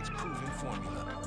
decades-proven formula.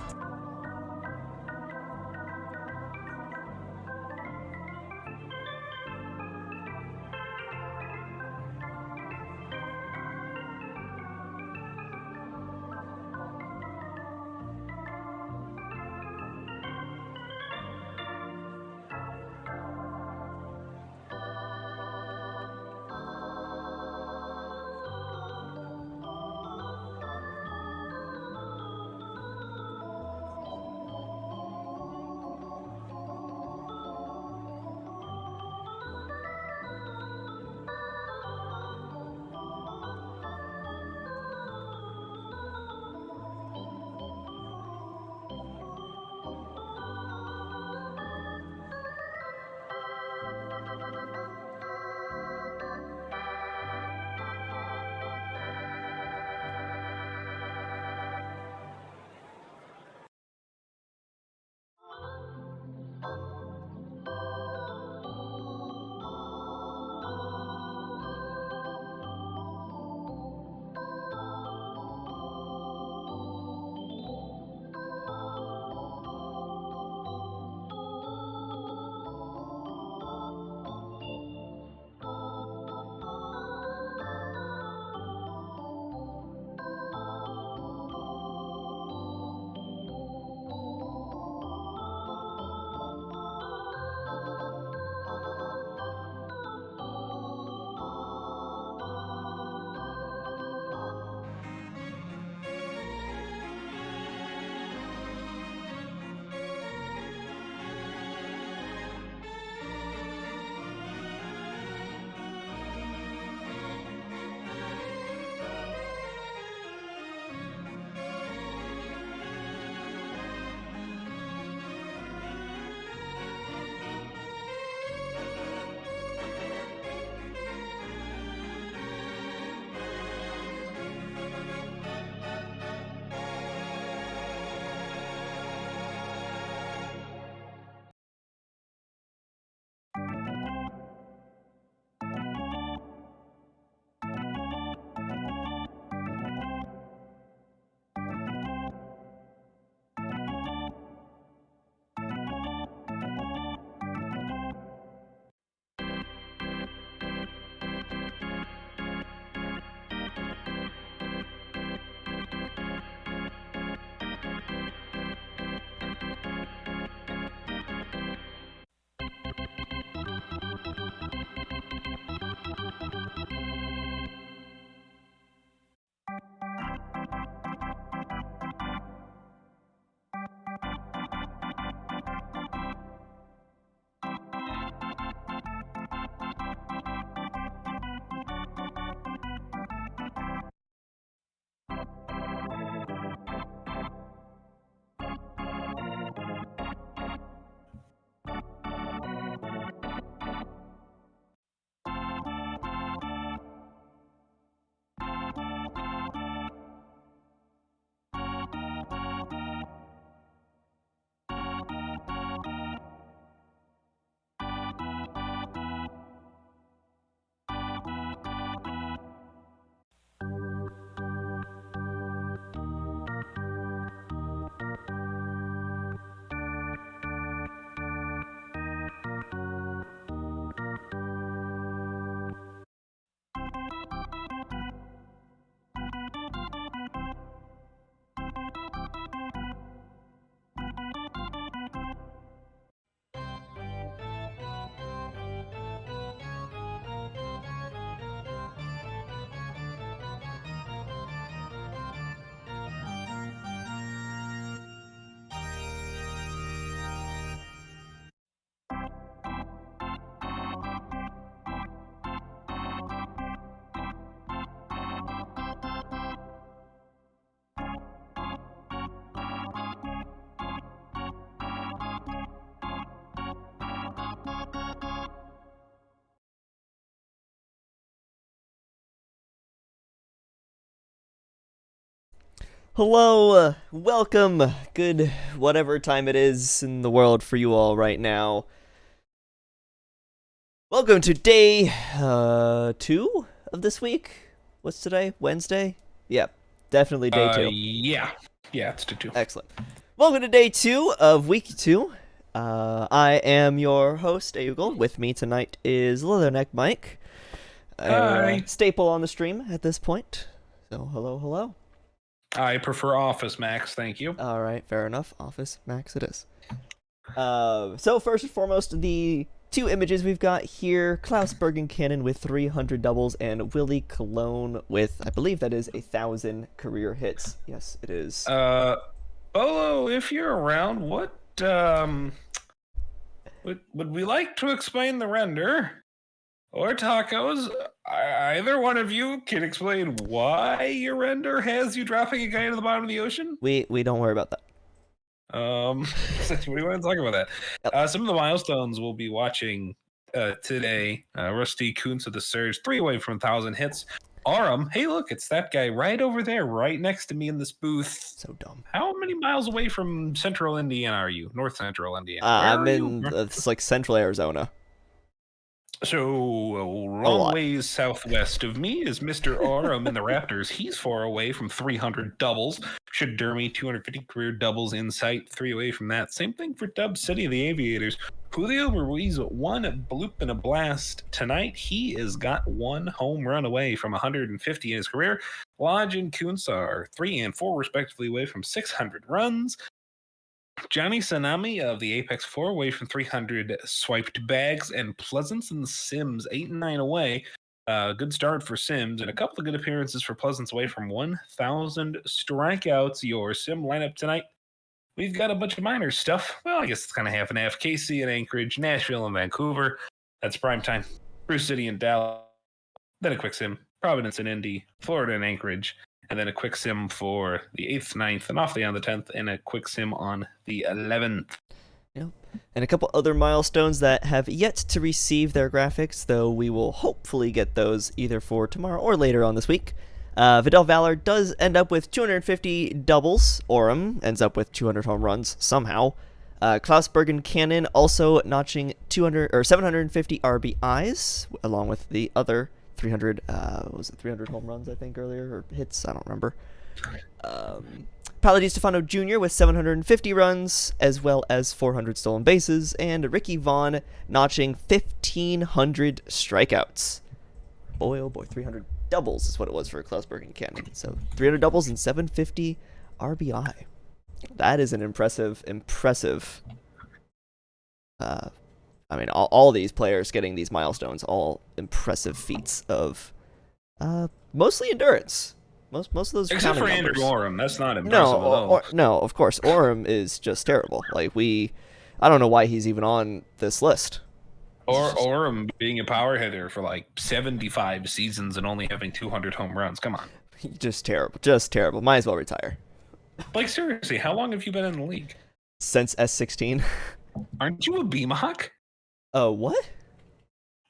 Hello, welcome, good whatever time it is in the world for you all right now. Welcome to day 2 of this week. What's today? Wednesday? Yep, definitely day 2. Yeah. Yeah, it's 2-2. Excellent. Welcome to day 2 of week 2. I am your host, Eagle. With me tonight is Leatherneck Mike, a staple on the stream at this point. So, hello. I prefer Office Max, thank you. All right, fair enough. Office Max it is. So first and foremost, the two images we've got here: Klaus Bergencannon with 300 doubles and Willie Colon with, I believe that is 1,000 career hits. Yes, it is. Bolo, if you're around, what would we like to explain the render? Or Tacos, either one of you can explain why your render has you dropping a guy to the bottom of the ocean? We don't worry about that. What do you want to talk about that? Yep. Some of the milestones we'll be watching today. Rusty Kuntz of the Surge, 3 away from 1,000 hits. Arum, hey look, it's that guy right over there, right next to me in this booth. So dumb. How many miles away from Central Indiana are you? North Central Indiana. I'm in, it's like Central Arizona. So, a long ways southwest of me is Mr. Arum in the Raptors. He's 4 away from 300 doubles. Should Dermy, 250 career doubles in sight, 3 away from that. Same thing for Dub City of the Aviators. Julio Ruiz, 1 bloop and a blast tonight. He has got 1 home run away from 150 in his career. Lodge and Kuntz are 3 and 4 respectively away from 600 runs. Johnny Sanami of the Apex 4 away from 300 swiped bags, and Pleasance and Sims 8 and 9 away. Good start for Sims, and a couple of good appearances for Pleasance away from 1,000 strikeouts. Your Sim lineup tonight. We've got a bunch of minor stuff. Well, I guess it's kind of half and half. KC and Anchorage, Nashville and Vancouver. That's prime time. Bruce City and Dallas. Then a quick sim. Providence and Indy. Florida and Anchorage. And then a quick sim for the 8th, 9th, and awfully on the 10th, and a quick sim on the 11th. Yep. And a couple other milestones that have yet to receive their graphics, though we will hopefully get those either for tomorrow or later on this week. Vidal Valor does end up with 250 doubles. Orem ends up with 200 home runs somehow. Klaus Bergencannon also notching 750 RBIs, along with the other 300 300 home runs, I think, earlier, or hits, I don't remember. Paladin Stefano Jr. with 750 runs, as well as 400 stolen bases, and Ricky Vaughn notching 1,500 strikeouts. Boy, oh boy, 300 doubles is what it was for Klaus Bergencannon. So 300 doubles and 750 RBI. That is an impressive. I mean, all these players getting these milestones, all impressive feats of mostly endurance. Most of those are except for numbers. Andrew Orem, that's not impressive at all. No, of course, Orem is just terrible. Like I don't know why he's even on this list. Orem being a power hitter for like 75 seasons and only having 200 home runs. Come on. Just terrible. Might as well retire. Like, seriously, how long have you been in the league? Since S16. Aren't you a BMOC? What?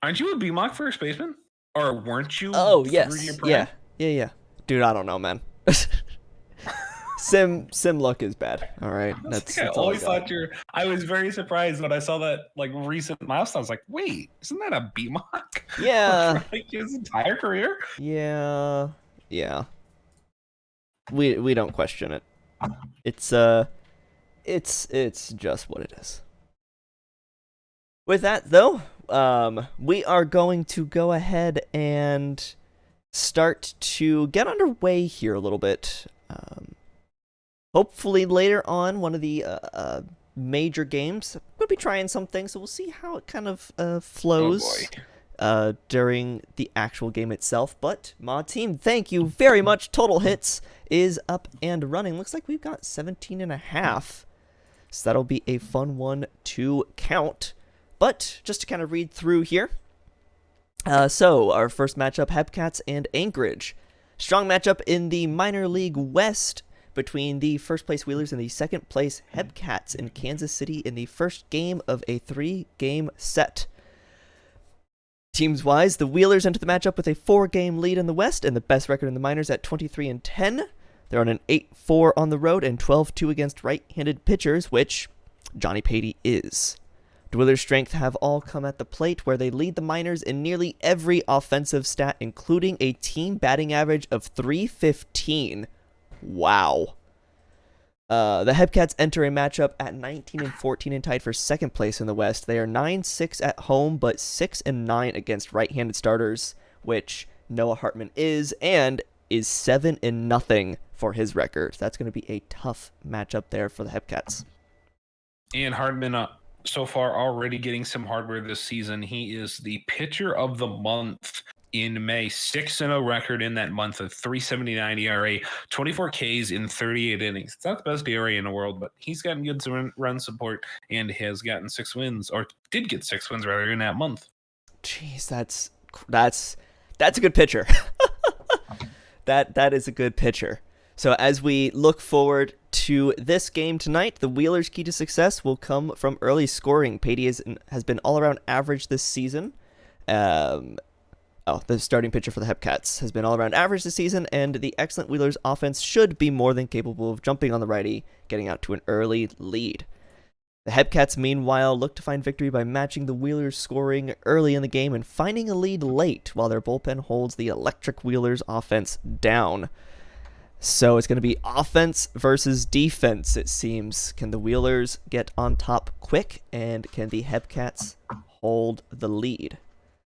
Aren't you a BMOC first baseman? Or weren't you? Oh, yes. Yeah. Dude, I don't know, man. Sim luck is bad. All right. I always thought I was very surprised when I saw that like recent milestone. I was like, wait, isn't that a BMOC? Yeah. Like his entire career? Yeah. We don't question it. It's just what it is. With that, though, we are going to go ahead and start to get underway here a little bit. Hopefully later on, one of the major games, we'll be trying some things, so we'll see how it kind of flows during the actual game itself. But Mod Team, thank you very much. Total hits is up and running. Looks like we've got 17.5. So that'll be a fun one to count. But just to kind of read through here. So our first matchup, Hepcats and Anchorage. Strong matchup in the Minor League West between the first place Wheelers and the second place Hepcats in Kansas City in the first game of a 3-game set. Teams-wise, the Wheelers enter the matchup with a 4-game lead in the West and the best record in the minors at 23-10. They're on an 8-4 on the road and 12-2 against right-handed pitchers, which Johnny Patey is. The Wheelers' strength have all come at the plate, where they lead the minors in nearly every offensive stat, including a team batting average of .315. Wow. The Hepcats enter a matchup at 19 and 14 and tied for second place in the West. They are 9-6 at home, but 6 and 9 against right-handed starters, which Noah Hartman is, and is 7 and nothing for his record. That's going to be a tough matchup there for the Hepcats. And Hartman, so far, already getting some hardware this season. He is the pitcher of the month in May, 6-0 record in that month, of 3.79 ERA, 24 Ks in 38 innings. It's not the best ERA in the world, but he's gotten good run support and has gotten 6 wins, or did get 6 wins rather in that month. Jeez, that's a good pitcher. that is a good pitcher. So as we look forward to this game tonight, the Wheelers' key to success will come from early scoring. Patey has been all-around average this season. The starting pitcher for the Hepcats has been all-around average this season, and the excellent Wheelers offense should be more than capable of jumping on the righty, getting out to an early lead. The Hepcats, meanwhile, look to find victory by matching the Wheelers' scoring early in the game and finding a lead late while their bullpen holds the electric Wheelers offense down. So it's going to be offense versus defense, it seems. Can the Wheelers get on top quick, and can the Hepcats hold the lead?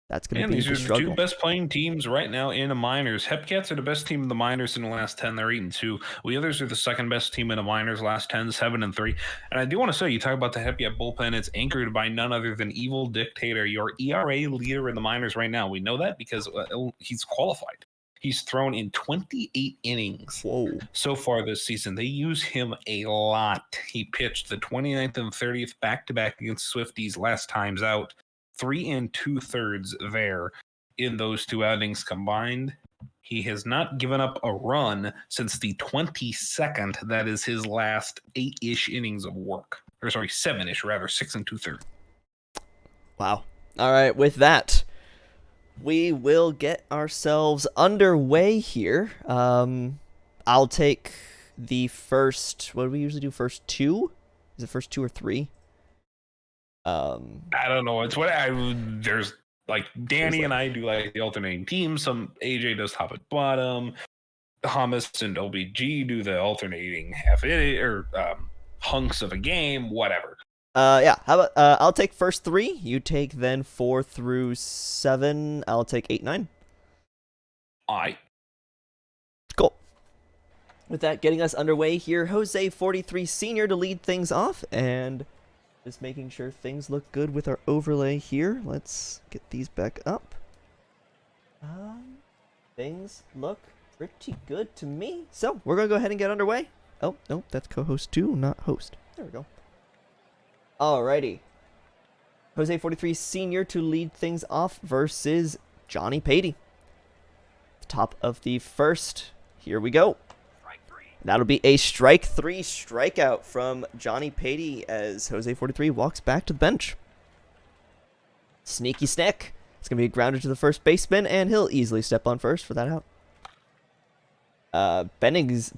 That's going to be the struggle. These are the 2 best playing teams right now in the minors. Hepcats are the best team in the minors in the last 10. They're 8-2. Wheelers are the second best team in the minors last 10, 7-3. And I do want to say, you talk about the Hepcat bullpen, it's anchored by none other than Evil Dictator, your ERA leader in the minors right now. We know that because he's qualified. He's thrown in 28 innings so far this season. They use him a lot. He pitched the 29th and 30th back-to-back against Swifties last times out. 3 2/3 there in those 2 outings combined. He has not given up a run since the 22nd. That is his last 8-ish innings of work. Or sorry, 7-ish rather, 6 2/3. Wow. All right, with that, we will get ourselves underway here. I'll take the first, what do we usually do, first 2? Is it first 2 or 3? I don't know. It's what there's like Danny and I do like the alternating teams. Some AJ does top and bottom. Hummus and OBG do the alternating half or hunks of a game, whatever. Yeah. How about I'll take first 3. You take then 4 through 7. I'll take 8, 9. Cool. With that, getting us underway here, Jose 43 Senior to lead things off, and just making sure things look good with our overlay here. Let's get these back up. Things look pretty good to me. So we're gonna go ahead and get underway. Oh, no, that's co-host 2, not host. There we go. Alrighty. Jose 43 Senior to lead things off versus Johnny Patey. Top of the first. Here we go. That'll be a strike 3 strikeout from Johnny Patey as Jose 43 walks back to the bench. Sneaky Snick. It's going to be a grounder to the first baseman, and he'll easily step on first for that out. Benningson.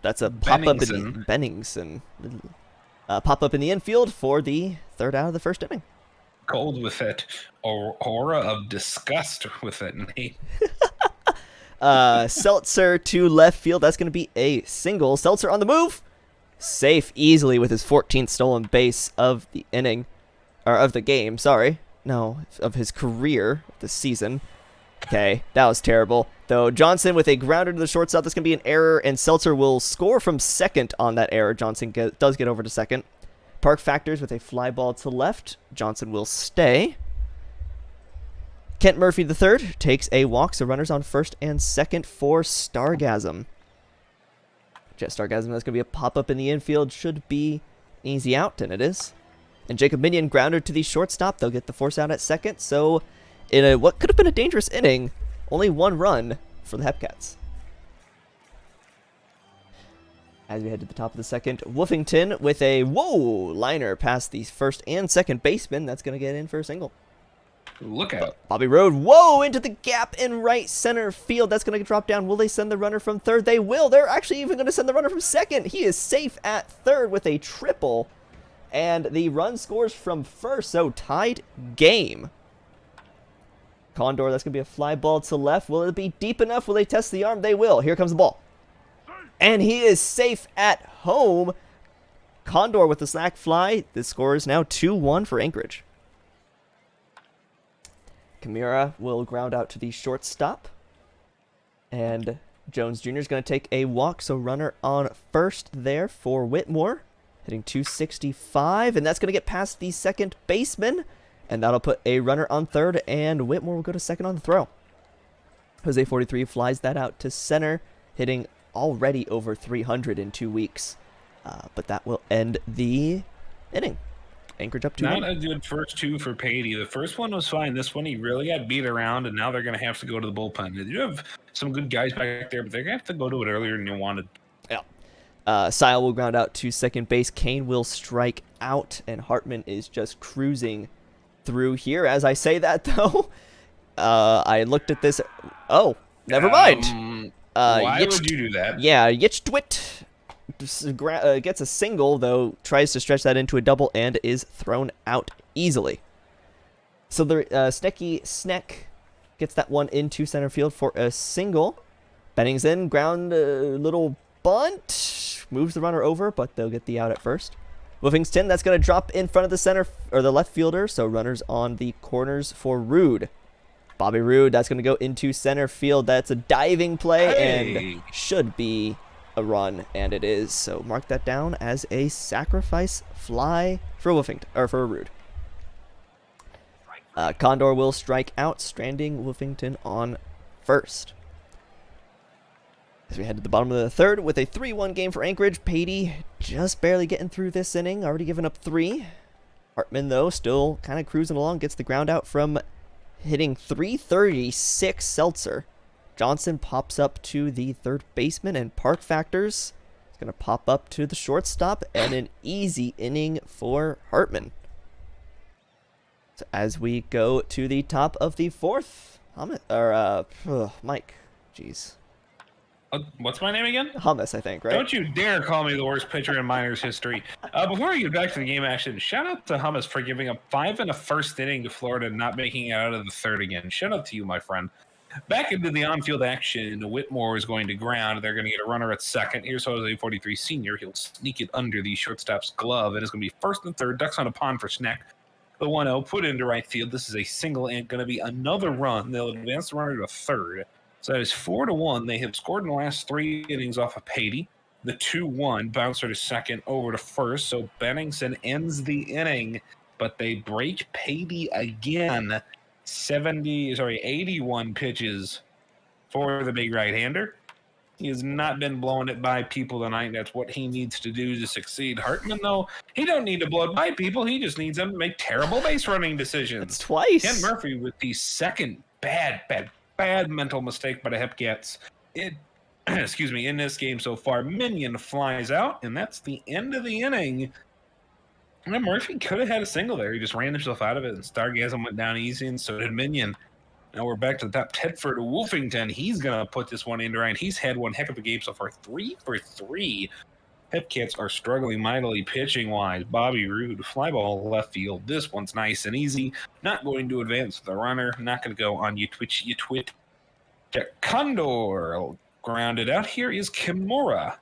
That's a pop-up in the Benningson. Pop-up in the infield for the 3rd out of the first inning. Cold with that aura of disgust with that name. Seltzer to left field. That's going to be a single. Seltzer on the move. Safe easily with his 14th stolen base of the inning. Or of the game, sorry. No, of his career, this season. Okay, that was terrible. Though Johnson with a grounder to the shortstop. That's going to be an error, and Seltzer will score from second on that error. Johnson does get over to second. Park Factors with a fly ball to left. Johnson will stay. Kent Murphy III takes a walk, so runners on first and second for Stargasm. Jet Stargasm, that's going to be a pop-up in the infield. Should be an easy out, and it is. And Jacob Minion grounder to the shortstop. They'll get the force out at second, so in what could have been a dangerous inning, only 1 run for the Hepcats. As we head to the top of the second, Woofington with a liner past the first and second baseman. That's going to get in for a single. Look out. Bobby Roode, into the gap in right center field. That's going to drop down. Will they send the runner from third? They will. They're actually even going to send the runner from second. He is safe at third with a triple. And the run scores from first, so tied game. Condor, that's going to be a fly ball to left. Will it be deep enough? Will they test the arm? They will. Here comes the ball. And he is safe at home. Condor with the sack fly. The score is now 2-1 for Anchorage. Kimura will ground out to the shortstop. And Jones Jr. is going to take a walk, so runner on first there for Whitmore. Hitting 265, and that's going to get past the second baseman. And that'll put a runner on third, and Whitmore will go to second on the throw. Jose 43 flies that out to center, hitting already over 300 in 2 weeks. But that will end the inning. Anchorage up 2-1. Not a good first two for Patey. The first one was fine. This one, he really got beat around, and now they're going to have to go to the bullpen. They do have some good guys back there, but they're going to have to go to it earlier than you wanted. Yeah. Sile will ground out to second base. Kane will strike out, and Hartman is just cruising through here. As I say that, though, I looked at this. Oh, never mind. Why would you do that? Yeah, Yichtwit gets a single, though tries to stretch that into a double and is thrown out easily. So the Sneck gets that one into center field for a single. Bennington ground a little bunt, moves the runner over, but they'll get the out at first. Wolfington, that's going to drop in front of the center or the left fielder, so runners on the corners for Roode. Bobby Roode, that's going to go into center field. That's a diving play and should be a run, and it is. So mark that down as a sacrifice fly for Wolfington, or for Roode. Condor will strike out, stranding Wolfington on first. As we head to the bottom of the third with a 3-1 game for Anchorage, Patey just barely getting through this inning, already given up 3. Hartman, though, still kind of cruising along, gets the ground out from hitting 336 Seltzer. Johnson pops up to the third baseman, and Park Factors is going to pop up to the shortstop, and an easy inning for Hartman. So as we go to the top of the fourth, Mike, jeez. What's my name again? Hummus, I think, right? Don't you dare call me the worst pitcher in minors history. Before we get back to the game action, shout out to Hummus for giving up 5 in the first inning to Florida and not making it out of the third again. Shout out to you, my friend. Back into the on-field action, Whitmore is going to ground. They're going to get a runner at second. Here's Jose 43 Sr. He'll sneak it under the shortstop's glove, and it's going to be first and third. Ducks on a pond for Sneck. The 1-0 put into right field. This is a single and going to be another run. They'll advance the runner to third. So that is 4-1. They have scored in the last 3 innings off of Patey. The 2-1 bouncer to second over to first. So Bennington ends the inning, but they break Patey again. 81 pitches for the big right-hander. He has not been blowing it by people tonight. That's what he needs to do to succeed. Hartman, though, he don't need to blow it by people. He just needs them to make terrible base running decisions. That's twice. Ken Murphy with the second bad mental mistake by the Hepcats. In this game so far. Minion flies out, and that's the end of the inning. And Murphy could have had a single there. He just ran himself out of it, and Stargasm went down easy, and so did Minion. Now we're back to the top. Tedford Wolfington, he's going to put this one in right. He's had one heck of a game so far. 3 for 3. Hepcats are struggling mightily pitching-wise. Bobby Roode, fly ball left field. This one's nice and easy. Not going to advance the runner. Not going to go on you twit. Condor grounded out. Here is Kimura.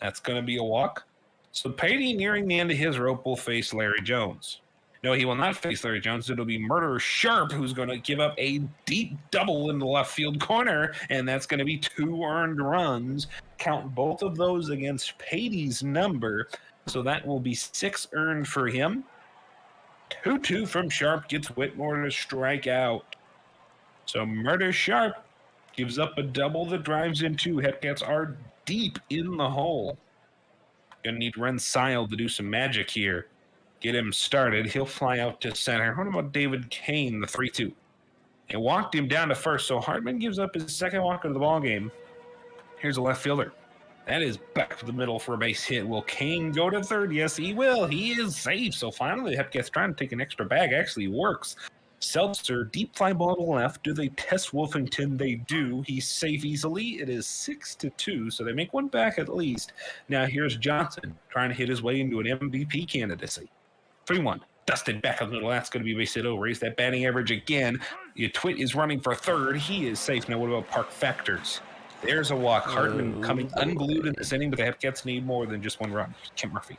That's going to be a walk. So Patey, nearing the end of his rope, will face Larry Jones. No, he will not face Larry Jones. It'll be Murderer Sharp, who's going to give up a deep double in the left field corner, and that's going to be 2 earned runs. Count both of those against Patey's number, so that will be 6 earned for him. 2-2 from Sharp gets Whitmore to strike out. So Murder Sharp gives up a double that drives in 2. Hepcats are deep in the hole. Gonna need Ren Sile to do some magic here. Get him started. He'll fly out to center. What about David Kane, the 3-2? They walked him down to first, so Hartman gives up his second walk of the ball game. Here's a left fielder. That is back to the middle for a base hit. Will Kane go to third? Yes, he will. He is safe. So finally, Hepcats trying to take an extra bag actually works. Seltzer, deep fly ball to the left. Do they test Wolfington? They do. He's safe easily. It is 6-2, so they make one back at least. Now here's Johnson trying to hit his way into an MVP candidacy. 3-1. Dusted back up the middle. That's going to be base hit over. Raise that batting average again. Your Twit is running for third. He is safe. Now what about Park Factors? There's a walk. Hartman coming unglued in this inning, but the Hepcats need more than just one run. Kent Murphy.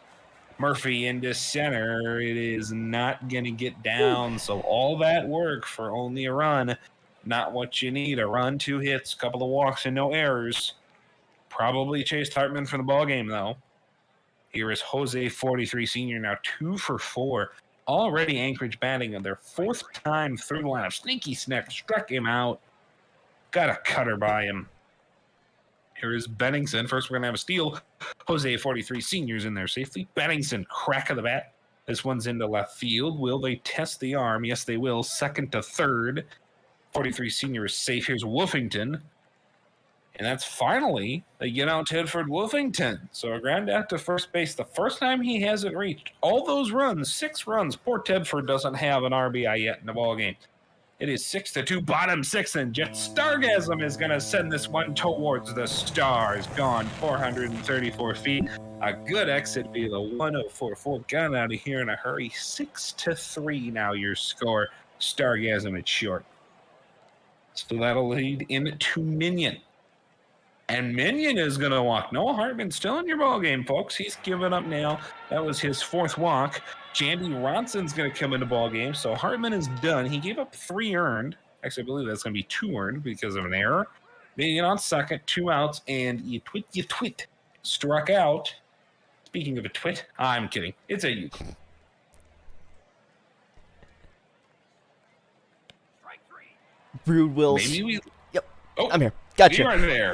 Murphy into center. It is not going to get down. So all that work for only a run, not what you need. A run, 2 hits, couple of walks, and no errors. Probably chased Hartman for the ball game, though. Here is Jose 43 Sr. now 2 for 4. Already Anchorage batting on their 4th time through the lineup. Sneaky Sneck struck him out. Got a cutter by him. Here is Benningson. First, we're going to have a steal. Jose 43 Sr.'s in there safely. Benningson, crack of the bat. This one's into left field. Will they test the arm? Yes, they will. Second to third. 43 Sr. is safe. Here's Wolfington. And that's finally, they get out Tedford Wolfington. So a ground out to first base. The first time he hasn't reached all those runs, 6 runs. Poor Tedford doesn't have an RBI yet in the ballgame. It is 6-2, bottom 6, and Jet Stargasm is going to send this one towards the stars. Gone 434 feet. A good exit via the 104.4. Got out of here in a hurry. 6-3 now your score. Stargasm at short. So that'll lead into Minion. And Minion is going to walk. Noah Hartman still in your ballgame, folks. He's given up now. That was his 4th walk. Jandy Ronson's going to come into ballgame. So Hartman is done. He gave up 3 earned. Actually, I believe that's going to be 2 earned because of an error. Minion on second, 2 outs, and you twit. Struck out. Speaking of a twit, I'm kidding. It's a you. Roode will. Maybe we. Yep. Oh, I'm here. Gotcha. You are there.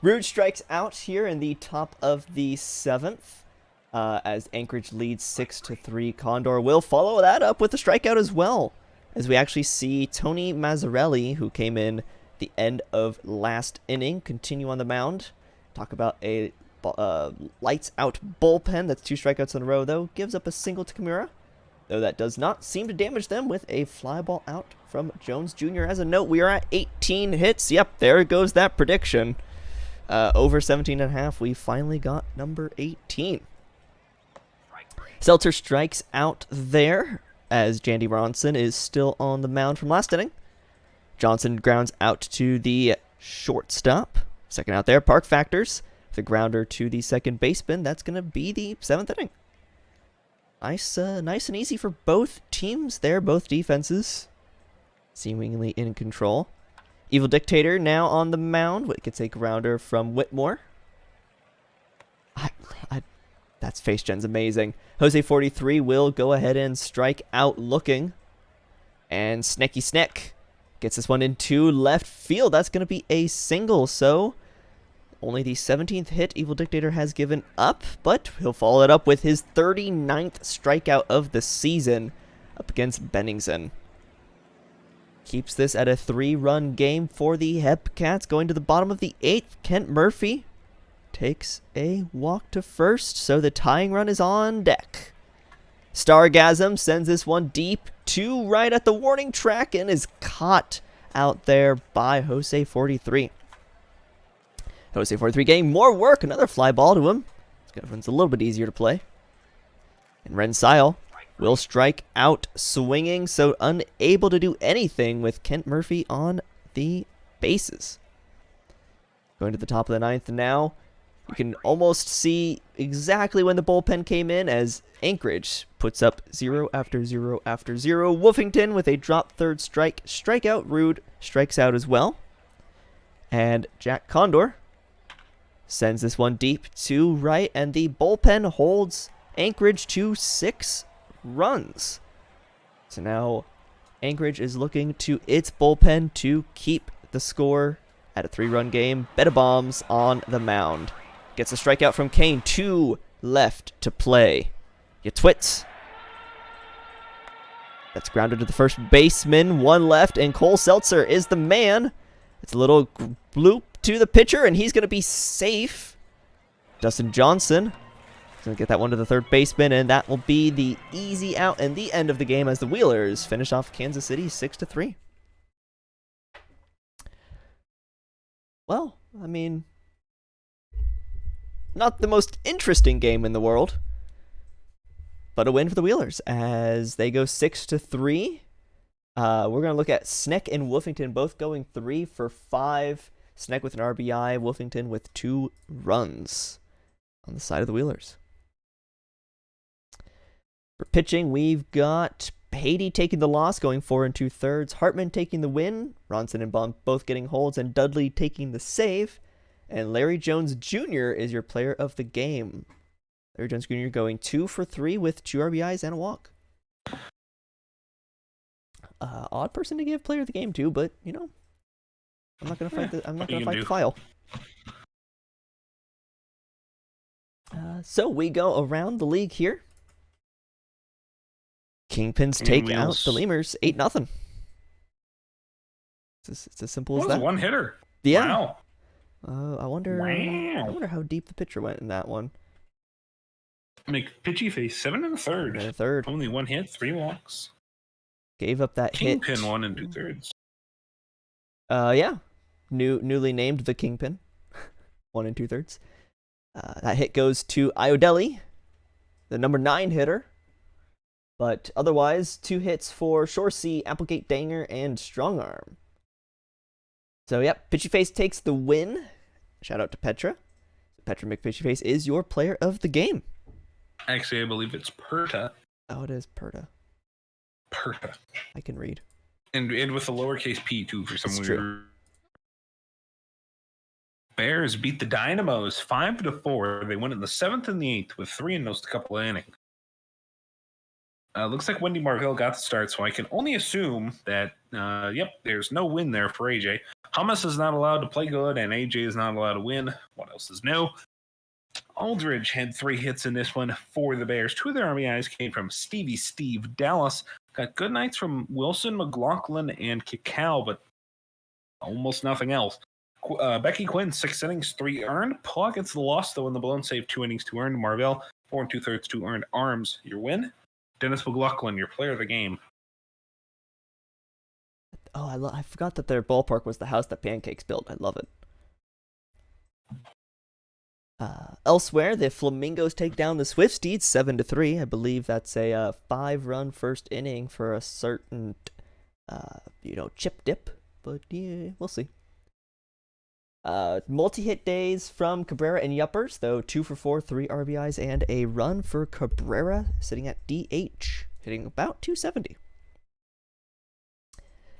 Roode strikes out here in the top of the 7th. As Anchorage leads 6-3. Condor will follow that up with a strikeout as well, as we actually see Tony Mazzarelli, who came in the end of last inning, continue on the mound. Talk about a lights out bullpen. That's 2 strikeouts in a row, though. Gives up a single to Kimura, though that does not seem to damage them, with a fly ball out from Jones Jr. As a note, we are at 18 hits. Yep, there goes that prediction. Over 17.5. We finally got number 18. Seltzer strikes out there, as Jandy Ronson is still on the mound from last inning. Johnson grounds out to the shortstop. Second out there, Park factors the grounder to the second baseman. That's going to be the 7th inning. Nice and easy for both teams there, both defenses seemingly in control. Evil Dictator now on the mound. Gets a grounder from Whitmore. That's face gen's amazing. Jose 43 will go ahead and strike out looking. And Snecky Sneck gets this one into left field. That's going to be a single. So only the 17th hit Evil Dictator has given up, but he'll follow it up with his 39th strikeout of the season up against Benningson. Keeps this at a 3-run game for the Hepcats. Going to the bottom of the 8th, Kent Murphy takes a walk to first, so the tying run is on deck. Stargasm sends this one deep to right at the warning track and is caught out there by Jose 43. Jose 43 getting more work, another fly ball to him. This one's a little bit easier to play. And Ren Sile will strike out swinging, so unable to do anything with Kent Murphy on the bases. Going to the top of the 9th now. You can almost see exactly when the bullpen came in, as Anchorage puts up 0 after 0 after 0. Wolfington with a drop 3rd strikeout. Roode strikes out as well. And Jack Condor sends this one deep to right, and the bullpen holds Anchorage to 6 runs. So now Anchorage is looking to its bullpen to keep the score at a 3-run game. Betta Bombs on the mound. Gets a strikeout from Kane. 2 left to play. You twits. That's grounded to the first baseman. 1 left, and Cole Seltzer is the man. It's a little bloop to the pitcher, and he's going to be safe. Dustin Johnson is going to get that one to the third baseman, and that will be the easy out and the end of the game as the Wheelers finish off Kansas City 6-3. Well, I mean, not the most interesting game in the world, but a win for the Wheelers as they go 6-3. We're going to look at Sneck and Wolfington both going 3 for 5. Sneck with an RBI, Wolfington with 2 runs on the side of the Wheelers. For pitching, we've got Haiti taking the loss, going 4 2/3. Hartman taking the win. Ronson and Baum both getting holds, and Dudley taking the save. And Larry Jones Jr. is your player of the game. Larry Jones Jr. going 2 for 3 with 2 RBIs and a walk. Odd person to give player of the game to, but you know, I'm not gonna fight the file. So we go around the league here. Kingpins take out the Lemurs 8-0. It's as simple as that. One hitter. Yeah. Wow. I wonder how deep the pitcher went in that one. Pitchy face 7 1/3. Only 1 hit, 3 walks. Gave up that Kingpin hit. 1 2/3. Yeah. Newly named the Kingpin. 1 2/3. That hit goes to Iodeli, the number 9 hitter. But otherwise, 2 hits for Shorsey, Applegate Danger, and Strongarm. So, yep, Pitchyface takes the win. Shout out to Petra. Petra McPitchyface is your player of the game. Actually, I believe it's Perta. Oh, it is Perta. Perta. I can read. And with a lowercase p, too, for some That's weird... True. Bears beat the Dynamos 5-4. They won in the 7th and the 8th with 3 in those couple of innings. Looks like Wendy Marville got the start, so I can only assume that, there's no win there for AJ. Hummus is not allowed to play good, and AJ is not allowed to win. What else is new? Aldridge had 3 hits in this one for the Bears. 2 of their RBIs came from Steve Dallas. Got good nights from Wilson, McLaughlin, and Cacao, but almost nothing else. Becky Quinn, 6 innings, 3 earned. Paul gets the loss, though, in the blown save, 2 innings, 2 earned. Marvell, 4 2/3, 2 earned. Arms, your win. Dennis McLaughlin, your player of the game. Oh, I forgot that their ballpark was the house that Pancakes built. I love it. Elsewhere, the Flamingos take down the Swifties 7-3. I believe that's a 5-run first inning for a certain, chip dip. But yeah, we'll see. Multi-hit days from Cabrera and Yuppers, though 2 for 4, 3 RBIs, and a run for Cabrera, sitting at DH, hitting about 270.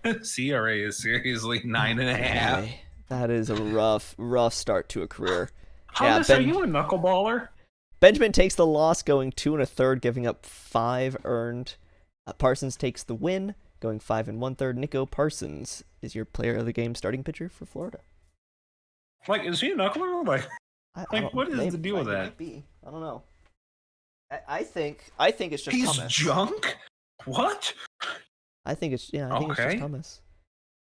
CRA is seriously 9.5. That is a rough start to a career. Thomas, are you a knuckleballer? Benjamin takes the loss, going 2 1/3, giving up 5 earned. Parsons takes the win, going 5 1/3. Nico Parsons is your player of the game, starting pitcher for Florida. Like, is he a knuckler? What is the deal with that? I don't know. I think it's just He's Thomas. junk? What? I think it's it's just Thomas.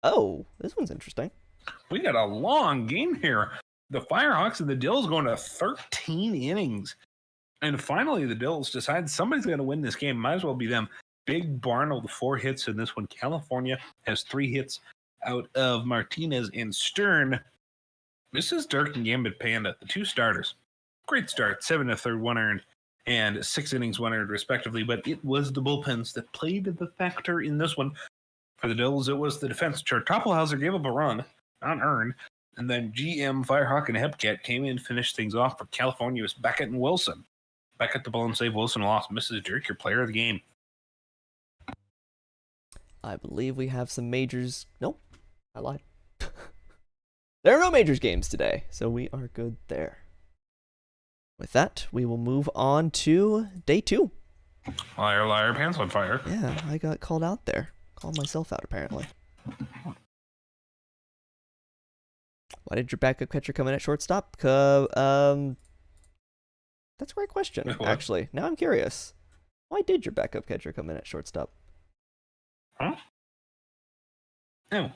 Oh, this one's interesting. We got a long game here. The Firehawks and the Dills going to 13 innings. And finally, the Dills decide somebody's going to win this game. Might as well be them. Big Barno with 4 hits in this one. California has 3 hits out of Martinez and Stern. This is Dirk and Gambit Panda, the 2 starters. Great start, 7 1/3, 1 earned, and 6 innings, 1 earned, respectively. But it was the bullpens that played the factor in this one. For the Dills, it was the defense. Toppelhauser gave up a run, unearned, and then GM, Firehawk, and Hepcat came in and finished things off for California. It was Beckett and Wilson. Beckett the blown save, Wilson lost. Mrs. Dirk, your player of the game. I believe we have some majors. Nope, I lied. There are no majors games today, so we are good there. With that, we will move on to day 2. Liar, liar, pants on fire. Yeah, I got called out there. Called myself out, apparently. Why did your backup catcher come in at shortstop? That's a great question, actually. Now I'm curious. Why did your backup catcher come in at shortstop? Huh? No.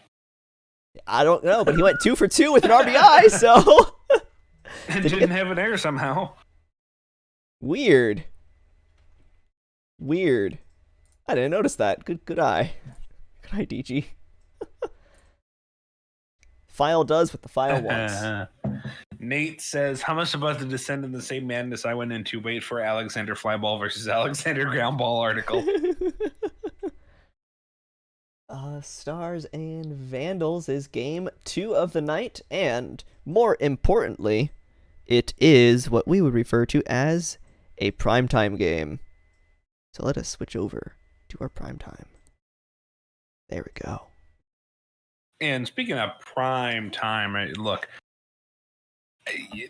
I don't know, but he went 2 for 2 with an RBI, so... And didn't have an error somehow. Weird. I didn't notice that. Good eye. Good eye, DG. File does what the file wants. Nate says, how much about to descend in the same madness I went into? Wait for Alexander Flyball versus Alexander Groundball article. Stars and Vandals is game 2 of the night, and more importantly, it is what we would refer to as a primetime game. So let us switch over to our primetime. There we go. And speaking of prime time, look,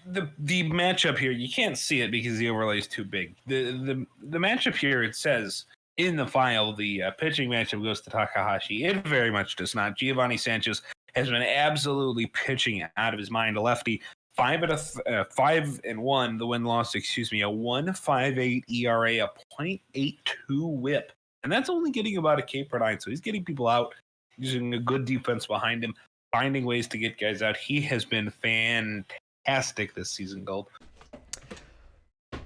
the matchup here, you can't see it because the overlay is too big. The matchup here, it says in the file, the pitching matchup goes to Takahashi. It very much does not. Giovanni Sanchez has been absolutely pitching out of his mind. A lefty, 5-1. The win-loss, a 1.58 ERA, a .82 WHIP, and that's only getting about a K per nine. So he's getting people out, using a good defense behind him, finding ways to get guys out. He has been fantastic this season, Gold.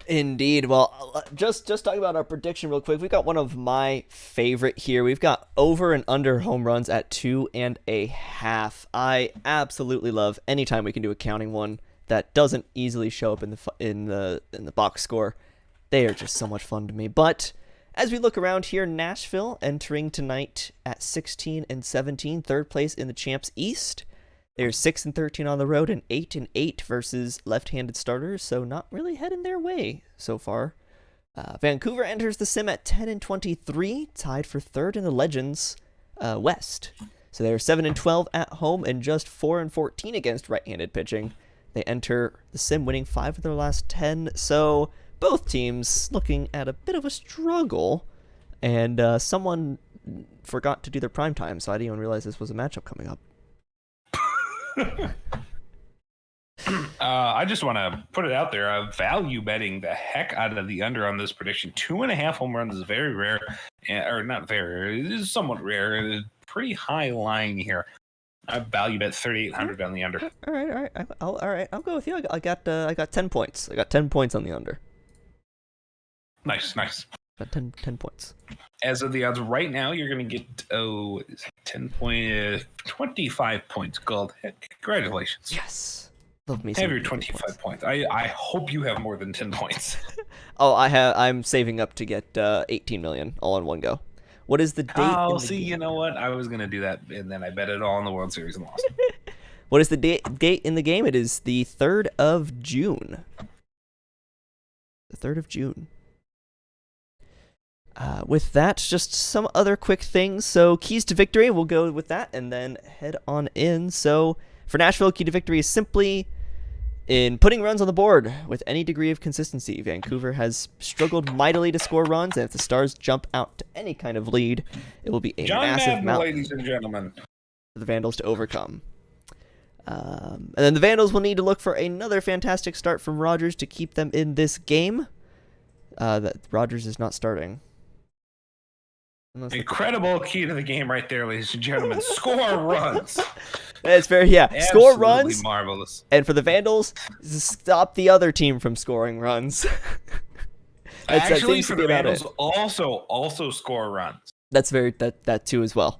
Indeed. Well, just talking about our prediction real quick, we've got one of my favorite here. We've got over and under home runs at 2.5. I absolutely love anytime we can do a counting one that doesn't easily show up in the box score. They are just so much fun to me. But as we look around here, Nashville entering tonight at 16-17, third place in the Champs East. They're 6-13 on the road and 8-8 versus left-handed starters, so not really heading their way so far. Vancouver enters the sim at 10-23, tied for third in the Legends West. So they're 7-12 at home and just 4-14 against right-handed pitching. They enter the sim winning 5 of their last 10, so both teams looking at a bit of a struggle. And someone forgot to do their prime time, so I didn't even realize this was a matchup coming up. I just want to put it out there. I'm value betting the heck out of the under on this prediction. 2.5 home runs is very rare, or not very rare. It is somewhat rare. It is pretty high line here. I value bet 3,800 on the under. All right. I'll go with you. I got 10 points. I got 10 points on the under. Nice. Got 10 points. As of the odds right now, you're going to get 25 points. Gold. Congratulations. Yes. Love me. Have your 25 points. I hope you have more than 10 points. I'm saving up to get 18 million all in one go. What is the date? Oh, see, you know what? I was going to do that, and then I bet it all on the World Series and lost. What is the date in the game? It is the 3rd of June. The 3rd of June. With that, just some other quick things. So keys to victory, we'll go with that and then head on in. So for Nashville, key to victory is simply in putting runs on the board with any degree of consistency. Vancouver has struggled mightily to score runs, and if the Stars jump out to any kind of lead, it will be a massive mountain, ladies and gentlemen, for the Vandals to overcome. And then the Vandals will need to look for another fantastic start from Rogers to keep them in this game. That Rogers is not starting. Incredible key to the game right there, ladies and gentlemen. Score runs. It's very, Absolutely score runs. Marvelous. And for the Vandals, stop the other team from scoring runs. Actually, for the Vandals, also score runs. That's that too as well.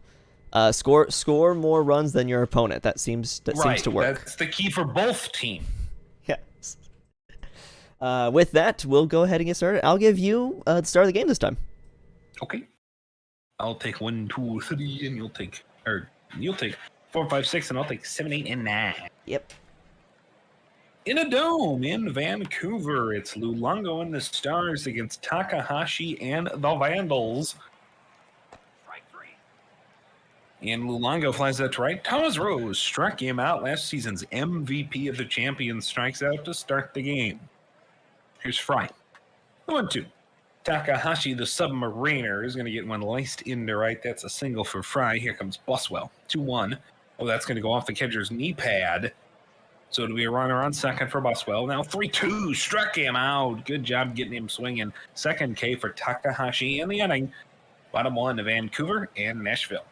Score more runs than your opponent. That seems to work. That's the key for both teams. Yes. With that, we'll go ahead and get started. I'll give you the start of the game this time. Okay. I'll take 1, 2, 3, and you'll take 4, 5, 6, and I'll take 7, 8, and 9. Yep. In a dome in Vancouver, it's Luongo and the Stars against Takahashi and the Vandals. And Luongo flies out to right. Thomas Rose struck him out. Last season's MVP of the Champions strikes out to start the game. Here's Fry. The 1-2. Takahashi, the Submariner, is going to get one laced into right. That's a single for Fry. Here comes Buswell. 2-1. Oh, that's going to go off the catcher's knee pad. So it'll be a runner on second for Buswell. Now 3-2. Struck him out. Good job getting him swinging. Second K for Takahashi in the inning. Bottom one to Vancouver and Nashville.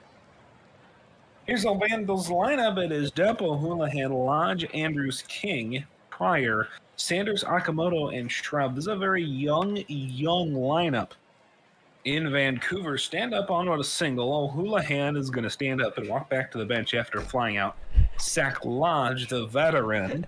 Here's the Vandals lineup. It is Depo, Houlihan, Lodge, Andrews, King, Pryor, Sanders, Akamoto, and Shrub. This is a very young lineup in Vancouver. Stand up on a single. Houlihan is going to stand up and walk back to the bench after flying out. Zach Lodge, the veteran.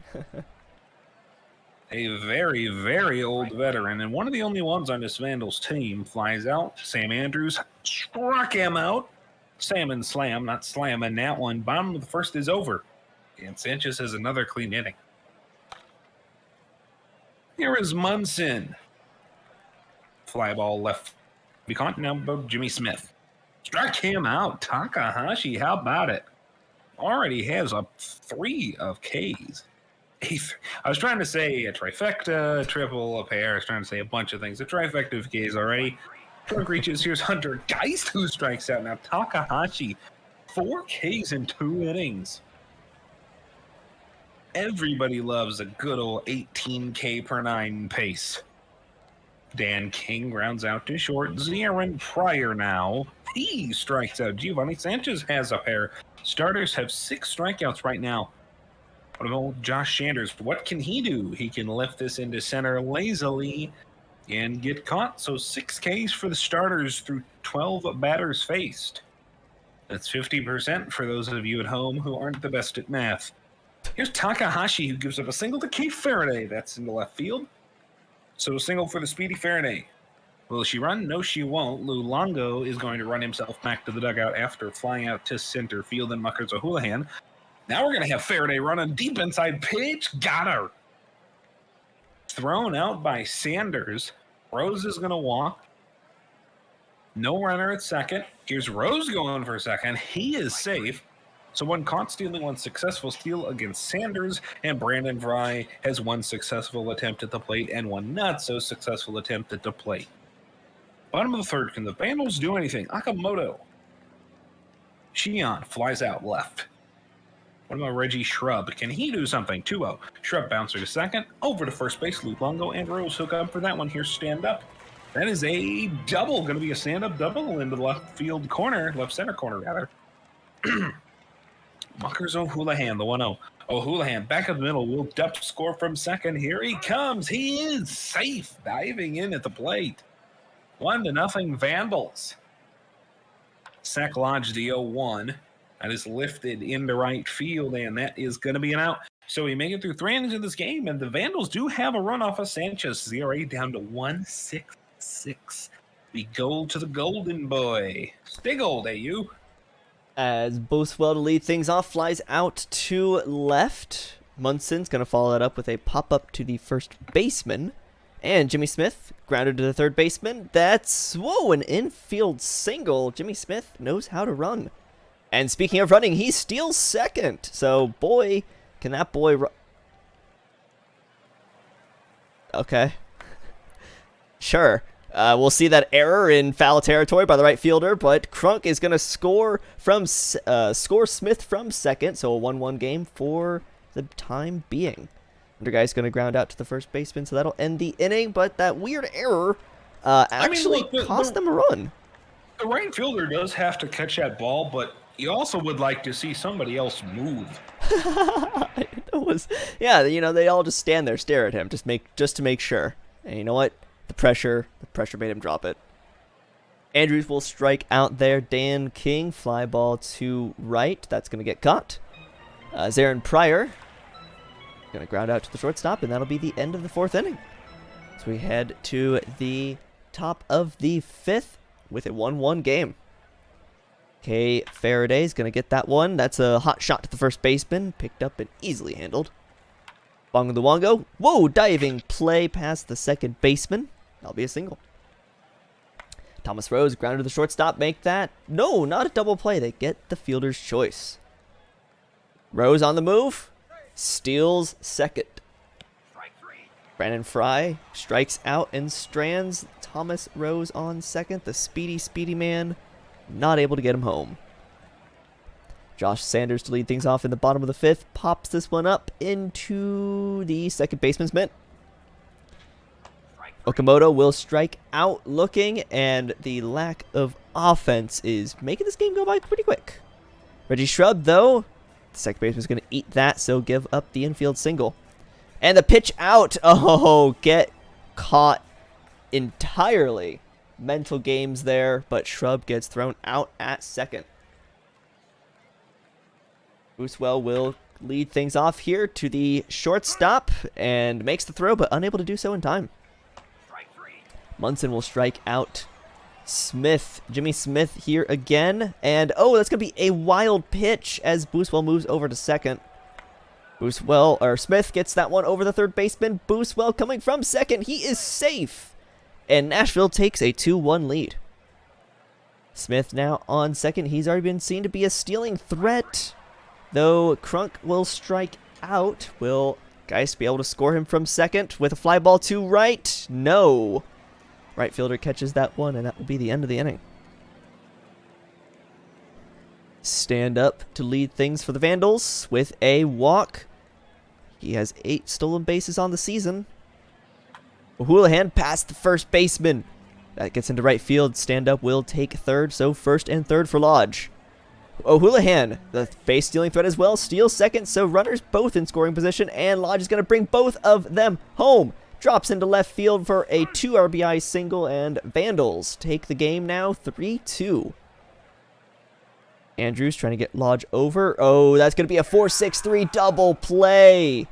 A very, very old veteran. And one of the only ones on this Vandals team flies out. Sam Andrews struck him out. Salmon slam, not slamming that one. Bottom of the first is over. And Sanchez has another clean inning. Here is Munson. Fly ball left. Now Jimmy Smith. Struck him out. Takahashi, how about it? Already has up 3 of Ks. I was trying to say a trifecta, a triple, a pair. I was trying to say a bunch of things. A trifecta of Ks already. Trunk reaches. Here's Hunter Geist, who strikes out. Now Takahashi, 4 Ks in 2 innings. Everybody loves a good old 18K per 9 pace. Dan King rounds out to short. Zarin Pryor now. He strikes out. Giovanni Sanchez has a pair. Starters have 6 strikeouts right now. What about Josh Sanders? What can he do? He can lift this into center lazily and get caught. So 6 Ks for the starters through 12 batters faced. That's 50% for those of you at home who aren't the best at math. Here's Takahashi, who gives up a single to Keith Faraday. That's in the left field. So a single for the speedy Faraday. Will she run? No, she won't. Lou Longo is going to run himself back to the dugout after flying out to center field and Muckers O'Houlihan. Now we're going to have Faraday running deep inside pitch. Got her. Thrown out by Sanders. Rose is going to walk. No runner at second. Here's Rose going for second. He is safe. So one caught stealing, one successful steal against Sanders, and Brandon Fry has one successful attempt at the plate and one not so successful attempt at the plate. Bottom of the third, can the Vandals do anything? Akamoto. Shion flies out left. What about Reggie Shrub? Can he do something? 2-0. Shrub bouncer to second. Over to first base. Luke Longo and Rose hook up for that one. Here's stand up. That is a double. Going to be a stand-up double into the left field corner. Left center corner, rather. Muckers O'Houlihan, the 1-0. O'Houlihan back up the middle. Will Depp score from second? Here he comes. He is safe. Diving in at the plate. 1-0 Vandals. Sack Lodge the 0-1. That is lifted into right field, and that is going to be an out. So we make it through 3 innings of this game, and the Vandals do have a run off of Sanchez. 0-8 down to 1-6-6. We go to the Golden Boy. Stay gold, you. As Boswell to lead things off, flies out to left. Munson's going to follow that up with a pop-up to the first baseman. And Jimmy Smith grounded to the third baseman. That's, whoa, an infield single. Jimmy Smith knows how to run. And speaking of running, he steals second. So, boy, can that boy run. Okay. Sure. We'll see that error in foul territory by the right fielder, but Crunk is going to score Smith from second, so a 1-1 game for the time being. Under guy's going to ground out to the first baseman, so that'll end the inning, but that weird error actually cost them a run. The right fielder does have to catch that ball, but you also would like to see somebody else move. Yeah, they all just stand there, stare at him, just to make sure. And you know what? The pressure made him drop it. Andrews will strike out there. Dan King, fly ball to right. That's going to get caught. Zarin Pryor going to ground out to the shortstop, and that'll be the end of the 4th inning. So we head to the top of the 5th with a 1-1 game. Okay, Faraday's going to get that one. That's a hot shot to the first baseman. Picked up and easily handled. Bongo the Wongo. Whoa, diving play past the second baseman. That'll be a single. Thomas Rose grounded to the shortstop. Make that. No, not a double play. They get the fielder's choice. Rose on the move. Steals second. Brandon Fry strikes out and strands Thomas Rose on second. The speedy man. Not able to get him home. Josh Sanders to lead things off in the bottom of the 5th. Pops this one up into the second baseman's mitt. Okamoto will strike out looking, and the lack of offense is making this game go by pretty quick. Reggie Shrub, though, the second baseman's going to eat that, so give up the infield single. And the pitch out. Oh, get caught entirely. Mental games there, but Shrub gets thrown out at second. Booswell will lead things off here to the shortstop and makes the throw, but unable to do so in time. Munson will strike out Jimmy Smith here again. And, oh, that's going to be a wild pitch as Booswell moves over to second. Smith gets that one over the third baseman. Booswell coming from second. He is safe. And Nashville takes a 2-1 lead. Smith now on second. He's already been seen to be a stealing threat. Though Crunk will strike out. Will Geist be able to score him from second with a fly ball to right? No. Right fielder catches that one, and that will be the end of the inning. Stand up to lead things for the Vandals with a walk. He has 8 stolen bases on the season. O'Houlihan past the first baseman. That gets into right field. Stand up will take third, so first and third for Lodge. O'Houlihan, the base stealing threat as well, steals second, so runners both in scoring position, and Lodge is going to bring both of them home. Drops into left field for a 2 RBI single, and Vandals take the game now 3-2. Andrews trying to get Lodge over. Oh, that's going to be a 4-6-3 double play.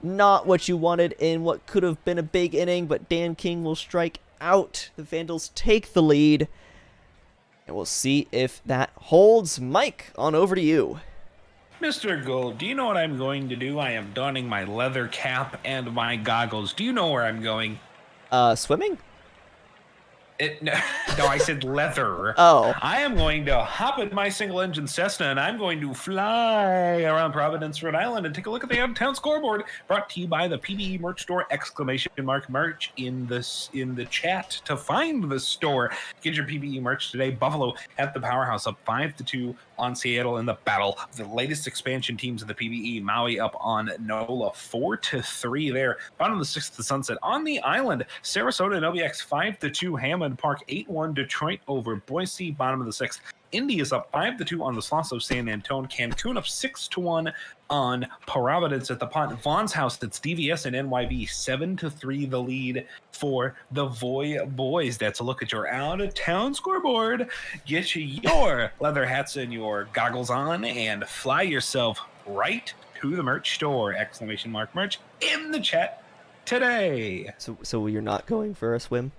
Not what you wanted in what could have been a big inning, but Dan King will strike out. The Vandals take the lead. And we'll see if that holds. Mike, on over to you. Mr. Gold, do you know what I'm going to do? I am donning my leather cap and my goggles. Do you know where I'm going? Swimming? No, I said leather. Oh. I am going to hop in my single-engine Cessna, and I'm going to fly around Providence, Rhode Island, and take a look at the out-of-town scoreboard. Brought to you by the PBE merch store! !Merch in the chat to find the store. Get your PBE merch today. Buffalo at the powerhouse up 5-2 on Seattle in the battle of the latest expansion teams in the PBE. Maui up on NOLA 4-3 there. Bottom of the 6th, the Sunset on the island. Sarasota and OBX 5-2. Hammond Park 8-1. Detroit over Boise. Bottom of the 6th. Indy is up 5-2 on the Sloss of San Antonio. Cancun up 6-1 on Providence at the Pont. Vaughn's House, that's DVS and NYB 7-3 the lead for the Voy boys. That's a look at your out-of-town scoreboard. Get your leather hats and your goggles on and fly yourself right to the merch store! !Merch in the chat today. So you're not going for a swim?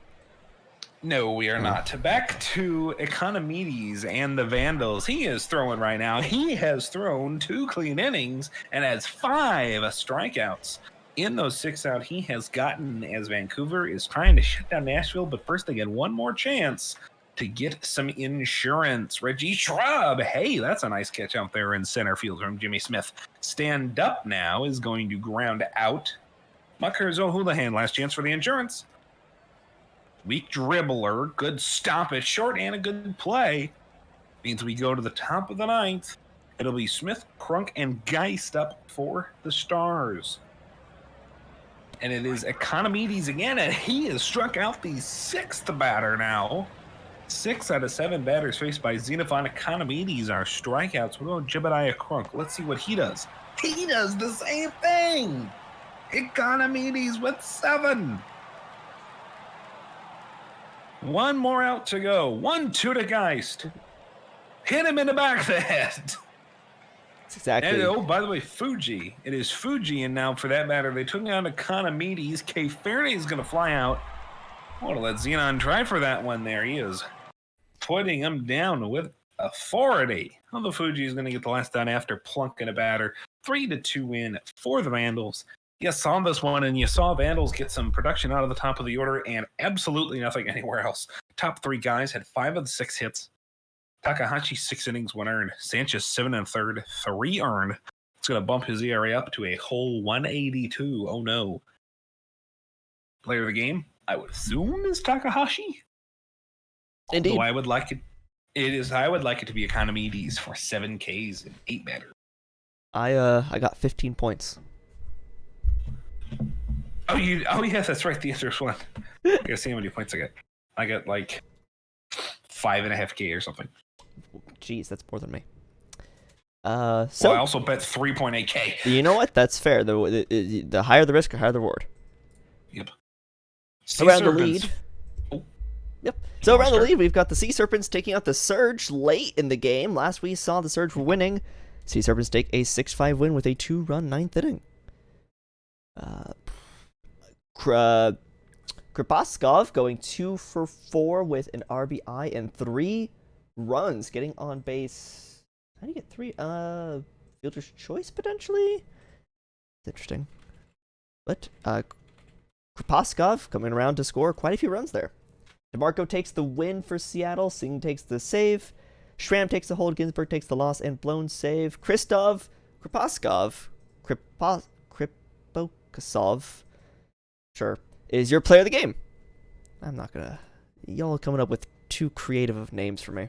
No, we are not. Back to Economides and the Vandals. He is throwing right now. He has thrown 2 clean innings and has 5 strikeouts. In those 6 out he has gotten as Vancouver is trying to shut down Nashville, but first they get one more chance to get some insurance. Reggie Shrub, hey, that's a nice catch out there in center field from Jimmy Smith. Stand up now is going to ground out. Muckers O'Houlihan, last chance for the insurance. Weak dribbler, good stop at short, and a good play. Means we go to the top of the 9th. It'll be Smith, Crunk, and Geist up for the Stars. And it is Economides again, and he has struck out the 6th batter now. 6 out of 7 batters faced by Xenophon Economides are strikeouts. We'll go Jebediah Crunk. Let's see what he does. He does the same thing. Economides with 7. 1 more out to go. 1-2 to Geist. Hit him in the back of the head. That's exactly. And, oh, by the way, Fuji. It is Fuji, and now for that matter, they took out Economides. K. Fairney is going to fly out. I want to let Xenon try for that one there. He is putting him down with authority. Well, the Fuji is going to get the last down after plunking a batter. 3-2 win for the Vandals. You saw this one, and you saw Vandals get some production out of the top of the order and absolutely nothing anywhere else. Top 3 guys had 5 of the 6 hits. Takahashi 6 innings, 1 earned. Sanchez 7 1/3, 3 earned. It's going to bump his ERA up to a whole 182. Oh no. Player of the game, I would assume, is Takahashi. Indeed. Although I would like it to be Economides for 7 Ks and 8 batters. I got 15 points. Oh yeah, that's right. The answer is 1. I gotta see how many points I get. I got like 5.5K or something. Jeez, that's more than me. So I also bet 3.8K. You know what? That's fair. The higher the risk, the higher the reward. Yep. Around the lead. Oh. Yep. So around the lead, we've got the Sea Serpents taking out the Surge late in the game. Last we saw the Surge were winning. Sea Serpents take a 6-5 win with a 2-run 9th inning. Kripaskov going 2 for 4 with an RBI and 3 runs, getting on base. How do you get 3? Fielder's choice potentially. It's interesting. But Kripaskov coming around to score quite a few runs there. DeMarco takes the win for Seattle. Singh takes the save. Schramm takes the hold. Ginsburg takes the loss and blown save. Kripaskov, sure, is your player of the game. I'm not gonna. Y'all are coming up with too creative of names for me.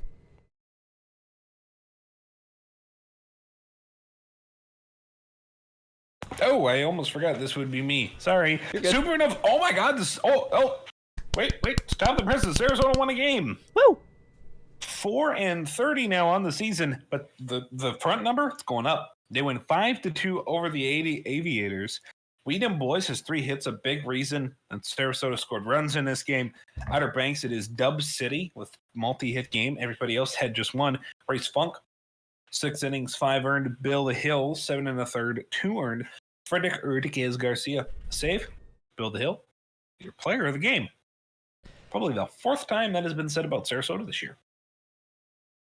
Oh, I almost forgot this would be me. Sorry. Super enough. Oh my God! This. Oh. Wait! Stop the presses. Arizona won a game. Woo! 4-30 now on the season, but the front number, it's going up. They win 5-2 over the Aviators. Weedham Boys has 3 hits, a big reason that Sarasota scored runs in this game. Outer Banks, it is Dub City with multi-hit game. Everybody else had just one. Bryce Funk, 6 innings, 5 earned. Bill the Hill, 7 1/3, 2 earned. Frederick Urtiquez Garcia, save. Bill the Hill, your player of the game. Probably the 4th time that has been said about Sarasota this year.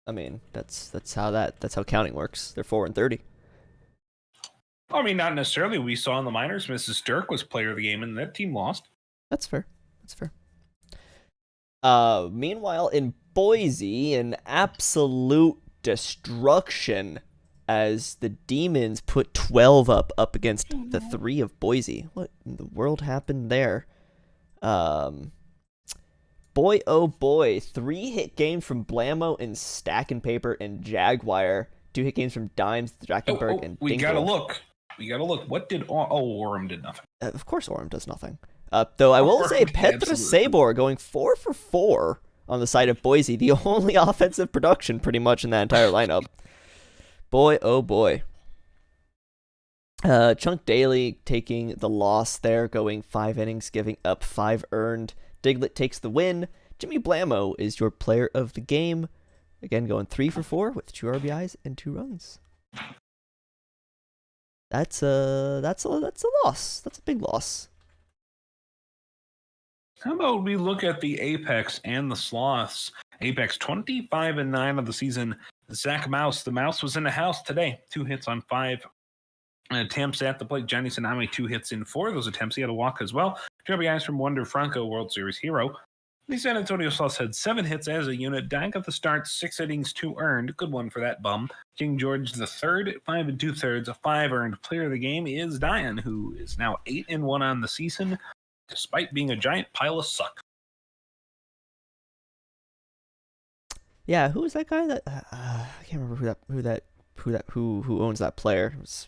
I mean, that's how counting works. They're 4-30. I mean, not necessarily. We saw in the minors, Mrs. Dirk was player of the game, and that team lost. That's fair. Meanwhile, in Boise, an absolute destruction as the Demons put 12 up against the 3 of Boise. What in the world happened there? Boy, oh boy, 3-hit games from Blammo and Stack and Paper and Jaguar. 2-hit games from Dimes, Drachenberg, and we Dingle. We gotta look. What did Orem did nothing? Of course, Orem does nothing. Though I will say, Petra Sabor going 4 for 4 on the side of Boise, the only offensive production pretty much in that entire lineup. Boy, oh boy. Chunk Daly taking the loss there, going 5 innings, giving up 5 earned. Diglett takes the win. Jimmy Blammo is your player of the game. Again, going 3 for 4 with 2 RBIs and 2 runs. That's a loss. That's a big loss. How about we look at the Apex and the Sloths? Apex 25-9 of the season. Zach Mouse, the Mouse was in the house today. 2 hits on 5 attempts at the plate. Johnny Tsunami, 2 hits in 4 of those attempts. He had a walk as well. 2 RBIs from Wander Franco, World Series hero. The San Antonio Sloths had 7 hits as a unit. Dying at the start, 6 innings, 2 earned. Good one for that bum. King George the third, 5 2/3, 5 earned. Player of the game is Diane, who is now 8-1 on the season, despite being a giant pile of suck. Yeah, who is that guy? That I can't remember who owns that player. It's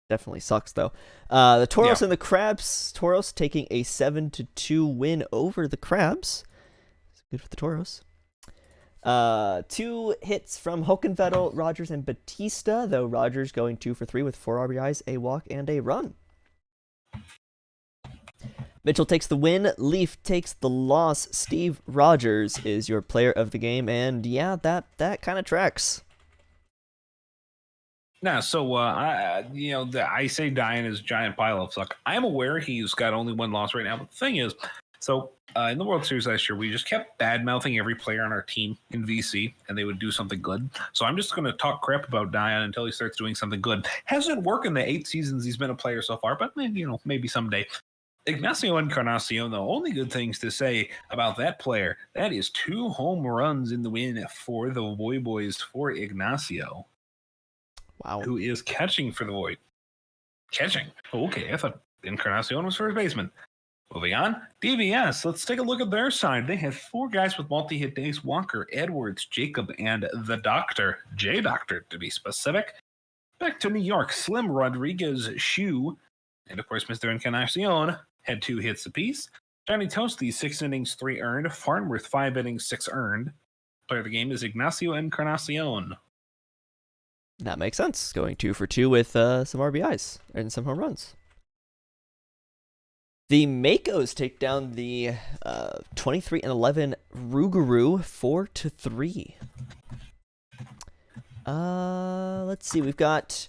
definitely sucks though. The Toros and the Crabs. Toros taking a 7-2 win over the Crabs. It's good for the Toros. 2 hits from Hokenvettel, Rogers, and Batista, though Rogers going 2 for 3 with 4 RBIs, a walk, and a run. Mitchell takes the win. Leaf takes the loss. Steve Rogers is your player of the game, and yeah, that kind of tracks. Nah, so I say Diane is a giant pile of suck. I'm aware he's got only 1 loss right now, but the thing is, in the World Series last year, we just kept bad-mouthing every player on our team in VC, and they would do something good. So I'm just going to talk crap about Diane until he starts doing something good. Hasn't worked in the 8 seasons he's been a player so far, but maybe someday. Ignacio Encarnacion, the only good things to say about that player, that is 2 home runs in the win for the Voy Boys for Ignacio. Wow. Who is catching for the Void. Catching. Okay, I thought Encarnacion was first baseman. Moving on, DVS. Let's take a look at their side. They have 4 guys with multi-hit days: Walker, Edwards, Jacob, and the Doctor. J-Doctor, to be specific. Back to New York, Slim Rodriguez, Shu, and of course, Mr. Encarnacion had 2 hits apiece. Johnny Toasty, 6 innings, 3 earned. Farnworth, 5 innings, 6 earned. Player of the game is Ignacio Encarnacion. That makes sense. Going 2 for 2 with some RBIs and some home runs. The Makos take down the 23-11 Rougarou 4-3. Let's see. We've got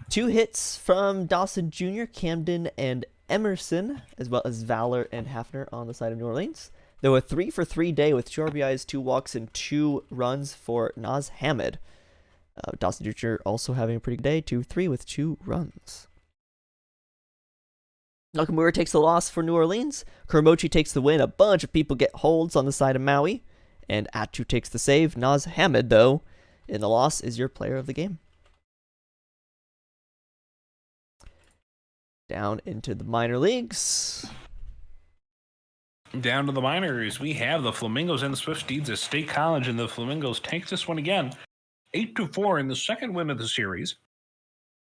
2 hits from Dawson Jr., Camden, and Emerson, as well as Valor and Hafner on the side of New Orleans. Though a 3-for-3 day with 2 RBIs, 2 walks, and 2 runs for Naz Hamed. Dawson Jr. also having a pretty good day, 2-3 with 2 runs. Nakamura takes the loss for New Orleans. Kuramochi takes the win. A bunch of people get holds on the side of Maui. And Atu takes the save. Naz Hamed, though, in the loss, is your player of the game. Down into the minor leagues. Down to the minors, we have the Flamingos and the Swifties at State College, and the Flamingos take this one again. 8-4 in the second win of the series.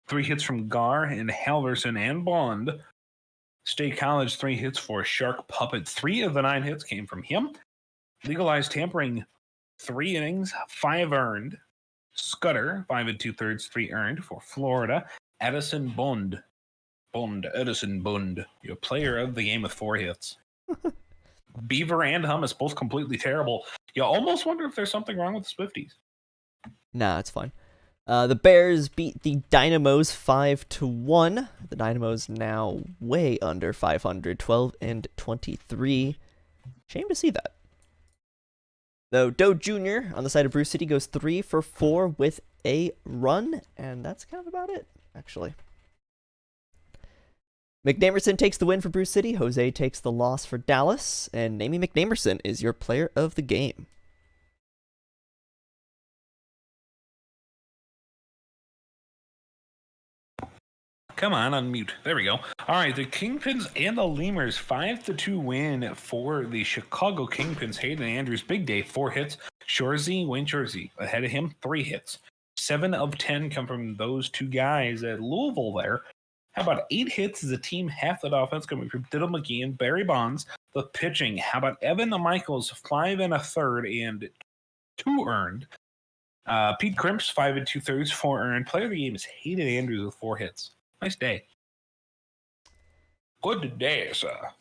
3 hits from Gar and Halverson and Bond. State College, 3 hits for Shark Puppet. 3 of the 9 hits came from him. Legalized tampering, 3 innings, 5 earned. Scudder, 5 2/3, 3 earned for Florida. Edison Bond, Edison Bond, your player of the game with 4 hits. Beaver and Hummus, both completely terrible. You almost wonder if there's something wrong with the Swifties. Nah, it's fine. The Bears beat the Dynamos 5-1. The Dynamos now way under 500, 12-23. Shame to see that. Though Doe Jr. on the side of Bruce City goes 3-for-4 with a run, and that's kind of about it, actually. McNamerson takes the win for Bruce City. Jose takes the loss for Dallas, and Namie McNamerson is your player of the game. Come on, unmute. There we go. All right, the Kingpins and the Lemurs, 5-2 win for the Chicago Kingpins. Hayden Andrews, big day, 4 hits. Shorzy, Wayne Shorzy, ahead of him, 3 hits. 7 of 10 come from those 2 guys at Louisville there. How about 8 hits as a team, half that offense coming from Diddle McGee and Barry Bonds. The pitching, how about Evan Michaels, 5 1/3 and 2 earned. Pete Crimps, 5 2/3, 4 earned. Player of the game is Hayden Andrews with 4 hits. Nice day. Good day, sir.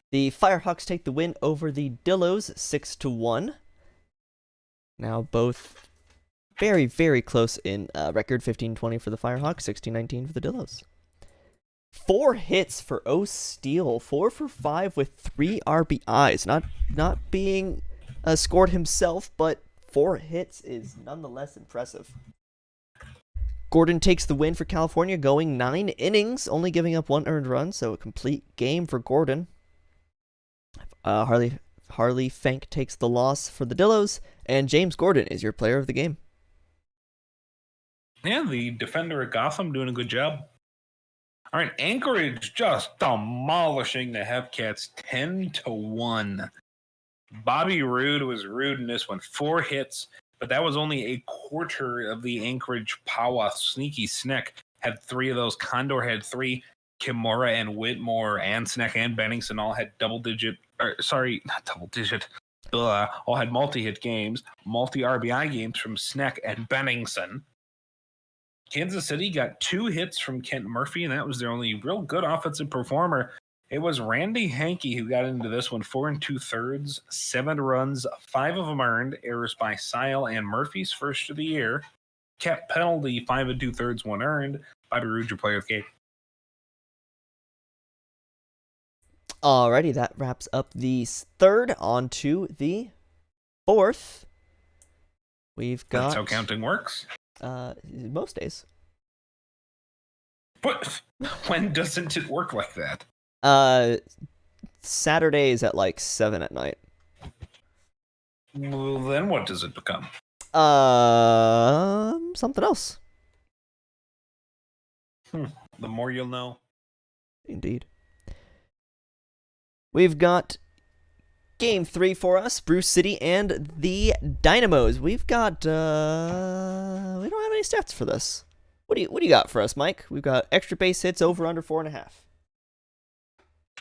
The Firehawks take the win over the Dillos 6-1. Now both very, very close in record, 15-20 for the Firehawks, 16-19 for the Dillos. 4 hits for O. Steele, 4-for-5 with 3 RBIs. Not being scored himself, but 4 hits is nonetheless impressive. Gordon takes the win for California, going 9 innings, only giving up 1 earned run, so a complete game for Gordon. Harley Fank takes the loss for the Dillos, and James Gordon is your player of the game. Yeah, the defender at Gotham doing a good job. All right, Anchorage just demolishing the Hepcats 10-1. Bobby Roode was rude in this one, 4 hits. But that was only a quarter of the Anchorage power. Sneaky Sneck had 3 of those. Condor had 3. Kimura and Whitmore and Sneck and Benningson all had all had multi-hit games, multi-RBI games from Sneck and Benningson. Kansas City got 2 hits from Kent Murphy, and that was their only real good offensive performer. It was Randy Hankey who got into this one, 4 2/3, 7 runs, 5 of them earned, errors by Sile and Murphy's first of the year. Kept penalty, 5 2/3, 1 earned. Bobby Roode, your player of the game. Alrighty, that wraps up the 3rd. On to the 4th. We've got... That's how counting works. Most days. But when doesn't it work like that? Saturdays at like 7 at night. Well, then what does it become? Something else. The more you'll know. Indeed. We've got Game 3 for us, Bruce City and the Dynamos. We've got, we don't have any stats for this. What do you got for us, Mike? We've got extra base hits over under 4.5.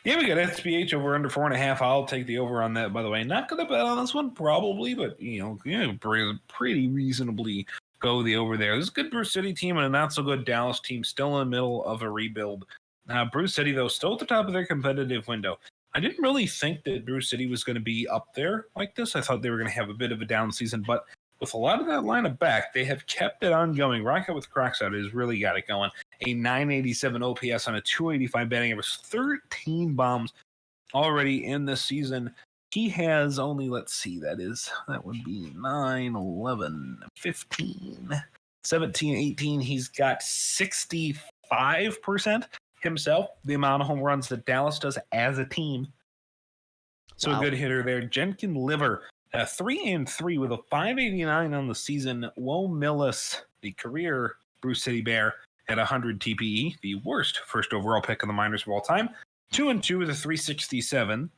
Yeah, we got SPH over under 4.5. I'll take the over on that, by the way. Not going to bet on this one, probably, but, pretty reasonably go the over there. This is a good Bruce City team and a not-so-good Dallas team, still in the middle of a rebuild. Bruce City, though, still at the top of their competitive window. I didn't really think that Bruce City was going to be up there like this. I thought they were going to have a bit of a down season, but with a lot of that lineup back, they have kept it on going. Rocket with Crocs out has really got it going. A 987 OPS on a 285 batting average, 13 bombs already in this season. He has only, let's see, that would be 9, 11, 15, 17, 18. He's got 65% himself, the amount of home runs that Dallas does as a team. So wow. A good hitter there. Jenkin Liver, 3-3 with a 589 on the season. Will Millis, the career Bruce City Bear, at 100 TPE, the worst first overall pick in the minors of all time. 2-2 with a 367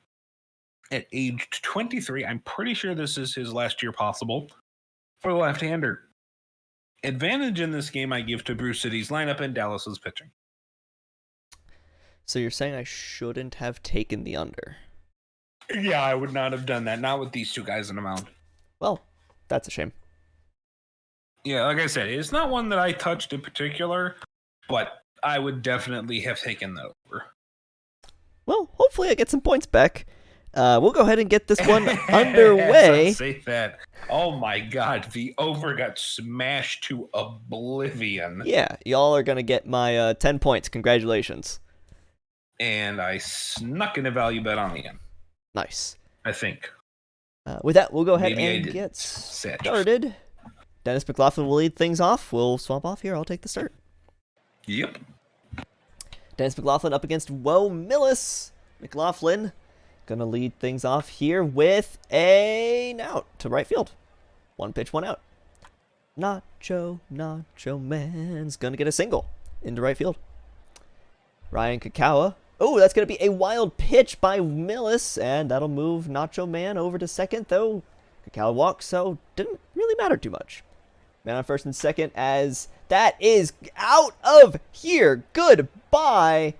at age 23. I'm pretty sure this is his last year possible for the left-hander. Advantage in this game I give to Bruce City's lineup and Dallas's pitching. So you're saying I shouldn't have taken the under? Yeah, I would not have done that. Not with these two guys in the mound. Well, that's a shame. Yeah, like I said, it's not one that I touched in particular, but I would definitely have taken the over. Well, hopefully I get some points back. We'll go ahead and get this one underway. Don't say that. Oh my God, the over got smashed to oblivion. Yeah, y'all are going to get my 10 points. Congratulations. And I snuck in a value bet on the end. Nice. I think. With that, we'll go ahead and get started. Dennis McLaughlin will lead things off. We'll swap off here. I'll take the start. Yep. Dennis McLaughlin up against Will Millis. McLaughlin gonna lead things off here with an out to right field. 1 pitch, 1 out. Nacho Man's gonna get a single into right field. Ryan Kakawa. Oh, that's gonna be a wild pitch by Millis, and that'll move Nacho Man over to second, though Kakawa walks, so didn't really matter too much. Man on first and second, as that is out of here. Goodbye.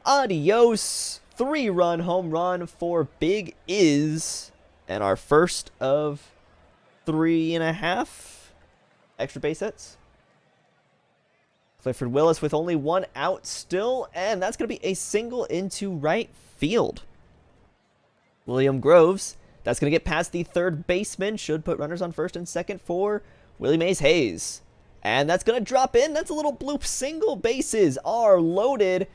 Adios. 3-run home run for Big Iz. And our first of 3.5 extra base hits. Clifford Willis with only 1 out still, and that's going to be a single into right field. William Groves, that's going to get past the third baseman, should put runners on first and second for Willie Mays Hayes. And that's going to drop in. That's a little bloop. Single bases are loaded.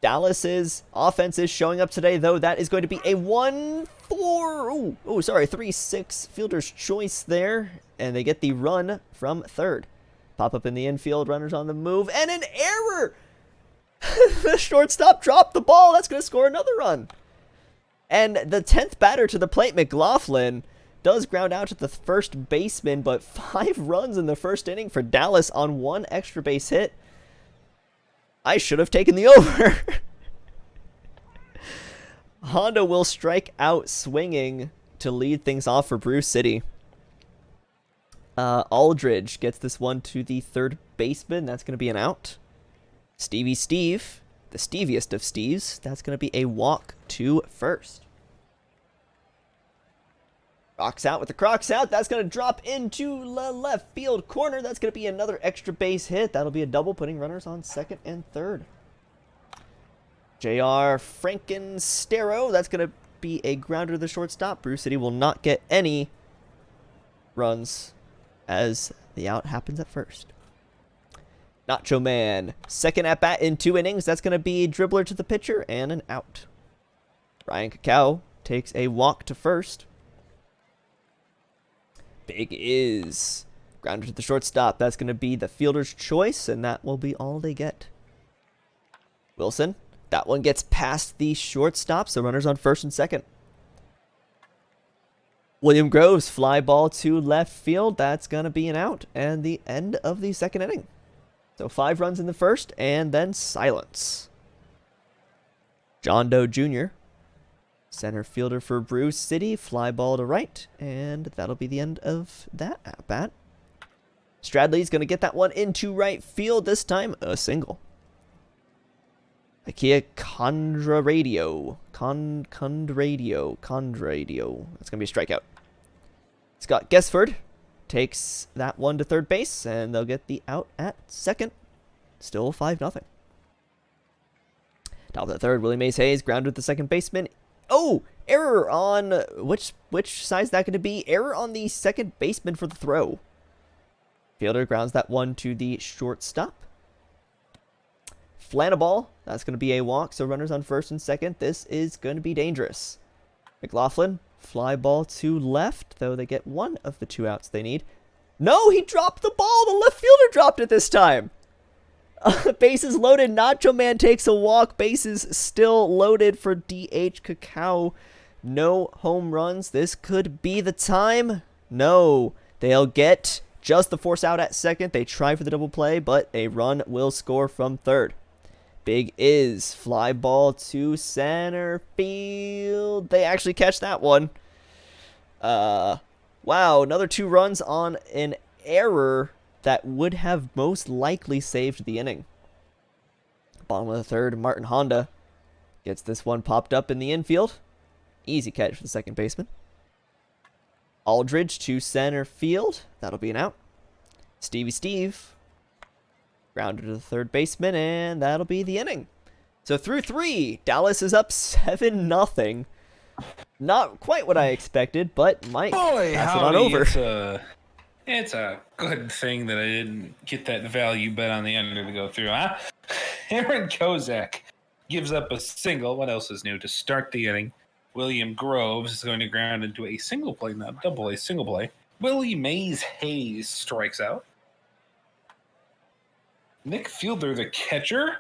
Dallas's offense is showing up today, though. That is going to be a 3-6 fielder's choice there. And they get the run from third. Pop up in the infield, runners on the move, and an error! The shortstop dropped the ball. That's going to score another run. And the 10th batter to the plate, McLaughlin, does ground out to the first baseman, but 5 runs in the first inning for Dallas on 1 extra base hit. I should have taken the over. Honda will strike out swinging to lead things off for Bruce City. Aldridge gets this one to the third baseman. That's going to be an out. Stevie Steve, the steviest of Steves, that's going to be a walk to first. Rocks out with the Crocs out. That's going to drop into the left field corner. That's going to be another extra base hit. That'll be a double, putting runners on second and third. J.R. Frankenstero, that's going to be a grounder to the shortstop. Bruce City will not get any runs as the out happens at first. Nacho Man, second at bat in 2 innings. That's going to be a dribbler to the pitcher and an out. Ryan Cacao takes a walk to first. Big Iz, grounder to the shortstop. That's going to be the fielder's choice, and that will be all they get. Wilson, that one gets past the shortstop, so runners on first and second. William Groves, fly ball to left field. That's going to be an out, and the end of the second inning. So 5 runs in the first, and then silence. John Doe Jr., center fielder for Bruce City, fly ball to right, and that'll be the end of that at-bat. Stradley's going to get that one into right field, this time a single. IKEA Condradio. Condradio. That's going to be a strikeout. Scott Gesford takes that one to third base, and they'll get the out at second. Still 5-0. Top of the third, Willie Mays Hayes grounded the second baseman. Oh, Error on which side is that going to be? Error on the second baseman for the throw. Fielder grounds that one to the shortstop. Flannaball, that's going to be a walk, so runners on first and second. This is going to be dangerous. McLaughlin, fly ball to left, though they get one of the 2 outs they need. No, he dropped the ball. The left fielder dropped it this time. Bases loaded. Nacho Man takes a walk. Bases still loaded for DH Cacao. No home runs. This could be the time. No, they'll get just the force out at second. They try for the double play, but a run will score from third. Big is fly ball to center field. They actually catch that one. Wow, another 2 runs on an error that would have most likely saved the inning. Bottom of the third, Martin Honda gets this one popped up in the infield. Easy catch for the second baseman. Aldridge to center field. That'll be an out. Stevie Steve grounded to the third baseman, and that'll be the inning. So through 3, Dallas is up 7-0. Not quite what I expected, but might pass it on over. It's a good thing that I didn't get that value bet on the under to go through, huh? Aaron Kozak gives up a single. What else is new? To start the inning, William Groves is going to ground into a single play, not double A, single play. Willie Mays Hayes strikes out. Nick Fielder, the catcher.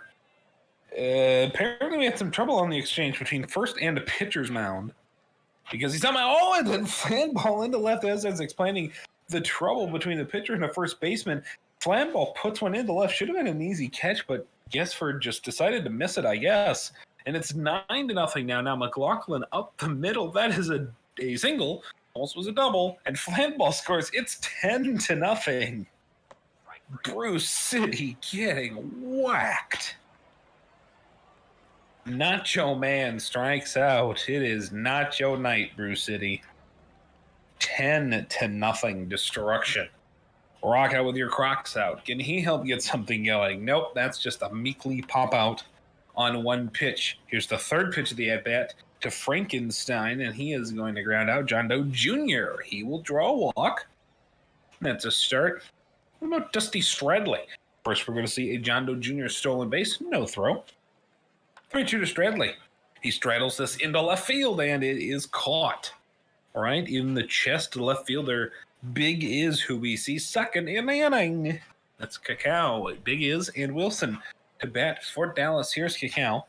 Apparently we had some trouble on the exchange between first and the pitcher's mound. Because he's somehow, and then Flanball into left, as I was explaining the trouble between the pitcher and the first baseman. Flanball puts one into left. Should have been an easy catch, but Guessford just decided to miss it, I guess. And it's 9-0 now. Now McLaughlin up the middle. That is a single. Almost was a double. And Flanball scores. It's 10-0. Bruce City getting whacked. Nacho Man strikes out. It is Nacho night, Bruce City. 10-0 destruction. Rock out with your Crocs out. Can he help get something going? Nope, that's just a meekly pop out on one pitch. Here's the third pitch of the at-bat to Frankenstein, and he is going to ground out John Doe Jr. He will draw a walk. That's a start. What about Dusty Stradley? First, we're going to see a John Doe Jr. stolen base. No throw. 3-2 to Stradley. He straddles this into left field, and it is caught. All right, in the chest, left fielder Big is who we see second in the inning. That's Cacao. Big is and Wilson to bat for Dallas. Here's Cacao.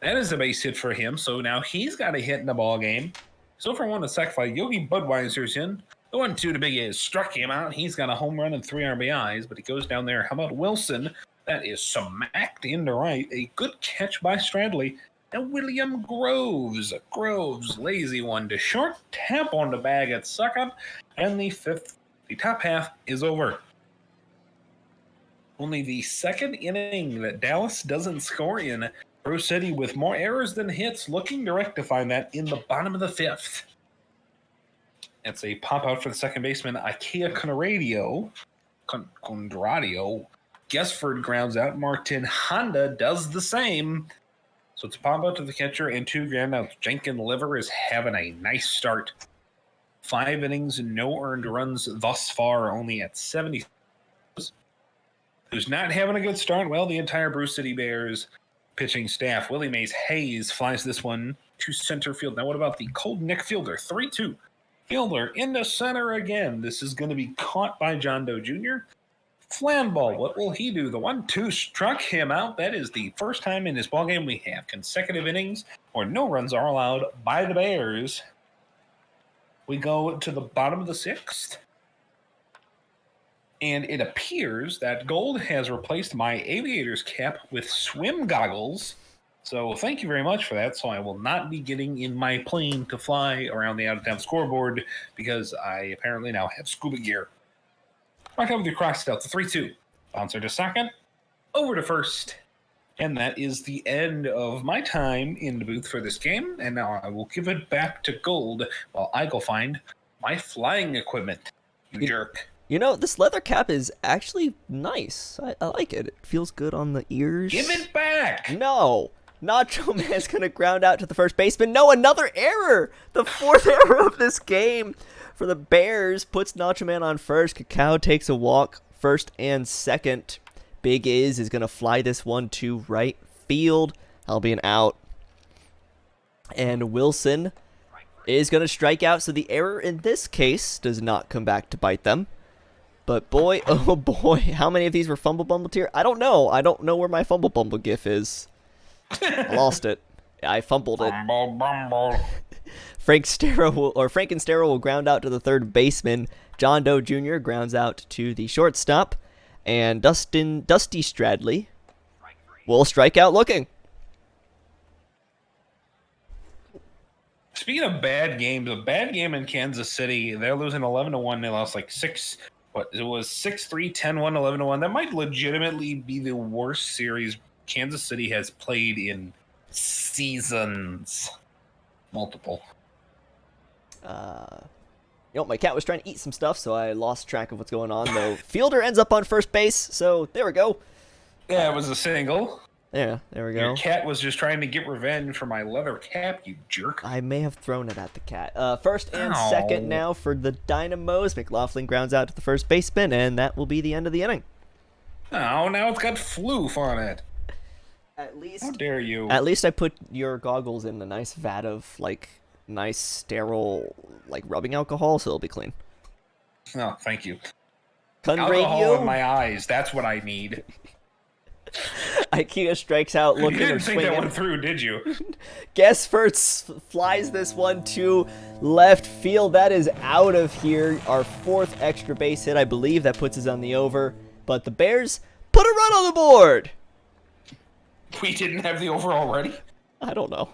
That is a base hit for him, so now he's got a hit in the ball game. So for one to sacrifice, Yogi Budweiser's in. The 1-2 to Big is struck him out. He's got a home run and 3 RBIs, but he goes down there. How about Wilson? That is smacked into right. A good catch by Stradley. And William Groves. Groves, lazy one to short. Tap on the bag at second. And the top half is over. Only the second inning that Dallas doesn't score in. Bruce City with more errors than hits, looking to rectify that in the bottom of the 5th. It's a pop out for the second baseman, Ikea Condradio. Guessford grounds out. Martin Honda does the same. So it's a pop out to the catcher and 2 ground outs. Jenkins Liver is having a nice start. 5 innings, no earned runs thus far, only at 70. Who's not having a good start? Well, the entire Bruce City Bears pitching staff. Willie Mays Hayes flies this one to center field. Now what about the cold Nick Fielder? 3-2. Fielder into center again. This is going to be caught by John Doe Jr. Flanball, what will he do? The 1-2 struck him out. That is the first time in this ballgame we have consecutive innings where no runs are allowed by the Bears. We go to the bottom of the 6th. And it appears that Gold has replaced my aviator's cap with swim goggles. So thank you very much for that. So I will not be getting in my plane to fly around the out-of-town scoreboard because I apparently now have scuba gear. Right over the Crocs out, the 3-2. Bouncer to second, over to first. And that is the end of my time in the booth for this game. And now I will give it back to Gold while I go find my flying equipment. You jerk. You know, this leather cap is actually nice. I like it. It feels good on the ears. Give it back! No. Nacho Man's going to ground out to the first baseman. No, another error. The 4th error of this game for the Bears puts Nacho Man on first. Cacao takes a walk, first and second. Big is going to fly this one to right field. That'll be an out. And Wilson is going to strike out, so the error in this case does not come back to bite them. But boy, oh boy, how many of these were Fumble Bumbled here? I don't know. I don't know where my Fumble Bumble gif is. I lost it. I fumbled it. Frank and Stero will ground out to the third baseman. John Doe Jr. grounds out to the shortstop. And Dusty Stradley will strike out looking. Speaking of bad games, a bad game in Kansas City. They're losing 11-1. They lost like 6. What it was 6-3, 10-1, 11-1. That might legitimately be the worst series Kansas City has played in seasons. Multiple. My cat was trying to eat some stuff, so I lost track of what's going on. Though Fielder ends up on first base, so there we go. Yeah, it was a single. Yeah, there we go. Your cat was just trying to get revenge for my leather cap, you jerk. I may have thrown it at the cat. First and second now for the Dynamos. McLaughlin grounds out to the first baseman, and that will be the end of the inning. Oh, now it's got floof on it. At least, how dare you? At least I put your goggles in a nice vat of, nice sterile, rubbing alcohol, so it'll be clean. Oh, thank you. Alcohol in my eyes, that's what I need. IKEA strikes out looking you or didn't think swinging. that one through, did you? Gespertz flies this one to left field. That is out of here. Our 4th extra base hit, I believe. That puts us on the over. But the Bears put a run on the board. We didn't have the over already? I don't know.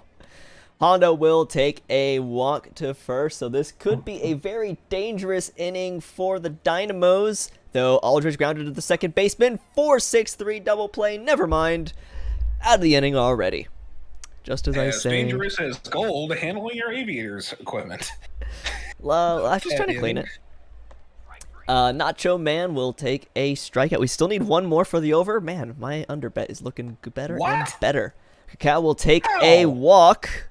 Honda will take a walk to first, so this could be a very dangerous inning for the Dynamos. Though Aldridge grounded to the second baseman. 4-6-3 double play. Never mind. Out of the inning already. Just as I say. Dangerous as gold handling your aviators equipment. Well, I'm just trying to clean it. Nacho Man will take a strikeout. We still need one more for the over. Man, my underbet is looking better and better. Cacao will take a walk.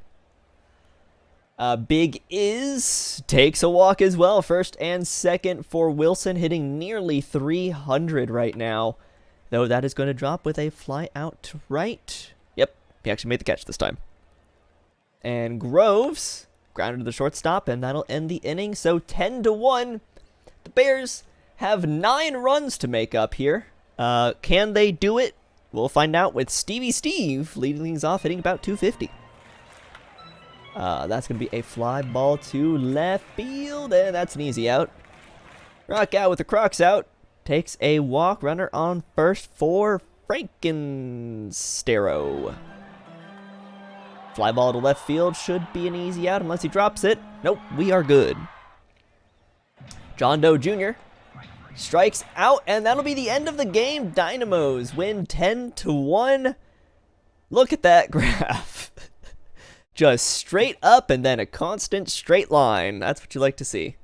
Big Is takes a walk as well. First and second for Wilson, hitting nearly 300 right now. Though that is going to drop with a fly out to right. Yep, he actually made the catch this time. And Groves grounded to the shortstop, and that'll end the inning. So 10-1. The Bears have 9 runs to make up here. Can they do it? We'll find out with Stevie Steve leading things off, hitting about 250. That's going to be a fly ball to left field, and that's an easy out. Rock out with the Crocs out. Takes a walk. Runner on first for Frankenstero. Fly ball to left field should be an easy out unless he drops it. Nope, we are good. John Doe Jr. strikes out, and that'll be the end of the game. Dynamos win 10-1. Look at that graph. Just straight up and then a constant straight line. That's what you like to see.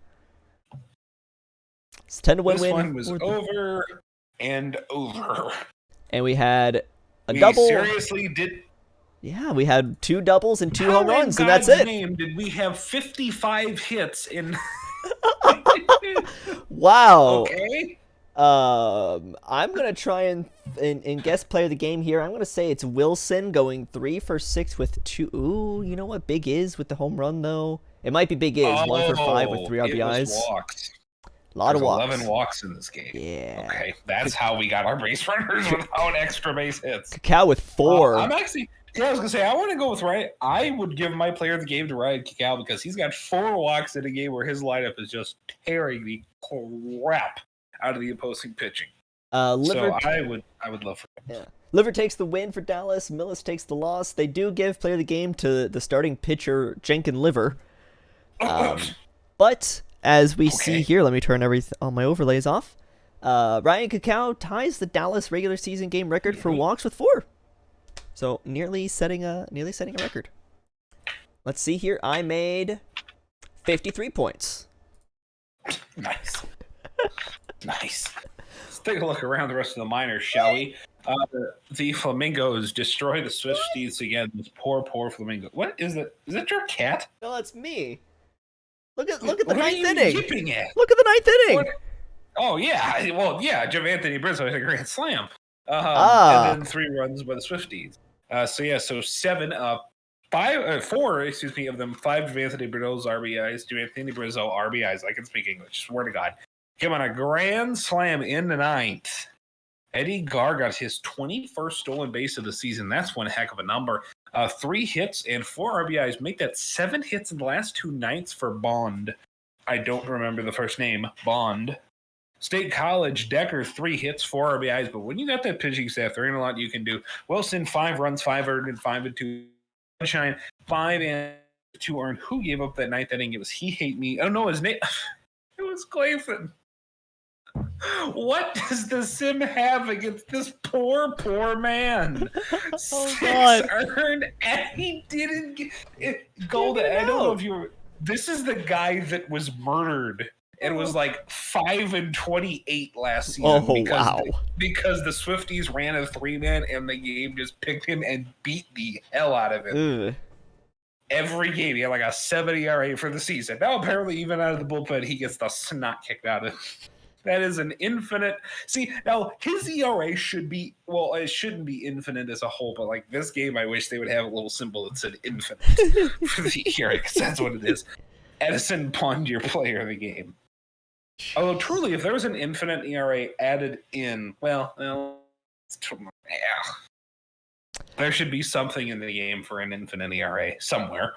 It's 10-1 win. This one was over and over. And we had a double. Seriously did. Yeah, we had 2 doubles and 2 home runs, and that's it. Name did we have 55 hits in? Wow. Okay. I'm gonna try and guess player of the game here. I'm gonna say it's Wilson going 3 for 6 with 2. Ooh, you know what? Big Is with the home run though. It might be Big Is 1 for 5 with 3 RBIs. It was walks. A lot of walks. 11 walks in this game. Yeah. Okay, that's how we got our base runners without extra base hits. Cacao with 4. I'm actually. Yeah, I was gonna say I want to go with Ryan. I would give my player of the game to Ryan Cacao because he's got 4 walks in a game where his lineup is just tearing the crap out of the opposing pitching. So I would love for him. Yeah. Liver takes the win for Dallas. Millis takes the loss. They do give player of the game to the starting pitcher Jenkin Liver. But as we see here, let me turn all my overlays off. Ryan Cacao ties the Dallas regular season game record for walks with 4. So nearly setting a record. Let's see here. I made 53 points. Nice. Nice. Let's take a look around the rest of the minors, shall we? The Flamingos destroy the Swifties again. This poor Flamingo. What is it? Is that your cat? No, that's me. Look at the What ninth are you inning. yipping at? Look at the ninth inning. What? Oh yeah, well yeah, Jim Anthony Brizzo hit a grand slam, and then 3 runs by the Swifties. So 4, of them 5 Jim Anthony Brizzo's RBIs. Jim Anthony Brizzo RBIs. I can speak English. Swear to God, came on a grand slam in the 9th. Eddie Garr got his 21st stolen base of the season. That's one heck of a number. 3 hits and 4 RBIs make that 7 hits in the last 2 nights for Bond. I don't remember the first name. Bond. State College, Decker, 3 hits, 4 RBIs. But when you got that pitching staff, there ain't a lot you can do. Wilson, 5 runs, 5 earned, and 5 and 2. Sunshine, 5 and 2 earned. Who gave up that 9th inning? It was He Hate Me. Oh, no, his name. It was Clayton. What does the sim have against this poor man? Oh, 6 God. earned, and he didn't get it. Golden. I don't know if you were. This is the guy that was murdered and was like 5 and 28 last season. Oh, because the Swifties ran a 3-man and the game just picked him and beat the hell out of him. Ugh. Every game, he had like a 7 ERA for the season. Now, apparently, even out of the bullpen, he gets the snot kicked out of him. That is an infinite. See, now his ERA should be, well, it shouldn't be infinite as a whole, but like this game, I wish they would have a little symbol that said infinite for the ERA, because that's what it is. Edison Pond, your player of the game. Although, truly, if there was an infinite ERA added in, well, yeah. There should be something in the game for an infinite ERA somewhere.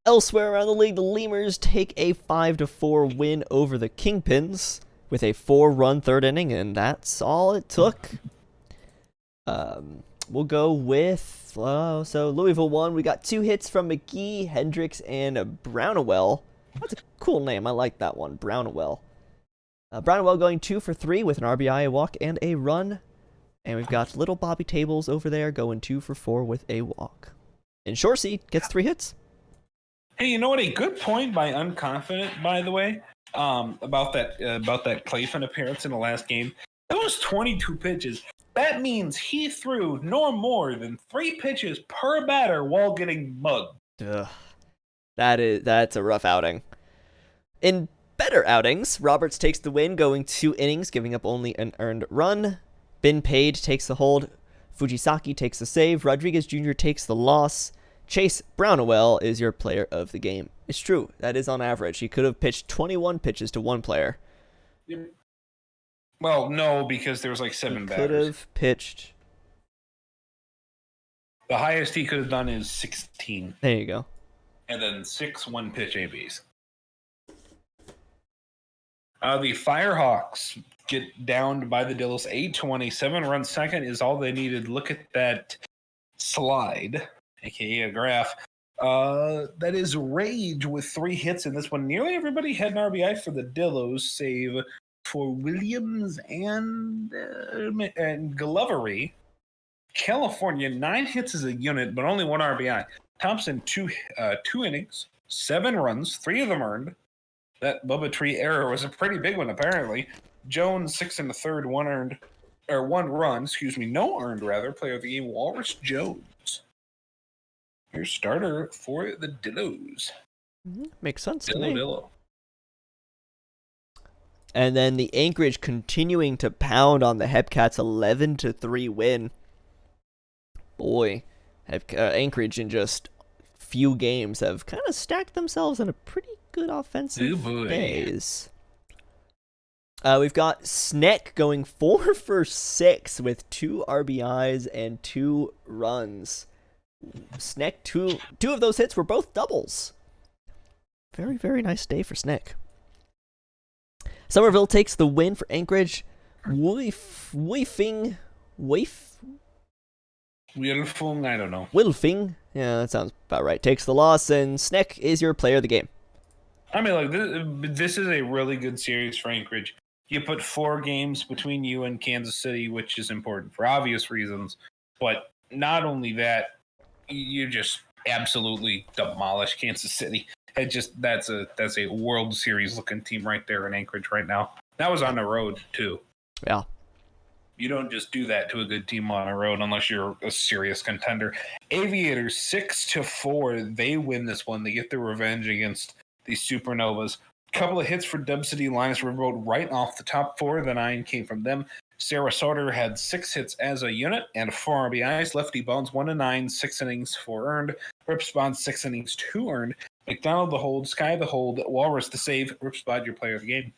Elsewhere around the league, the Lemurs take a 5-4 win over the Kingpins with a 4-run 3rd inning, and that's all it took. We'll go with, so Louisville won. We got 2 hits from McGee, Hendricks, and Brownawell. That's a cool name. I like that one, Brownawell. Brownawell going 2 for 3 with an RBI, a walk, and a run. And we've got little Bobby Tables over there going 2 for 4 with a walk. And Shorsey gets 3 hits. Hey, you know what? A good point by Unconfident, by the way, about that Clayton appearance in the last game. That was 22 pitches. That means he threw no more than 3 pitches per batter while getting mugged. Ugh. That's a rough outing. In better outings, Roberts takes the win, going 2 innings, giving up only an earned run. Ben Page takes the hold. Fujisaki takes the save. Rodriguez Jr. takes the loss. Chase Brownawell is your player of the game. It's true. That is on average. He could have pitched 21 pitches to 1 player. Well, no, because there was like 7 batters. Could have pitched. The highest he could have done is 16. There you go. And then 6 1-pitch ABs. The Firehawks get downed by the Dills 8-20. 7 runs second is all they needed. Look at that slide, aka a graph. That is Rage with 3 hits in this one. Nearly everybody had an RBI for the Dillos, save for Williams and Glovery. California, 9 hits as a unit, but only 1 RBI. Thompson, 2 innings, 7 runs, 3 of them earned. That Bubba Tree error was a pretty big one, apparently. Jones, 6 1/3, 1 earned, or 1 run, no earned, rather. Player of the game, Walrus Jones. Your starter for the Dillos. Makes sense to me. Dillo. And then the Anchorage continuing to pound on the Hepcats 11-3 win. Boy, Anchorage in just few games have kind of stacked themselves in a pretty good offensive days. We've got Sneck going 4 for 6 with 2 RBIs and 2 runs. Sneck, two of those hits were both doubles. Very, very nice day for Sneck. Somerville takes the win for Anchorage. Wilfing, I don't know. Wilfing, yeah, that sounds about right. Takes the loss, and Sneck is your player of the game. I mean, like this is a really good series for Anchorage. You put 4 games between you and Kansas City, which is important for obvious reasons. But not only that, you just absolutely demolish Kansas City. That's a World Series looking team right there in Anchorage right now. That was on the road too. Yeah. You don't just do that to a good team on a road unless you're a serious contender. Aviators 6-4. They win this one. They get their revenge against the Supernovas. Couple of hits for Dub City. Linus Riverboat right off the top 4. The 9 came from them. Sarah Sauter had 6 hits as a unit and 4 RBIs. Lefty Bones 1-9, 6 innings, 4 earned. Ripspot 6 innings, 2 earned. McDonald the hold, Sky the hold, Walrus the save. Ripspot your player of the game.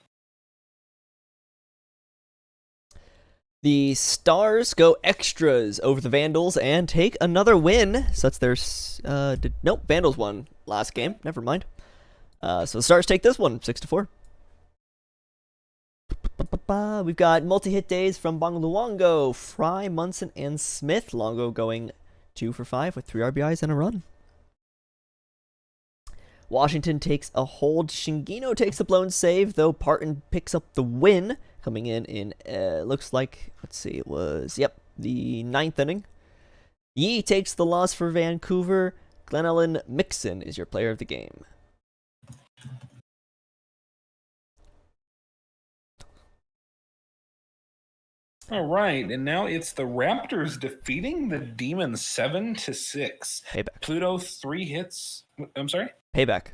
The Stars go extras over the Vandals and take another win. So that's their... nope, Vandals won last game. Never mind. So the Stars take this one, 6-4. We've got multi-hit days from Bong Luongo, Fry, Munson, and Smith. Longo going 2 for 5 with 3 RBIs and a run. Washington takes a hold. Shingino takes a blown save, though Parton picks up the win. Coming in looks like, let's see, it was, the 9th inning. Yee takes the loss for Vancouver. Glenellen Mixon is your player of the game. All right, and now it's the Raptors defeating the Demons 7-6. Payback. Pluto 3 hits. I'm sorry? Payback.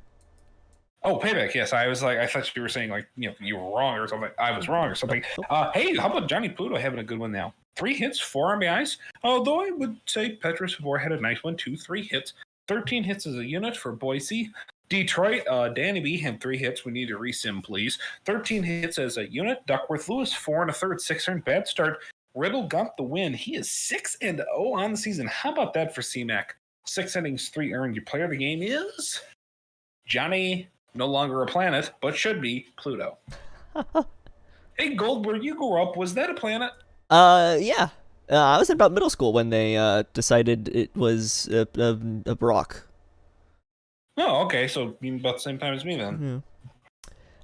Oh, payback. Yes, I was like, I thought you were saying like, you were wrong or something. I was wrong or something. Hey, how about Johnny Pluto having a good one now? 3 hits, 4 RBIs. Although I would say Petrus Favor had a nice one too. 3 hits, 13 hits as a unit for Boise. Detroit, Danny B had 3 hits. We need to resim, please. 13 hits as a unit. Duckworth Lewis, 4 1/3, 6 earned. Bad start. Riddle got the win. He is 6-0 on the season. How about that for CMAC? 6 innings, 3 earned. Your player of the game is Johnny. No longer a planet, but should be Pluto. Hey, Goldberg, you grew up. Was that a planet? Yeah. I was in about middle school when they decided it was a rock. Oh, okay. So about the same time as me then.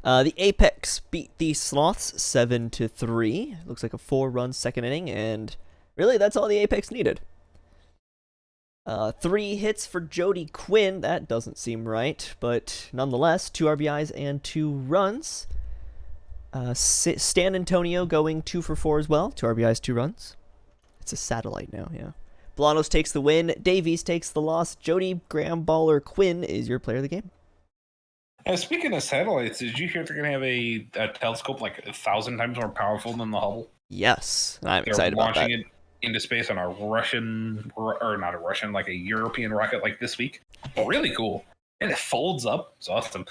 Yeah. The Apex beat the Sloths 7-3. Looks like a 4-run second inning, and really that's all the Apex needed. 3 hits for Jody Quinn. That doesn't seem right, but nonetheless, 2 RBIs and 2 runs. Stan Antonio going 2 for 4 as well. 2 RBIs, 2 runs. It's a satellite now, yeah. Bolanos takes the win. Davies takes the loss. Jody Graham Baller Quinn is your player of the game. Speaking of satellites, did you hear they're going to have a telescope like 1,000 times more powerful than the Hubble? Yes, I'm excited about that. They're launching it into space on a Russian, or not a Russian, like a European rocket like this week. Really cool. And it folds up. It's awesome.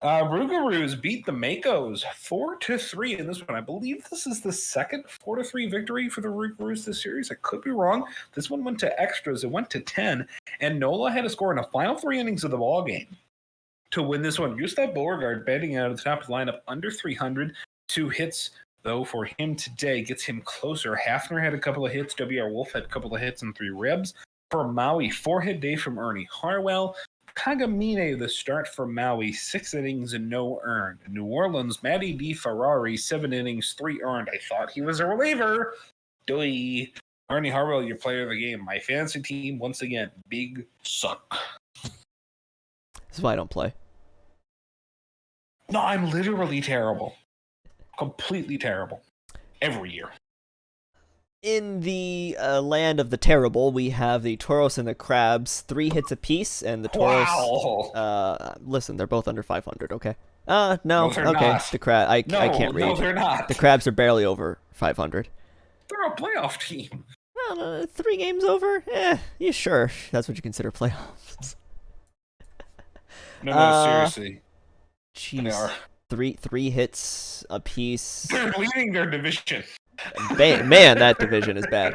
Rougarous beat the Makos 4-3 in this one. I believe this is the second 4-3 victory for the Rougarous this series. I could be wrong. This one went to extras. It went to 10. And Nola had to score in the final 3 innings of the ball game to win this one. Gustav Beauregard batting out of the top of the lineup under 300. 2 hits, though, for him today gets him closer. Hafner had a couple of hits. W.R. Wolf had a couple of hits and 3 ribs. For Maui, 4-hit day from Ernie Harwell. Kagamine, the start for Maui, 6 innings and no earned. New Orleans, Matty D. Ferrari, 7 innings, 3 earned. I thought he was a reliever. Doy. Ernie Harwell, your player of the game. My fantasy team, once again, big suck. This is why I don't play. No, I'm literally terrible. Completely terrible. Every year. In the land of the terrible, we have the Toros and the Crabs, 3 hits apiece, and the Toros... Wow. Listen, they're both under 500, okay? No, they're okay, not. the Crab... I can't read. No, they're not. The Crabs are barely over 500. They're a playoff team. 3 games over? Yeah, sure. That's what you consider playoffs. No, seriously. Jeez. They are. 3 hits apiece. They're leading their division. Man, that division is bad.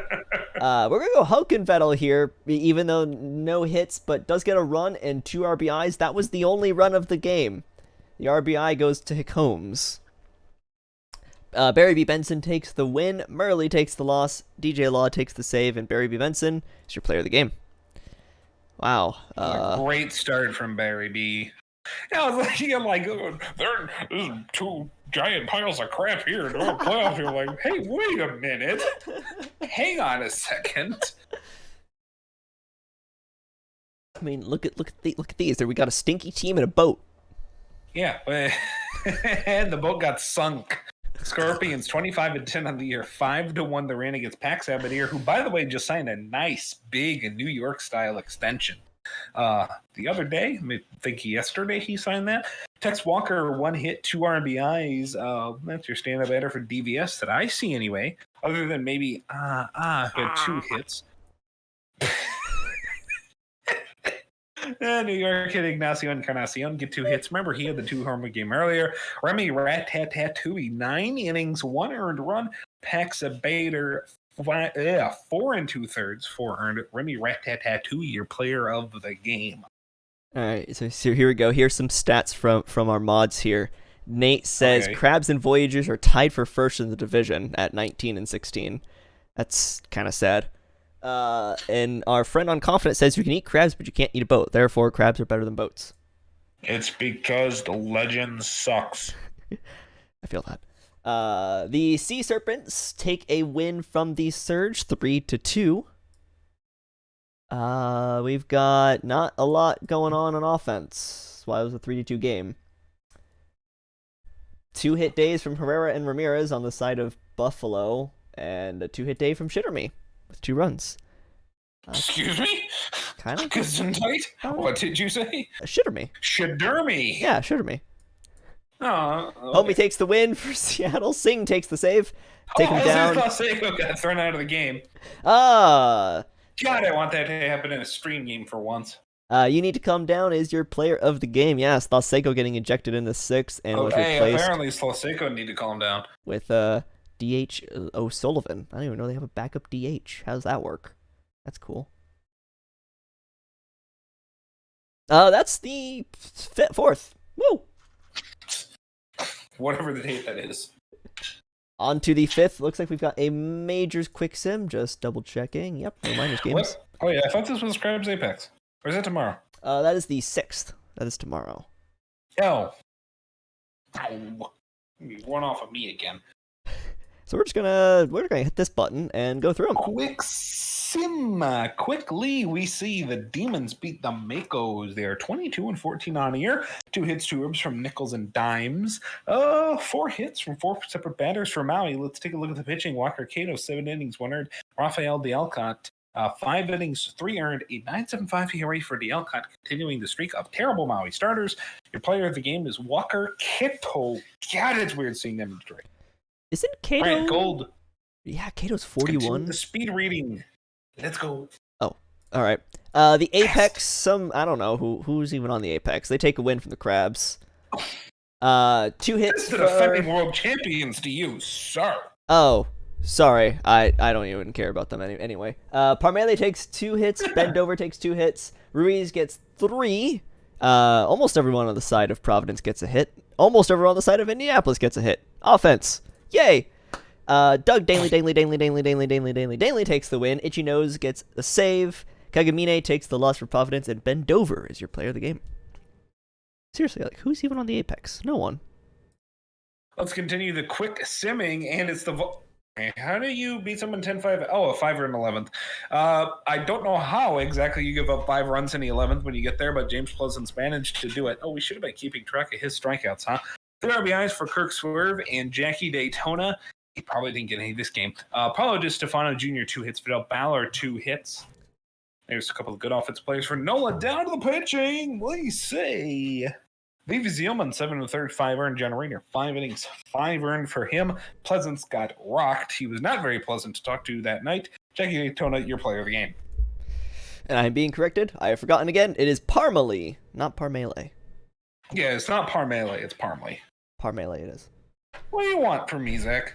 We're going to go Hulkenvettel here, even though no hits, but does get a run and 2 RBIs. That was the only run of the game. The RBI goes to Hick Holmes. Barry B. Benson takes the win. Murley takes the loss. DJ Law takes the save, and Barry B. Benson is your player of the game. Wow. A great start from Barry B. Yeah, there's 2 giant piles of crap here. No playoff. You're like, hey, wait a minute. Hang on a second. I mean, look at these. There, we got a stinky team and a boat. Yeah, and the boat got sunk. Scorpions 25-10 on the year, 5-1 the reign against Pax Abadir, who, by the way, just signed a nice, big New York style extension. The other day, I think yesterday he signed that. Tex Walker, 1 hit, 2 RBIs. That's your stand-up batter for DVS that I see anyway. Other than maybe who had 2 hits. New York hit Ignacio Encarnacion, get 2 hits. Remember, he had the 2-homer game earlier. Remy Ratatouille, 9 innings, 1 earned run. Pax Abadir, 4 2/3, 4 earned. Remy Ratatouille, your player of the game. All right, so here we go. Here's some stats from our mods here. Nate says Crabs and Voyagers are tied for first in the division at 19 and 16. That's kind of sad. And our friend Unconfident says you can eat crabs, but you can't eat a boat. Therefore, crabs are better than boats. It's because the legend sucks. I feel that. The Sea Serpents take a win from the Surge, 3-2. We've got not a lot going on offense. That's why it was a 3-2 game. 2 hit days from Herrera and Ramirez on the side of Buffalo, and a 2-hit day from Shitterme with 2 runs. Excuse me? Kind of. Gesundheit? What did you say? Shitterme. Shitterme. Yeah, Shitterme. Oh, okay. Homie takes the win for Seattle. Singh takes the save. Take him down. Falseco got thrown out of the game. God, I want that to happen in a stream game for once. You need to come down is your player of the game. Yes, Falseco getting ejected in the 6th and was replaced. Apparently Falseco need to calm down. With DH O'Sullivan. I don't even know they have a backup DH. How does that work? That's cool. That's the 4th. Woo! Whatever the date that is. On to the 5th. Looks like we've got a Majors Quick Sim. Just double checking. Yep, no minors games. What? Oh yeah, I thought this was Crabs Apex. Or is that tomorrow? That is the 6th. That is tomorrow. Oh. You run off of me again. So we're gonna hit this button and go through them. Quick sim. Quickly, we see the Demons beat the Makos. They are 22-14 on the year. 2 hits, 2 ribs from nickels and dimes. 4 hits from 4 separate batters for Maui. Let's take a look at the pitching. Walker Cato, 7 innings, 1 earned. Rafael de Alcott, 5 innings, 3 earned. A 9.75 ERA for de Alcott, continuing the streak of terrible Maui starters. Your player of the game is Walker Cato. God, it's weird seeing them in Detroit. Isn't Cato Brian Gold? Yeah, Cato's 41. The speed reading. Let's go. Oh, all right. The Apex. I don't know who's even on the Apex. They take a win from the Crabs. 2 hits. The defending world champions to you, sir. Oh, sorry. I don't even care about them anyway. Parmele takes 2 hits. Bendover takes 2 hits. Ruiz gets 3. Almost everyone on the side of Providence gets a hit. Almost everyone on the side of Indianapolis gets a hit. Offense. Yay! Doug Daly takes the win. Itchy Nose gets a save. Kagamine takes the loss for Providence, and Ben Dover is your player of the game. Seriously, like, who's even on the Apex? No one. Let's continue the quick simming, and it's the... How do you beat someone 10-5? Oh, a 5 in 11th. I don't know how exactly you give up 5 runs in the 11th when you get there, but James Pleasant's managed to do it. Oh, we should have been keeping track of his strikeouts, huh? 3 RBIs for Kirk Swerve and Jackie Daytona. He probably didn't get any this game. Paulo Di Stefano Jr., 2 hits. Fidel Ballard, 2 hits. There's a couple of good offense players for Nola. Down to the pitching. What do you say? Levi Zielman, 7 1/3, 5 earned. John Rainer, 5 innings, 5 earned for him. Pleasance got rocked. He was not very pleasant to talk to that night. Jackie Daytona, your player of the game. And I'm being corrected. I have forgotten again. It is Parmalee, not Parmele. Yeah, it's not Parmele. It's Parmalee. Parmele it is. What do you want from me, Zach?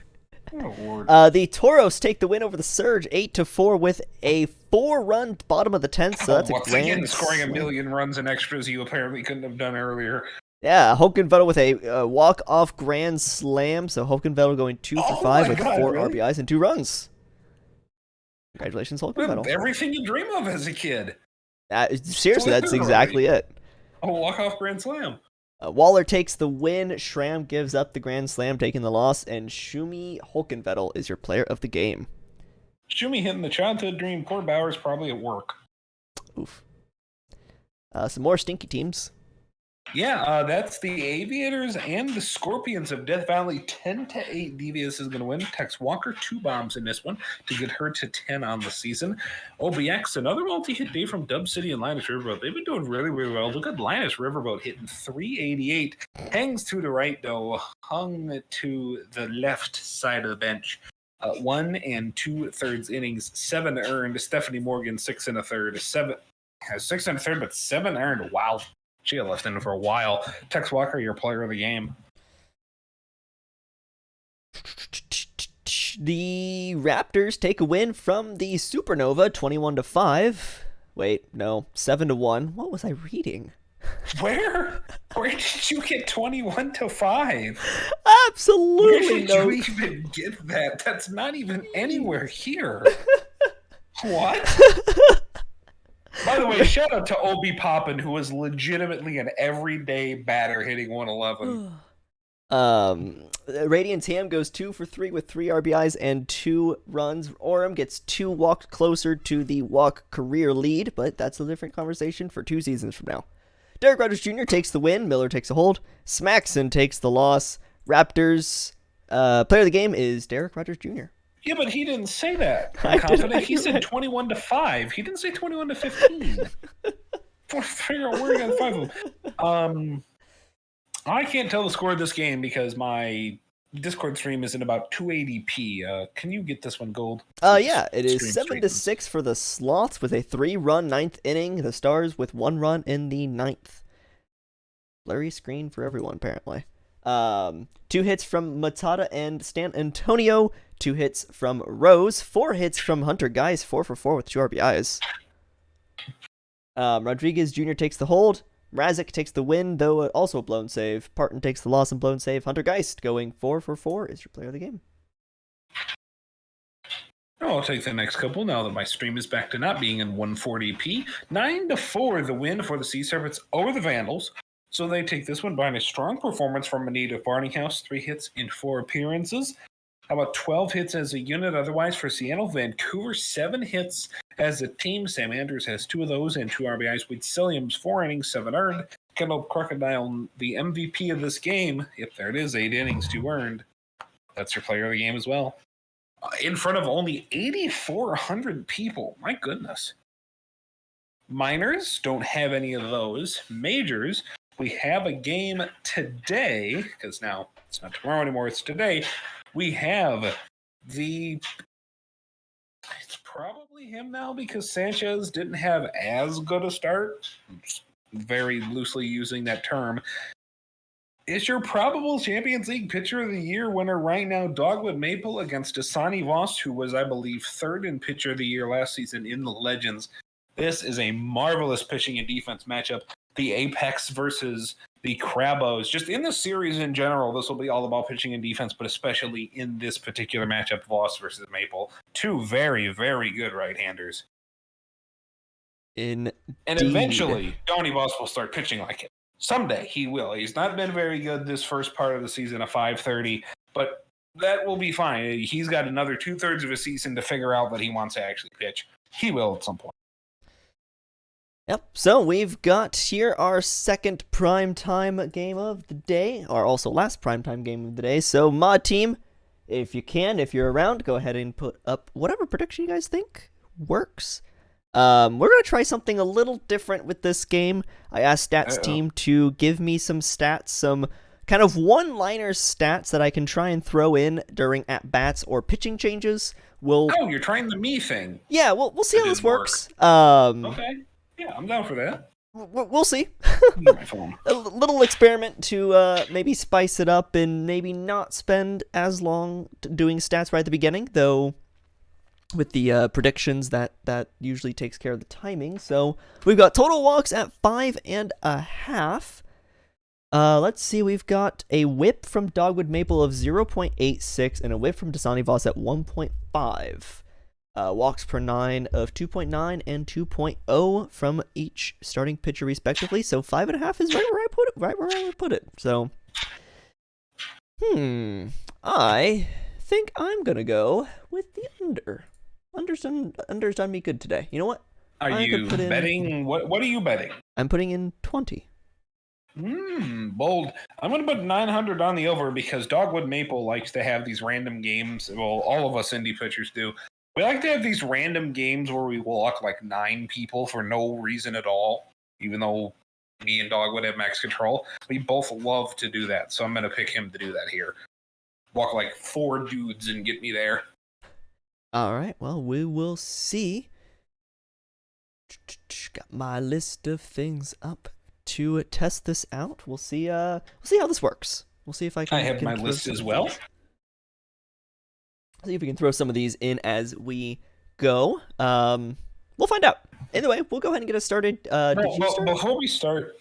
Oh, the Toros take the win over the Surge, 8-4 with a 4-run bottom of the 10th. So that's a grand again, scoring a million runs and extras you apparently couldn't have done earlier. Yeah, Hokenvettel with a walk-off grand slam. So Hokenvettel going 2 for 5 with 4 RBIs and 2 runs. Congratulations, Hokenvettel. Everything you dream of as a kid. Seriously, that's exactly it. A walk-off grand slam. Waller takes the win. Schramm gives up the grand slam, taking the loss. And Shumi Hokenvettel is your player of the game. Shumi hitting the childhood dream. Poor Bauer's probably at work. Oof. Some more stinky teams. Yeah, that's the Aviators and the Scorpions of Death Valley. 10-8. Devious is going to win. Tex Walker, 2 bombs in this one to get her to 10 on the season. OBX, another multi-hit day from Dub City and Linus Riverboat. They've been doing really, really well. Look at Linus Riverboat hitting 388. Hangs to the right, though. Hung to the left side of the bench. 1 2/3 innings, 7 earned. Stephanie Morgan, 6 1/3. 7 has 6 1/3, but 7 earned. Wow. She had left in for a while. Tex Walker, your player of the game. The Raptors take a win from the Supernova, 21-5. Wait, no, 7-1. What was I reading? Where did you get 21-5? Absolutely no. Where did you even get that? That's not even anywhere here. What? By the way, shout out to Obi Poppin, who was legitimately an everyday batter hitting 111. Radiant Tam goes 2 for 3 with 3 RBIs and 2 runs. Orem gets 2 walks closer to the walk career lead, but that's a different conversation for 2 seasons from now. Derek Rogers Jr. takes the win. Miller takes a hold. Smaxson takes the loss. Raptors player of the game is Derek Rogers Jr. Yeah, but he didn't say that. I'm confident. He said 21-5. He didn't say 21-15. Figure out where he got 5 of them. I can't tell the score of this game because my Discord stream is in about 280p. Can you get this one gold? Yeah, it is 7-6 for the Sloths with a 3-run 9th inning. The Stars with 1 run in the 9th. Blurry screen for everyone, apparently. 2 hits from Matata and Stan Antonio. 2 hits from Rose. 4 hits from Hunter Geis. 4 for 4 with 2 RBIs. Rodriguez Jr. takes the hold. Razik takes the win, though also a blown save. Parton takes the loss and blown save. Hunter Geist going 4 for 4 is your player of the game. I'll take the next couple now that my stream is back to not being in 140p. 9-4 the win for the Sea Serpents over the Vandals. So they take this one behind a strong performance from Anita Barninghouse. 3 hits in 4 appearances. How about 12 hits as a unit otherwise for Seattle? Vancouver, 7 hits as a team. Sam Andrews has 2 of those and 2 RBIs. Wade Silliams, 4 innings, 7 earned. Kendall Crocodile, the MVP of this game. Yep, there it is, 8 innings, 2 earned. That's your player of the game as well. In front of only 8,400 people. My goodness. Minors, don't have any of those. Majors, we have a game today, because now it's not tomorrow anymore, it's today. We have it's probably him now because Sanchez didn't have as good a start. Very loosely using that term. Is your probable Champions League Pitcher of the Year winner right now Dogwood Maple against Dasani Voss, who was, I believe, 3rd in Pitcher of the Year last season in the Legends. This is a marvelous pitching and defense matchup. The Apex versus the Crabos. Just in the series in general, this will be all about pitching and defense, but especially in this particular matchup, Voss versus Maple. 2 very, very good right-handers. And eventually, Donnie Voss will start pitching like it. Someday he will. He's not been very good this first part of the season, a 530, but that will be fine. He's got another 2/3 of a season to figure out that he wants to actually pitch. He will at some point. Yep, so we've got here our second primetime game of the day, or also last primetime game of the day. So, Mod Team, if you're around, go ahead and put up whatever prediction you guys think works. We're going to try something a little different with this game. I asked Stats Team to give me some stats, some kind of one-liner stats that I can try and throw in during at-bats or pitching changes. You're trying the me thing. Yeah, we'll see how this works. Okay. Yeah, I'm down for that. We'll see. A little experiment to maybe spice it up and maybe not spend as long doing stats right at the beginning, though with the predictions that usually takes care of the timing. So we've got total walks at 5.5. Let's see, we've got a whip from Dogwood Maple of 0.86 and a whip from Dasani Voss at 1.5. Walks per 9 of 2.9 and 2.0 from each starting pitcher respectively. So 5.5 is right where I would put it. So, I think I'm gonna go with the under. Under's done me good today. You know what? Are you betting? What are you betting? I'm putting in 20. Bold. I'm going to put 900 on the over because Dogwood Maple likes to have these random games. Well, all of us indie pitchers do. We like to have these random games where we walk like 9 people for no reason at all, even though me and Dogwood have max control. We both love to do that, so I'm going to pick him to do that here. Walk like 4 dudes and get me there. All right, well, we will see. Got my list of things up to test this out. We'll see how this works. We'll see if I can. I have my list as well. See if we can throw some of these in as we go. We'll find out. Anyway, we'll go ahead and get us started. Before we start,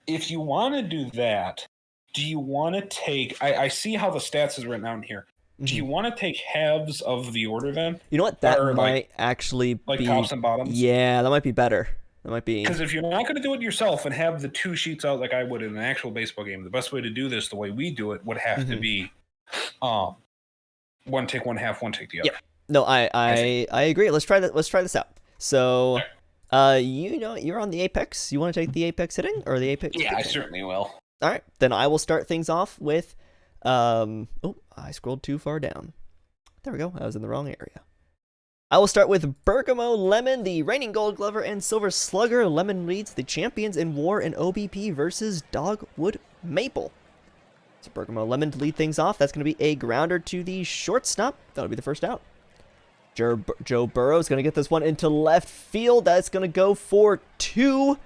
if you want to do that, do you want to take... I see how the stats is written down here. Do you want to take halves of the order then? You know what? That might actually be... Like tops and bottoms? Yeah, that might be better. That might be... Because if you're not going to do it yourself and have the 2 sheets out like I would in an actual baseball game, the best way to do this, the way we do it, would have to be one take one half, one take the other. Yeah. No, I agree. Let's try that. Let's try this out. So, you're on the Apex. You want to take the Apex hitting or the Apex? Yeah, I certainly will. All right, then I will start things off with. Oh, I scrolled too far down. There we go. I was in the wrong area. I will start with Bergamo Lemon, the reigning Gold Glover and Silver Slugger. Lemon leads the champions in WAR and OBP versus Dogwood Maple. So Bergamo Lemon to lead things off. That's going to be a grounder to the shortstop. That'll be the first out. Joe Burrow is going to get this one into left field. That's going to go for 2.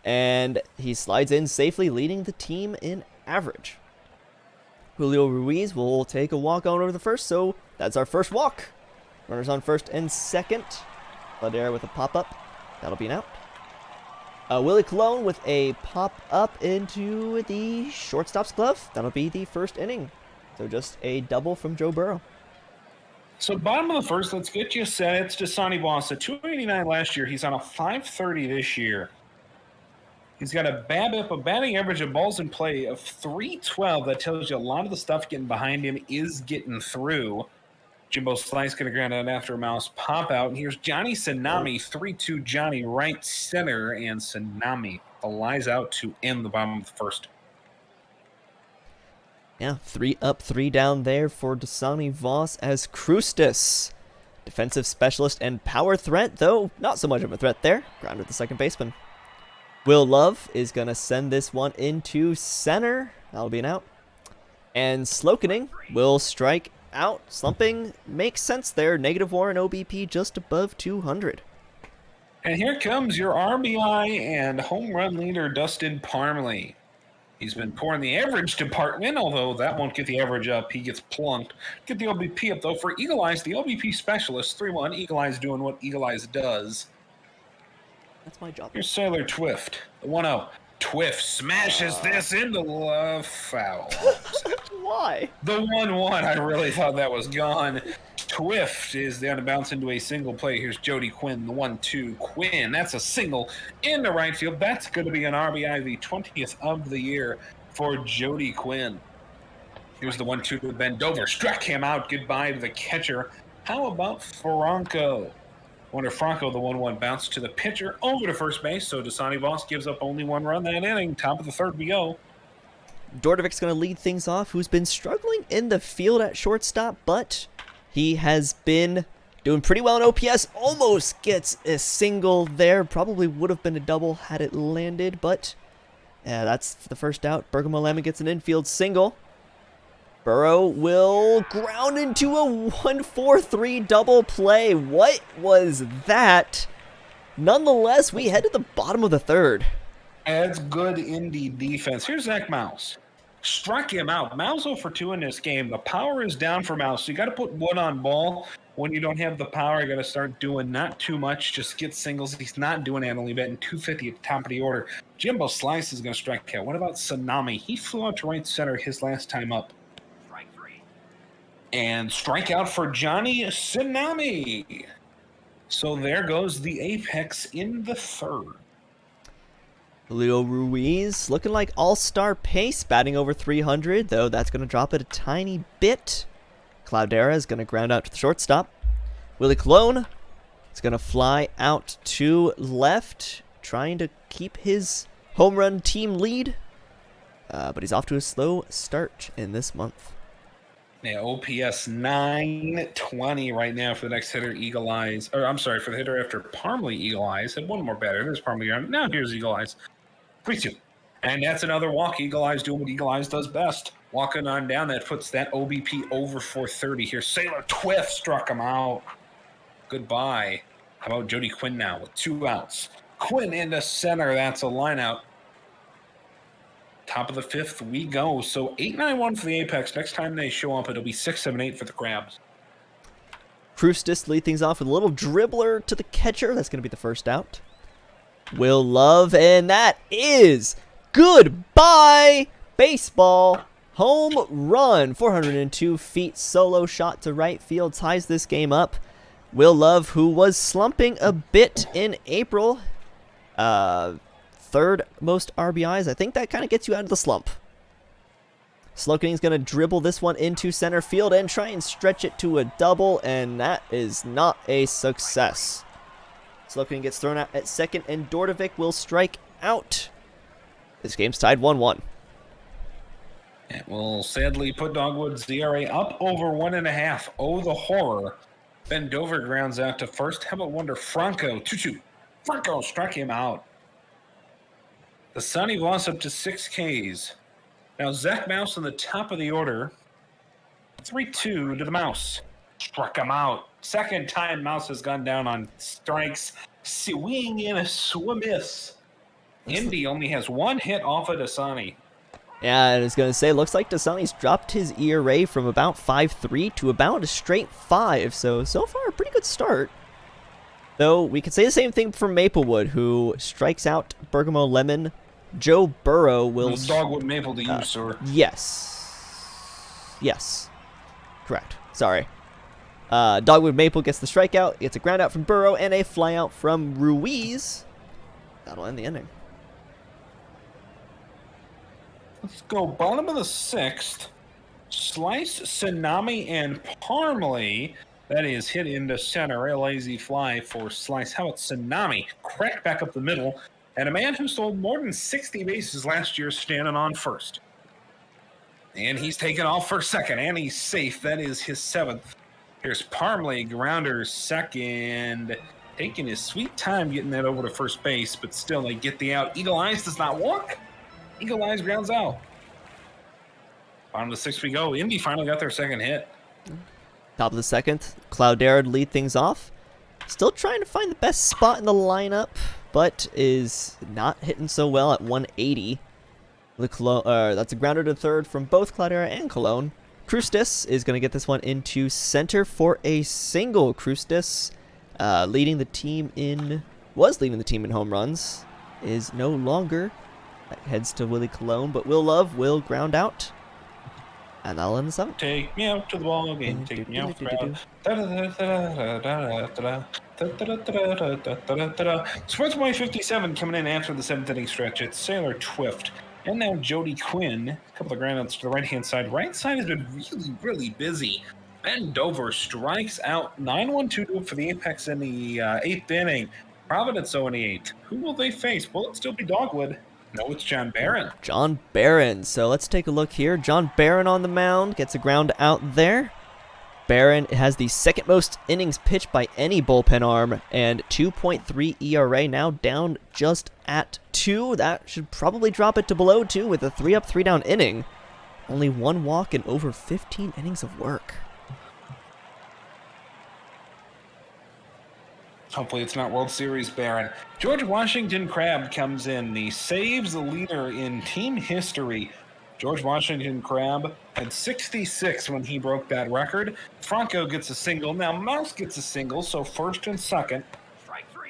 And he slides in safely, leading the team in average. Julio Ruiz will take a walk on over the first, so that's our first walk. Runners on first and second. Ladera with a pop-up. That'll be an out. Willie Colon with a pop-up into the shortstop's glove. That'll be the first inning. So just a double from Joe Burrow. So bottom of the first, let's get you set. It's Dasani Voss at 289 last year. He's on a 530 this year. He's got a BABIP, a batting average of balls in play of 312. That tells you a lot of the stuff getting behind him is getting through. Jimbo Slice going to ground out after a mouse pop out. And here's Johnny Tsunami, 3-2 Johnny, right center. And Tsunami flies out to end the bottom of the first. Yeah, 3 up, 3 down there for Dasani Voss as Krustis. Defensive specialist and power threat, though not so much of a threat there. Grounded the second baseman. Will Love is going to send this one into center. That'll be an out. And Slokening will strike out. Slumping makes sense there. Negative WAR and OBP just above 200. And here comes your RBI and home run leader, Dustin Parmley. He's been poor in the average department, although that won't get the average up. He gets plunked. Get the OBP up, though. For Eagle Eyes, the OBP specialist, 3-1. Eagle Eyes doing what Eagle Eyes does. That's my job. Here's Sailor Twift, the 1-0. Twift smashes this into left foul. Why? The 1-1, I really thought that was gone. Twift is down to bounce into a single play. Here's Jody Quinn, the 1-2. Quinn, that's a single in the right field. That's going to be an RBI, the 20th of the year for Jody Quinn. Here's the 1-2 to Ben Dover. Struck him out. Goodbye to the catcher. How about Franco? Wonder Franco, the 1-1 bounce to the pitcher over to first base. So Dasani Voss gives up only 1 run that inning. Top of the third we go. Dordovic's going to lead things off, who's been struggling in the field at shortstop, but he has been doing pretty well in OPS. Almost gets a single there. Probably would have been a double had it landed, but that's the first out. Bergamo Lemon gets an infield single. Burrow will ground into a 1-4-3 double play. What was that? Nonetheless, we head to the bottom of the third. That's good indie defense. Here's Zach Mouse. Struck him out. Mouse 0 for 2 in this game. The power is down for Mouse. So you got to put wood on ball. When you don't have the power, you got to start doing not too much. Just get singles. He's not doing that. Only betting 250 at the top of the order. Jimbo Slice is going to strike out. What about Tsunami? He flew out to right center his last time up. And strikeout for Johnny Tsunami. So there goes the apex in the third. Julio Ruiz looking like all-star pace, batting over 300, though that's going to drop it a tiny bit. Cloudera is going to ground out to the shortstop. Willie Colon is going to fly out to left, trying to keep his home run team lead. but he's off to a slow start in this month. Yeah, OPS 920 right now for the next hitter, Eagle Eyes. Or I'm sorry, for the hitter after Parmley, Eagle Eyes. And one more batter. There's Parmley. Now here's Eagle Eyes. 3-2. And that's another walk. Eagle Eyes doing what Eagle Eyes does best. Walking on down, that puts that OBP over 430 here. Sailor Twiff struck him out. Goodbye. How about Jody Quinn now with 2 outs? Quinn into center. That's a line out. Top of the 5th we go. So 8-9-1 for the Apex. Next time they show up, it'll be 6-7-8 for the Crabs. Krustis lead things off with a little dribbler to the catcher. That's going to be the first out. Will Love, and that is goodbye baseball. Home run. 402 feet solo shot to right field ties this game up. Will Love, who was slumping a bit in April, 3rd most RBIs. I think that kind of gets you out of the slump. Sloking's going to dribble this one into center field and try and stretch it to a double, and that is not a success. Sloking gets thrown out at second, and Dordovic will strike out. This game's tied 1-1. It will sadly put Dogwood's ERA up over 1.5. Oh, the horror. Ben Dover grounds out to first. How about Wonder Franco? 2-2. Franco struck him out. The Sonny lost up to 6 Ks. Now Zach Mouse on the top of the order. 3-2 to the Mouse. Struck him out. Second time Mouse has gone down on strikes. Swing in a miss. Indy only has 1 hit off of Dasani. Yeah, I was going to say, looks like Dasani's dropped his ERA from about 5.3 to about a straight 5. So far, a pretty good start. Though, we could say the same thing for Maplewood, who strikes out Bergamo Lemon. Joe Burrow will... Dogwood Maple to you, sir. Yes. Yes. Correct. Sorry. Dogwood Maple gets the strikeout, gets a ground out from Burrow, and a flyout from Ruiz. That'll end the inning. Let's go bottom of the 6th. Slice, Tsunami, and Parmley. That is hit into center. A lazy fly for Slice. How about Tsunami? Cracked back up the middle. And a man who stole more than 60 bases last year standing on first. And he's taken off for second, and he's safe. That is his 7th. Here's Parmley, grounder second. Taking his sweet time getting that over to first base, but still they get the out. Eagle Eyes does not walk. Eagle Eyes grounds out. Bottom of the 6th we go. Indy finally got their second hit. Top of the 2nd, Cloudera lead things off. Still trying to find the best spot in the lineup, but is not hitting so well at 180. That's a grounder to third from both Cloudera and Cologne. Krustis is going to get this one into center for a single. Krustis leading the team in home runs, is no longer. That heads to Willie Cologne, but Will Love will ground out. And that'll end the 7th. Take me out to the ball game. Take me out. Sports Boy 57 coming in after the 7th inning stretch. It's Sailor Twift. And now Jody Quinn. A couple of groundouts to the right-hand side. Right side has been really, really busy. Ben Dover strikes out 9-1-2 for the Apex in the 8th inning. Providence 0-8. Who will they face? Will it still be Dogwood? No, it's John Barron. John Barron. So let's take a look here. John Barron on the mound. Gets a ground out there. Barron has the 2nd most innings pitched by any bullpen arm. And 2.3 ERA, now down just at 2. That should probably drop it to below 2 with a 3-up, 3-down inning. Only 1 walk and over 15 innings of work. Hopefully it's not World Series Barron. George Washington Crab comes in. He saves the leader in team history. George Washington Crab had 66 when he broke that record. Franco gets a single. Now Mouse gets a single, so first and second.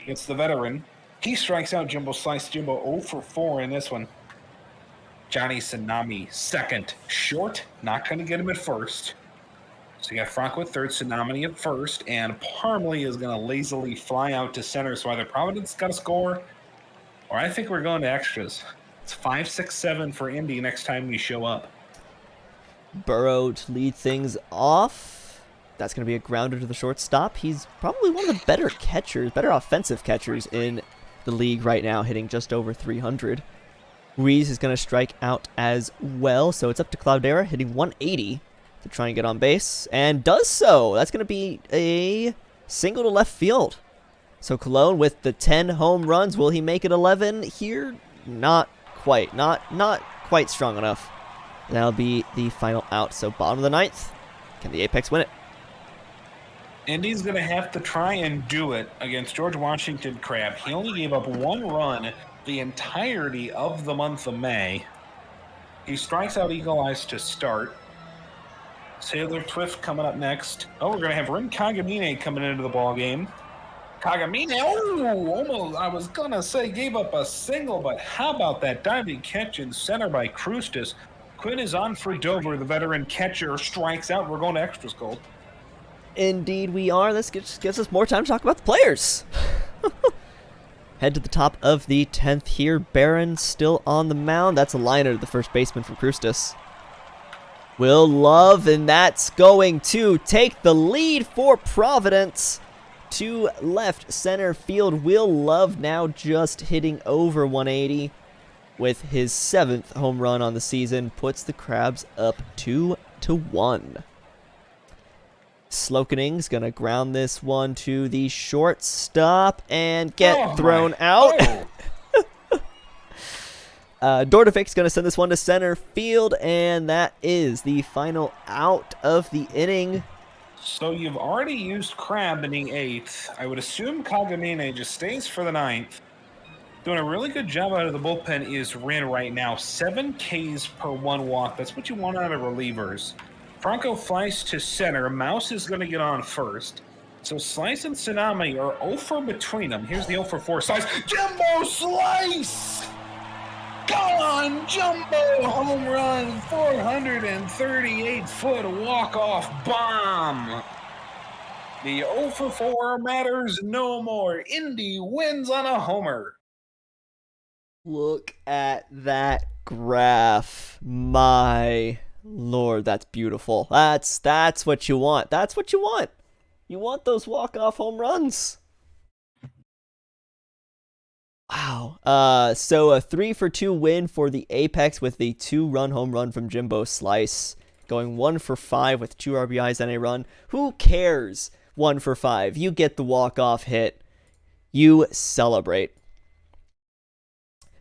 It's the veteran. He strikes out Jimbo Slice. Jimbo 0 for 4 in this one. Johnny Tsunami, second. Short, not going to get him at first. So you got Franco at third, Tsunami at first, and Parmley is going to lazily fly out to center. So either Providence got to score, or I think we're going to extras. It's 5-6-7 for Indy next time we show up. Burrow to lead things off. That's going to be a grounder to the shortstop. He's probably one of the better catchers, better offensive catchers in the league right now, hitting just over 300. Ruiz is going to strike out as well, so it's up to Cloudera, hitting 180 to try and get on base, and does so. That's going to be a single to left field. So Cologne with the 10 home runs, will he make it 11 here? Not quite. Not quite strong enough. That'll be the final out. So bottom of the ninth, can the Apex win it? Indy's going to have to try and do it against George Washington Crab. He only gave up 1 run the entirety of the month of May. He strikes out Eagle Eyes to start. Sailor Twift coming up next. Oh, we're going to have Rin Kagamine coming into the ball game. Kagamine, almost, I was going to say gave up a single, but how about that diving catch in center by Krustis? Quinn is on for Dover. The veteran catcher strikes out. We're going to extras, Gold. Indeed we are. This gives us more time to talk about the players. Head to the top of the 10th here. Barron still on the mound. That's a liner, the first baseman from Krustis. Will Love, and that's going to take the lead for Providence. To left center field. Will Love now just hitting over 180 with his 7th home run on the season. Puts the Crabs up 2-1. Slokening's going to ground this one to the shortstop and get thrown out. Dordovik's going to send this one to center field, and that is the final out of the inning. So you've already used Crab in the 8th. I would assume Kagamine just stays for the 9th. Doing a really good job out of the bullpen is Rin right now. 7 Ks per 1 walk. That's what you want out of relievers. Franco flies to center. Mouse is going to get on first. So Slice and Tsunami are 0 for between them. Here's the 0 for 4 Slice. Jumbo Slice! Gone! Jumbo home run! 438-foot walk-off bomb! The 0 for 4 matters no more. Indy wins on a homer. Look at that graph. My Lord, that's beautiful. That's what you want. That's what you want. You want those walk-off home runs. Wow. So a 3-for-2 win for the Apex with the 2-run home run from Jimbo Slice. Going 1 for 5 with 2 RBIs and a run. Who cares? 1 for 5. You get the walk-off hit. You celebrate.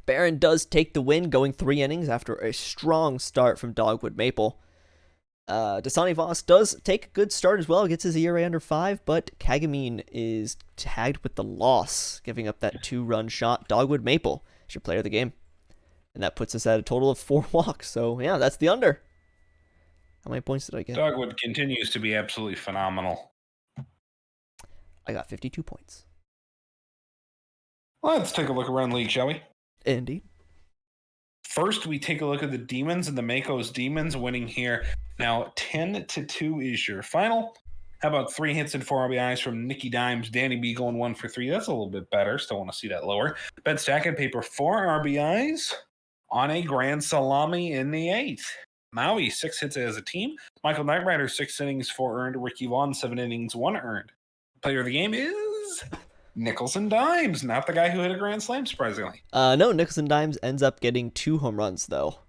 Barron does take the win, going 3 innings after a strong start from Dogwood Maple. Dasani Voss does take a good start as well, gets his ERA under 5, but Kagamine is tagged with the loss, giving up that 2-run shot. Dogwood Maple is your player of the game. And that puts us at a total of 4 walks, so yeah, that's the under. How many points did I get? Dogwood continues to be absolutely phenomenal. I got 52 points. Let's take a look around the league, shall we? Indeed. First, we take a look at the Demons and the Mako's Demons winning here. Now, 10-2 is your final. How about 3 hits and 4 RBIs from Nicky Dimes? Danny B going 1 for 3. That's a little bit better. Still want to see that lower. Ben Stack and Paper, 4 RBIs on a grand salami in the 8th. Maui, 6 hits as a team. Michael Knightrider, 6 innings, 4 earned. Ricky Vaughn, 7 innings, 1 earned. Player of the game is Nichols and Dimes, not the guy who hit a grand slam, surprisingly. No, Nichols and Dimes ends up getting 2 home runs, though.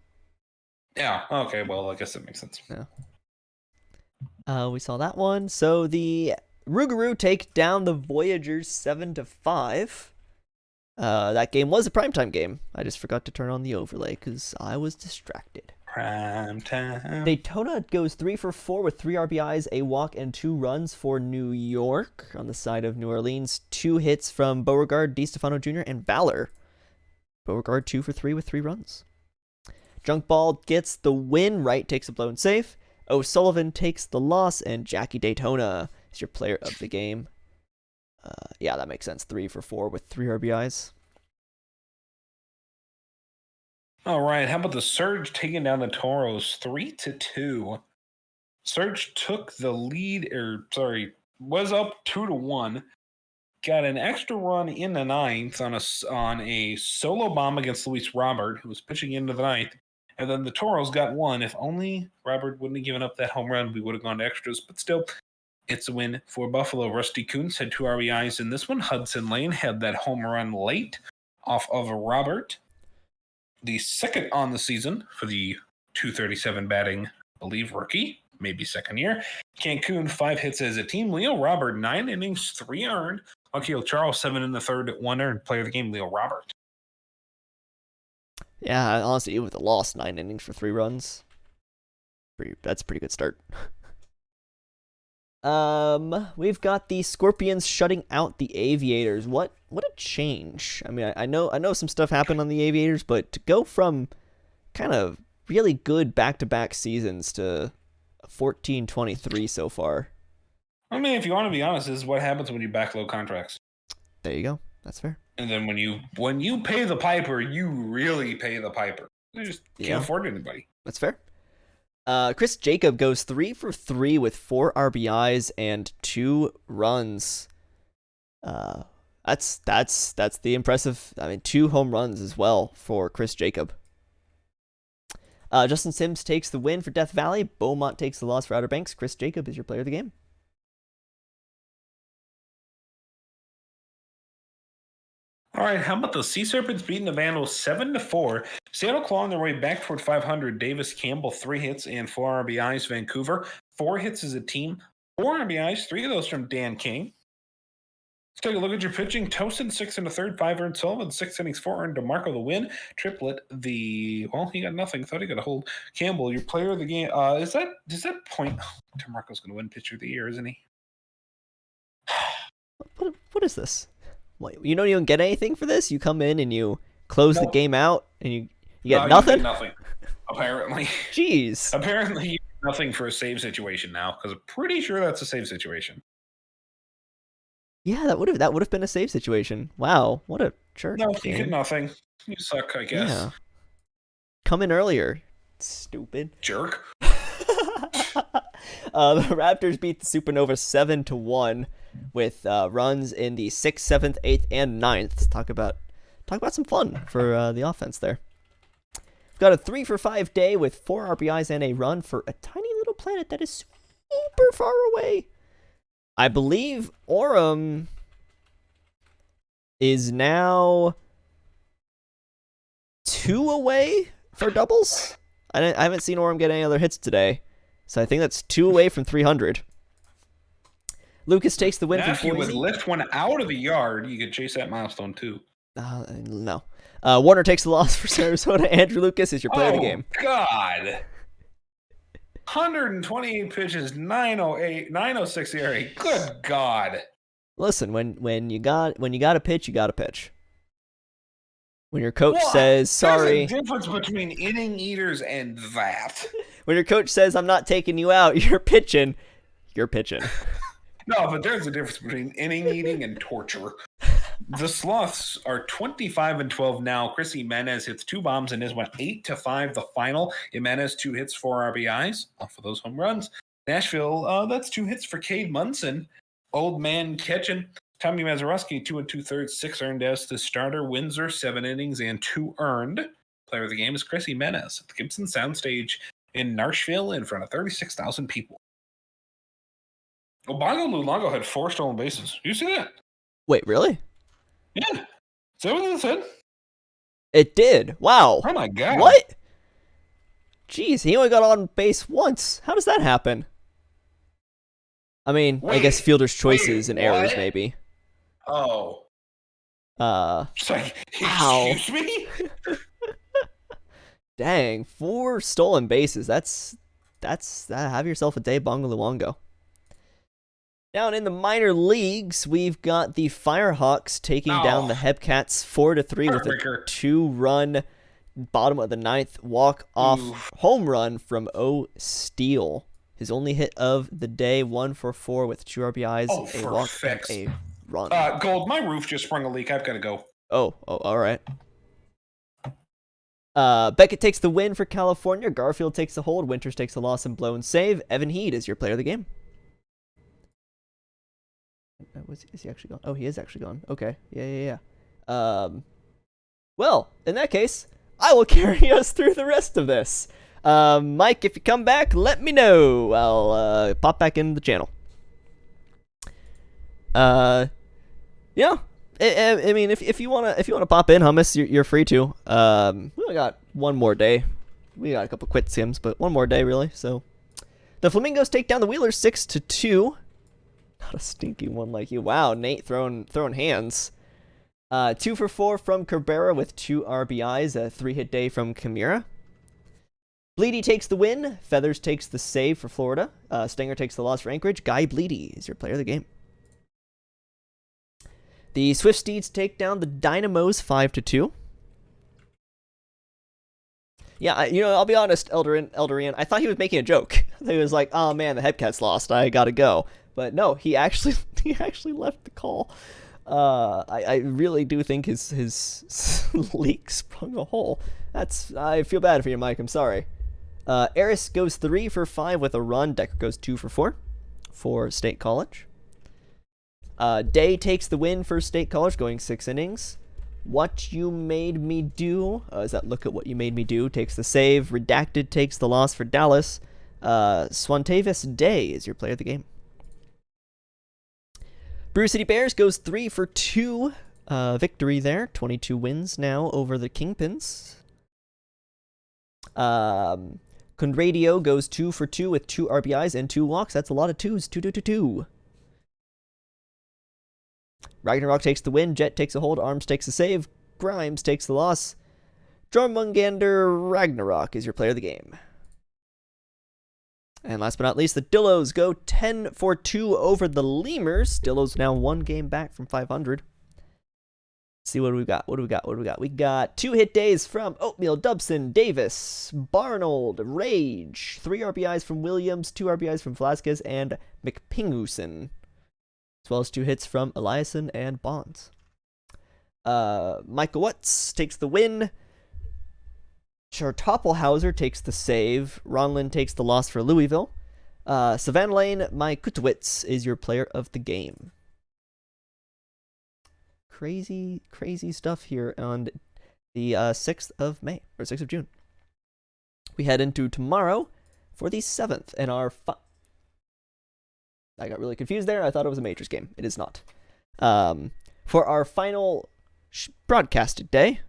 Yeah, okay, well, I guess that makes sense. Yeah. We saw that one. So the Rougarou take down the Voyagers 7-5. That game was a primetime game. I just forgot to turn on the overlay because I was distracted. Primetime. Daytona goes 3 for 4 with 3 RBIs, a walk, and 2 runs for New York. On the side of New Orleans, 2 hits from Beauregard, DiStefano Jr., and Valor. Beauregard 2 for 3 with 3 runs. Junk Ball gets the win. Wright takes a blown save. O'Sullivan takes the loss, and Jackie Daytona is your player of the game. Yeah, that makes sense. 3 for 4 with 3 RBIs. All right, how about the Surge taking down the Toros 3-2? Surge took the lead, was up 2-1. Got an extra run in the 9th on a solo bomb against Luis Robert, who was pitching into the 9th. And then the Toros got 1. If only Robert wouldn't have given up that home run, we would have gone to extras. But still, it's a win for Buffalo. Rusty Kuntz had 2 RBIs in this one. Hudson Lane had that home run late off of Robert. the second on the season for the 237 batting, I believe, rookie, maybe second year. Cancun, 5 hits as a team. Leo Robert, 9 innings, 3 earned. Akil Charles, 7 in the third, 1 earned. Player of the game, Leo Robert. Yeah, honestly, even with the loss, 9 innings for 3 runs. That's a pretty good start. We've got the Scorpions shutting out the Aviators. What a change. I mean, I know some stuff happened on the Aviators, but to go from kind of really good back-to-back seasons to 14-23 so far. I mean, if you want to be honest, this is what happens when you backload contracts. There you go. That's fair. And then when you pay the piper, you really pay the piper. You just can't afford anybody. That's fair. Chris Jacob goes 3 for 3 with 4 RBIs and 2 runs. That's the impressive. I mean, 2 home runs as well for Chris Jacob. Justin Sims takes the win for Death Valley. Beaumont takes the loss for Outer Banks. Chris Jacob is your player of the game. All right, how about the Sea Serpents beating the Vandals 7-4? Seattle clawing their way back toward 500. Davis Campbell, 3 hits and 4 RBIs. Vancouver, 4 hits as a team, 4 RBIs, 3 of those from Dan King. Let's take a look at your pitching. Tosin, 6 in the third, 5 earned. Sullivan, 6 innings, 4 earned. DeMarco the win. Triplet, he got nothing. Thought he got a hold. Campbell, your player of the game. Does that point? DeMarco's going to win pitcher of the year, isn't he? What is this? You don't even get anything for this? You come in and you close the game out and you get nothing? You get nothing, apparently. Jeez. Apparently you get nothing for a save situation now, because I'm pretty sure that's a save situation. Yeah, that would have been a save situation. Wow, what a jerk. No, you get nothing. You suck, I guess. Yeah. Come in earlier, stupid. Jerk. The Raptors beat the Supernova 7-1 with runs in the 6th, 7th, 8th, and 9th. Talk about some fun for the offense there. We've got a 3 for 5 day with 4 RBIs and a run for a tiny little planet that is super far away. I believe Orem is now 2 away for doubles. I haven't seen Orem get any other hits today, so I think that's 2 away from 300. Lucas takes the win from Boise. If you would lift one out of the yard, you could chase that milestone too. No. Warner takes the loss for Sarasota. Andrew Lucas is your player of the game. Oh, God. 128 pitches, 906 ERA. Good God. Listen, when you got to pitch, you got to pitch. When your coach says, sorry. There's a difference between inning eaters and that. When your coach says, I'm not taking you out, you're pitching. You're pitching. No, but there's a difference between inning eating and torture. The Sloths are 25-12 now. Chris Jimenez hits 2 bombs and is 8-5 the final. Jimenez 2 hits, 4 RBIs off of those home runs. Nashville, that's 2 hits for Cade Munson. Old man catching. Tommy Mazeroski, 2 2/3, 6 earned as the starter. Windsor, 7 innings and 2 earned. Player of the game is Chris Jimenez at the Gibson Soundstage in Nashville in front of 36,000 people. Obongo Lulango had 4 stolen bases. You see that? Wait, really? Yeah. Is that what it said? It did. Wow. Oh, my God. What? Jeez, he only got on base once. How does that happen? I mean, I guess fielder's choices and errors, maybe. Oh. It's like, excuse me? Dang, 4 stolen bases. That's have yourself a day, Bongo Luongo. Down in the minor leagues, we've got the Firehawks taking down the Hebcats 4-3 with a 2-run bottom of the 9th walk-off home run from O. Steele. His only hit of the day, 1 for 4 with 2 RBIs, a walk, and a run. Gold, my roof just sprung a leak. I've got to go. Oh, all right. Beckett takes the win for California. Garfield takes the hold. Winters takes the loss and blown save. Evan Heed is your player of the game. Is he actually gone? Oh, he is actually gone. Okay. Yeah. Well, in that case, I will carry us through the rest of this. Mike, if you come back, let me know. I'll pop back into the channel. Yeah, I mean, if you wanna pop in, hummus, you're free to. We only got one more day. We got a couple quit sims, but one more day really. So the Flamingos take down the Wheelers 6-2. Not a stinky one like you. Wow, Nate throwing hands. 2 for 4 from Cabrera with 2 RBIs. A 3-hit day from Chimera. Bleedy takes the win. Feathers takes the save for Florida. Stinger takes the loss for Anchorage. Guy Bleedy is your player of the game. The Swift Steeds take down the Dynamos 5-2. Yeah, I'll be honest, Eldorian, I thought he was making a joke. He was like, "Oh man, the Hepcats lost. I gotta go." But no, he actually left the call. I really do think his leak sprung a hole. I feel bad for you, Mike. I'm sorry. Eris goes 3 for 5 with a run. Decker goes 2 for 4 for State College. Day takes the win for State College, going 6 innings. What You Made Me Do, is that Look at What You Made Me Do, takes the save. Redacted takes the loss for Dallas. Swantavis Day is your player of the game. Brew City Bears goes 3 for 2. Victory there. 22 wins now over the Kingpins. Conradio goes 2 for 2 with 2 RBIs and 2 walks. That's a lot of 2s. 2-2-2-2. Ragnarok takes the win. Jet takes a hold. Arms takes a save. Grimes takes the loss. Jormungander Ragnarok is your player of the game. And last but not least, the Dillos go 10 for 2 over the Lemurs. Dillos now 1 game back from 500. Let's see what we got. What do we got? We got 2 hit days from Oatmeal, Dubson, Davis, Barnold, Rage. 3 RBIs from Williams, 2 RBIs from Velasquez, and McPinguson. As well as 2 hits from Eliason and Bonds. Michael Watts takes the win. Chartoppelhauser takes the save. Ronlin takes the loss for Louisville. Savannah Lane, Mike Kutowitz is your player of the game. Crazy stuff here on the 6th of May, or 6th of June. We head into tomorrow for the 7th, and our... I got really confused there. I thought it was a Majors game. It is not. For our final broadcasted day,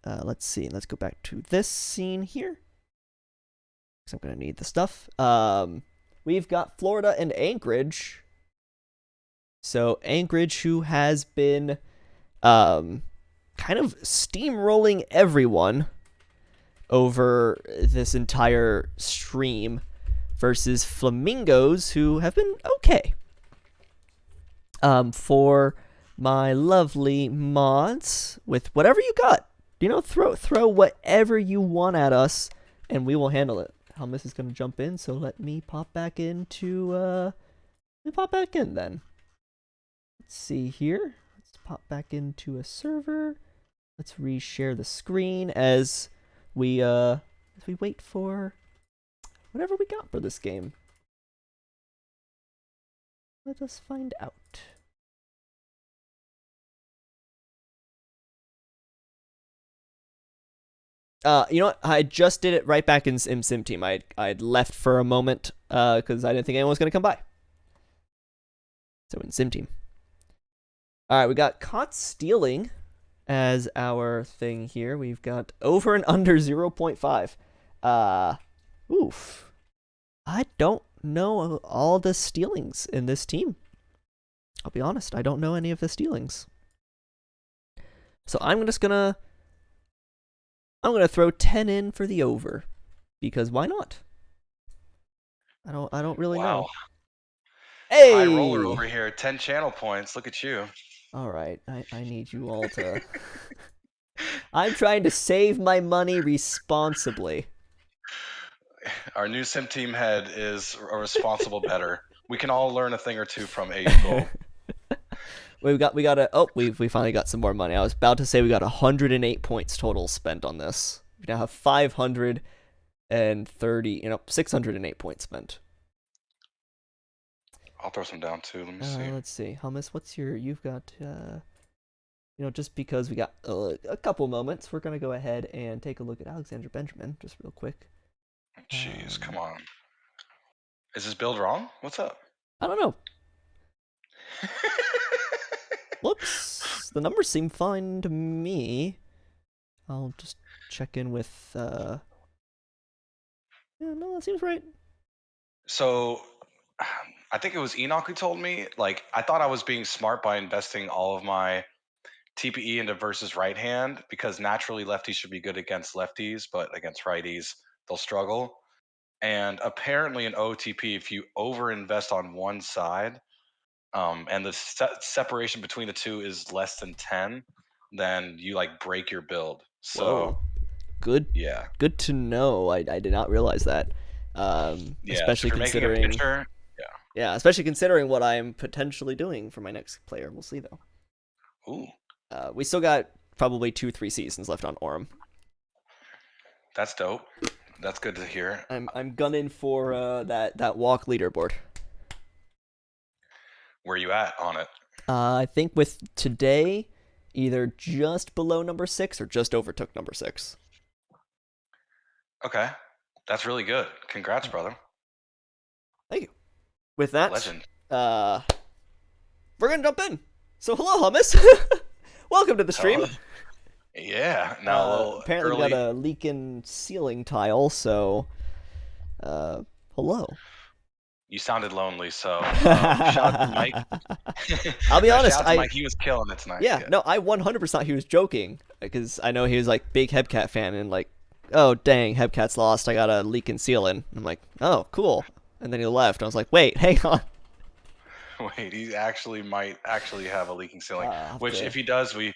let's see. Let's go back to this scene here, because I'm going to need the stuff. We've got Florida and Anchorage. So Anchorage, who has been kind of steamrolling everyone over this entire stream, versus Flamingos, who have been okay. For my lovely mods, with whatever you got, throw whatever you want at us, and we will handle it. Helmus is going to jump in, so let me pop back into, then. Let's see here. Let's pop back into a server. Let's reshare the screen as we wait for whatever we got for this game. Let us find out. You know what? I just did it right back in Sim Team. I'd left for a moment because I didn't think anyone was going to come by. So in Sim Team. All right, we got caught stealing as our thing here. We've got over and under 0.5. Oof. I don't know all the stealings in this team. I'll be honest, I don't know any of the stealings. So I'm gonna throw 10 in for the over, because why not? I don't really know. Hey! High roller over here, 10 channel points. Look at you. All right, I need you all to... I'm trying to save my money responsibly. Our new sim team head is a responsible bettor. We can all learn a thing or two from Age we finally got some more money. I was about to say we got 108 points total spent on this. We now have 530, 608 points spent. I'll throw some down too. Let me see. Let's see. Hummus, you've got, just because we got a couple moments, we're going to go ahead and take a look at Alexander Benjamin, just real quick. Jeez, come on. Is this build wrong? What's up? I don't know. The numbers seem fine to me. I'll just check in with, yeah, no, that seems right. So, I think it was Enoch who told me, like, I thought I was being smart by investing all of my TPE into versus right hand because naturally lefties should be good against lefties, but against righties, they'll struggle. And apparently in OTP, if you overinvest on one side, and the separation between the two is less than 10, then you like break your build. So Whoa. Good yeah, to know. I did not realize that. yeah. So Especially if you're making a considering, pitcher, yeah, especially considering what I am potentially doing for my next player. We'll see though. ooh, We still got probably 2-3 seasons left on Orem. that's dope. That's good to hear. I'm gunning for that walk leaderboard. Where you at on it? I think with today, either just below number 6 or just overtook number 6. Okay, that's really good. Congrats, brother. Thank you. With that, Legend. We're gonna jump in. So hello, hummus. Welcome to the stream. Yeah. Now, apparently we got a leaking ceiling tile, so hello. You sounded lonely, so shout out to Mike. I'll be honest, shout out to Mike. He was killing it tonight. Yeah, no, I 100% he was joking because I know he was like big Hebcat fan and like, oh dang, Hebcat's lost. I got a leaking ceiling. I'm like, oh cool. And then he left. I was like, wait, hang on. Wait, he might actually have a leaking ceiling. Which, to... if he does, we,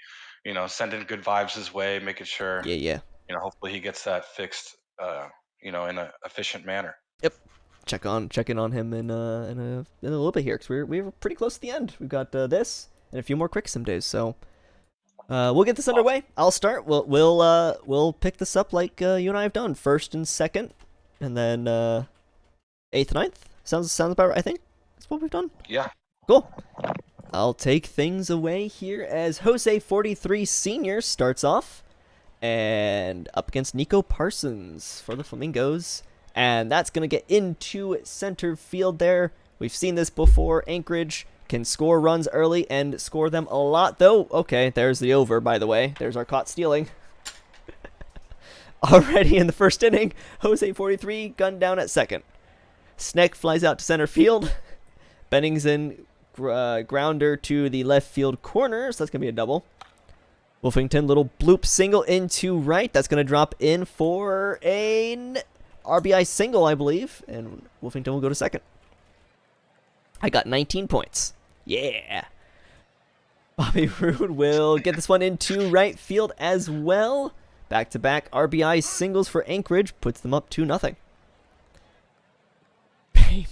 send in good vibes his way, making sure. Yeah. Hopefully he gets that fixed. In an efficient manner. Yep. Check in on him in a little bit here because we're pretty close to the end. We've got this and a few more quick sim days, so we'll get this underway. I'll start. We'll pick this up like you and I have done, first and second, and then 8th, 9th. Sounds about right. I think that's what we've done. Yeah. Cool. I'll take things away here as Jose 43 Senior starts off, and up against Nico Parsons for the Flamingos. And that's going to get into center field there. We've seen this before. Anchorage can score runs early and score them a lot, though. Okay, there's the over, by the way. There's our caught stealing. Already in the first inning, Jose 43 gunned down at second. Sneck flies out to center field. Benningsen grounder to the left field corner, so that's going to be a double. Wolfington, little bloop single into right. That's going to drop in for an RBI single, I believe, and Wolfington will go to second. I got 19 points. Yeah. Bobby Roode will get this one into right field as well. Back-to-back RBI singles for Anchorage puts them up 2-0. Baby.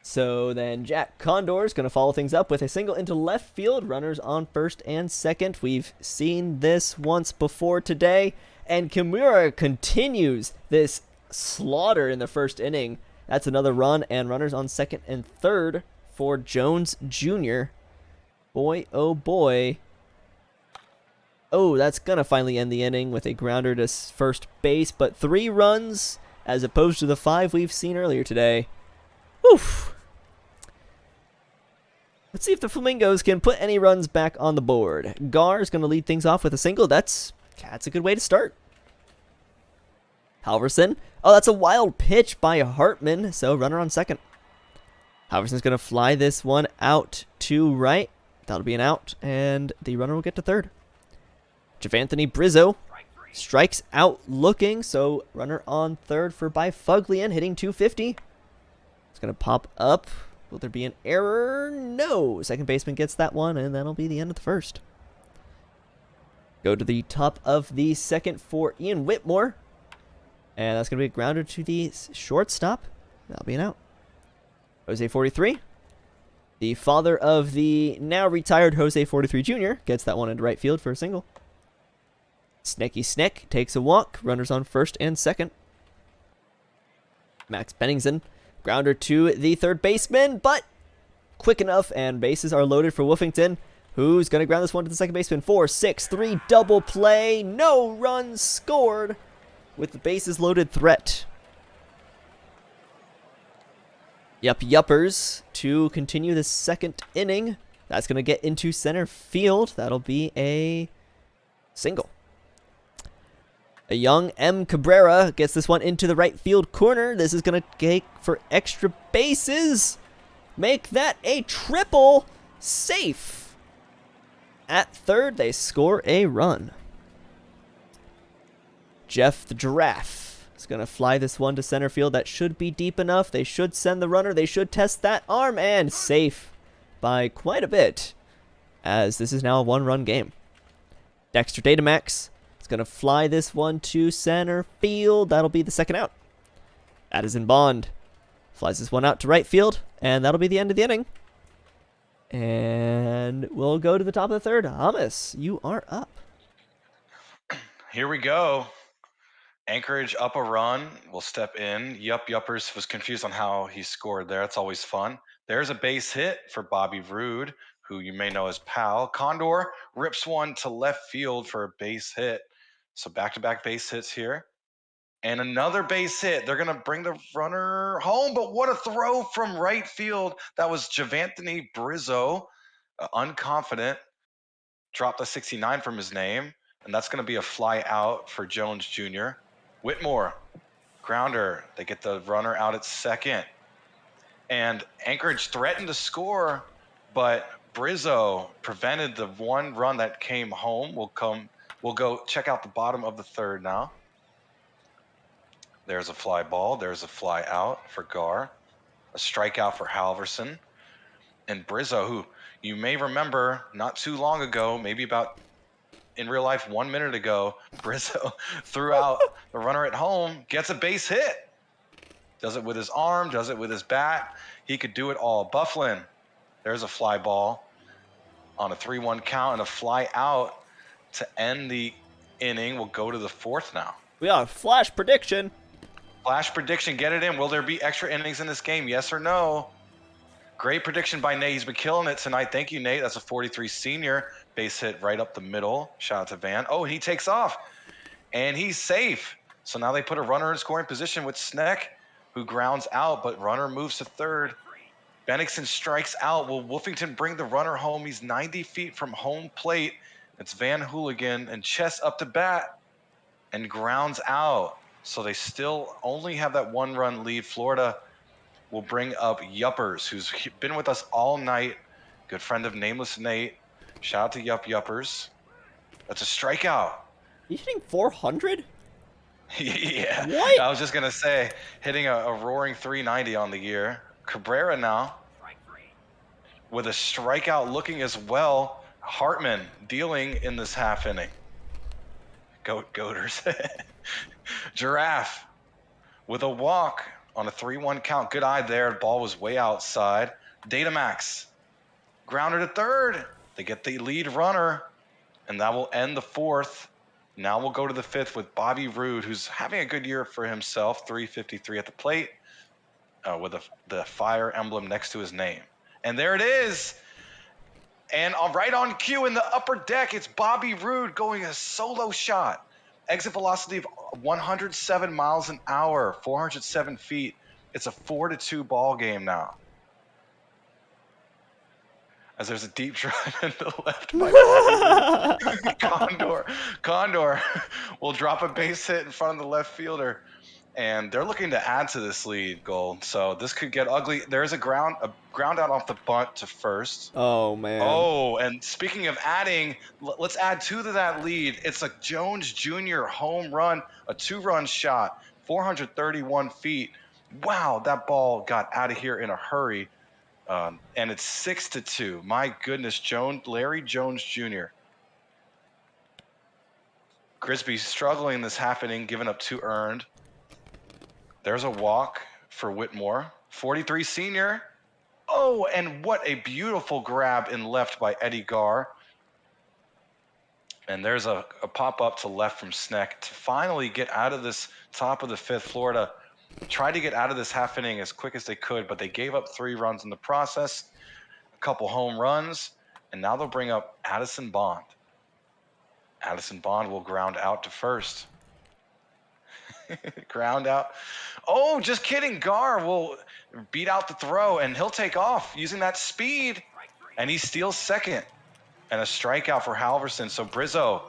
So then Jack Condor's going to follow things up with a single into left field. Runners on first and second. We've seen this once before today. And Kimura continues this slaughter in the first inning. That's another run, and runners on second and third for Jones Jr. Boy, oh boy. Oh, that's going to finally end the inning with a grounder to first base, but 3 runs as opposed to the 5 we've seen earlier today. Oof. Let's see if the Flamingos can put any runs back on the board. Gar is going to lead things off with a single. That's a good way to start. Halverson. Oh, that's a wild pitch by Hartman. So runner on second. Halverson's going to fly this one out to right. That'll be an out. And the runner will get to third. Javanthony Brizzo strikes out looking. So runner on third for Byfuglian hitting 250. It's going to pop up. Will there be an error? No. Second baseman gets that one. And that'll be the end of the first. Go to the top of the second for Ian Whitmore. And that's going to be a grounder to the shortstop. That'll be an out. Jose 43, the father of the now retired Jose 43 Jr., gets that one into right field for a single. Snecky Sneck takes a walk. Runners on first and second. Max Benningsen, grounder to the third baseman, but quick enough, and bases are loaded for Wolfington, who's going to ground this one to the second baseman. 4-6-3 double play. No runs scored with the bases loaded threat. Yuppers to continue the second inning. That's going to get into center field. That'll be a single. A young M. Cabrera gets this one into the right field corner. This is going to get for extra bases. Make that a triple. Safe. At third, they score a run. Jeff the Giraffe is going to fly this one to center field. That should be deep enough. They should send the runner. They should test that arm, and safe by quite a bit, as this is now a one-run game. Dexter Datamax is going to fly this one to center field. That'll be the second out. Addison Bond flies this one out to right field, and that'll be the end of the inning. And we'll go to the top of the third. Hummus, you are up. Here we go. Anchorage up a run. We'll step in. Yuppers was confused on how he scored there. It's always fun. There's a base hit for Bobby Roode, who you may know as Pal. Condor rips one to left field for a base hit. So back-to-back base hits here. And another base hit. They're going to bring the runner home, but what a throw from right field. That was Javanthony Brizzo, unconfident. Dropped a 69 from his name, and that's going to be a fly out for Jones Jr. Whitmore, grounder. They get the runner out at second. And Anchorage threatened to score, but Brizzo prevented the one run that came home. We'll go check out the bottom of the third now. There's a fly ball. There's a fly out for Gar. A strikeout for Halverson. And Brizzo, who you may remember not too long ago, maybe about in real life 1 minute ago, Brizzo threw out the runner at home, gets a base hit. Does it with his arm, does it with his bat. He could do it all. Bufflin, there's a fly ball on a 3-1 count and a fly out to end the inning. We'll go to the fourth now. We got a flash prediction. Flash prediction, get it in. Will there be extra innings in this game? Yes or no? Great prediction by Nate. He's been killing it tonight. Thank you, Nate. That's a 43 senior. Base hit right up the middle. Shout out to Van. Oh, and he takes off. And he's safe. So now they put a runner in scoring position with Sneck, who grounds out, but runner moves to third. Bennington strikes out. Will Wolfington bring the runner home? He's 90 feet from home plate. It's Van Hooligan, and Chess up to bat and grounds out. So they still only have that one-run lead. Florida will bring up Yuppers, who's been with us all night. Good friend of Nameless Nate. Shout out to Yuppers. That's a strikeout. You hitting 400? Yeah. What? I was just going to say, hitting a roaring 390 on the year. Cabrera now with a strikeout looking as well. Hartman dealing in this half inning. Goaters. Giraffe with a walk on a 3-1 count. Good eye there. Ball was way outside. Datamax grounded to third. They get the lead runner, and that will end the fourth. Now we'll go to the fifth with Bobby Roode, who's having a good year for himself. 353 at the plate with the fire emblem next to his name. And there it is. And right on cue in the upper deck, it's Bobby Roode going a solo shot. Exit velocity of 107 miles an hour, 407 feet. It's a 4-2 ball game now. As there's a deep drive in the left by Condor will drop a base hit in front of the left fielder. And they're looking to add to this lead, Gold. So this could get ugly. There's a ground out off the bunt to first. Oh, man. Oh, and speaking of adding, let's add two to that lead. It's a Jones Jr. home run, a 2-run shot, 431 feet. Wow, that ball got out of here in a hurry. And it's 6-2. My goodness, Larry Jones Jr. Grisby struggling this half inning, giving up 2 earned. There's a walk for Whitmore. 43 senior. Oh, and what a beautiful grab in left by Eddie Gar. And there's a pop-up to left from Sneck to finally get out of this top of the fifth. Florida tried to get out of this half inning as quick as they could, but they gave up 3 runs in the process, a couple home runs, and now they'll bring up Addison Bond. Addison Bond will ground out to first. Ground out. Oh, just kidding. Gar will beat out the throw, and he'll take off using that speed. And he steals second. And a strikeout for Halverson. So Brizzo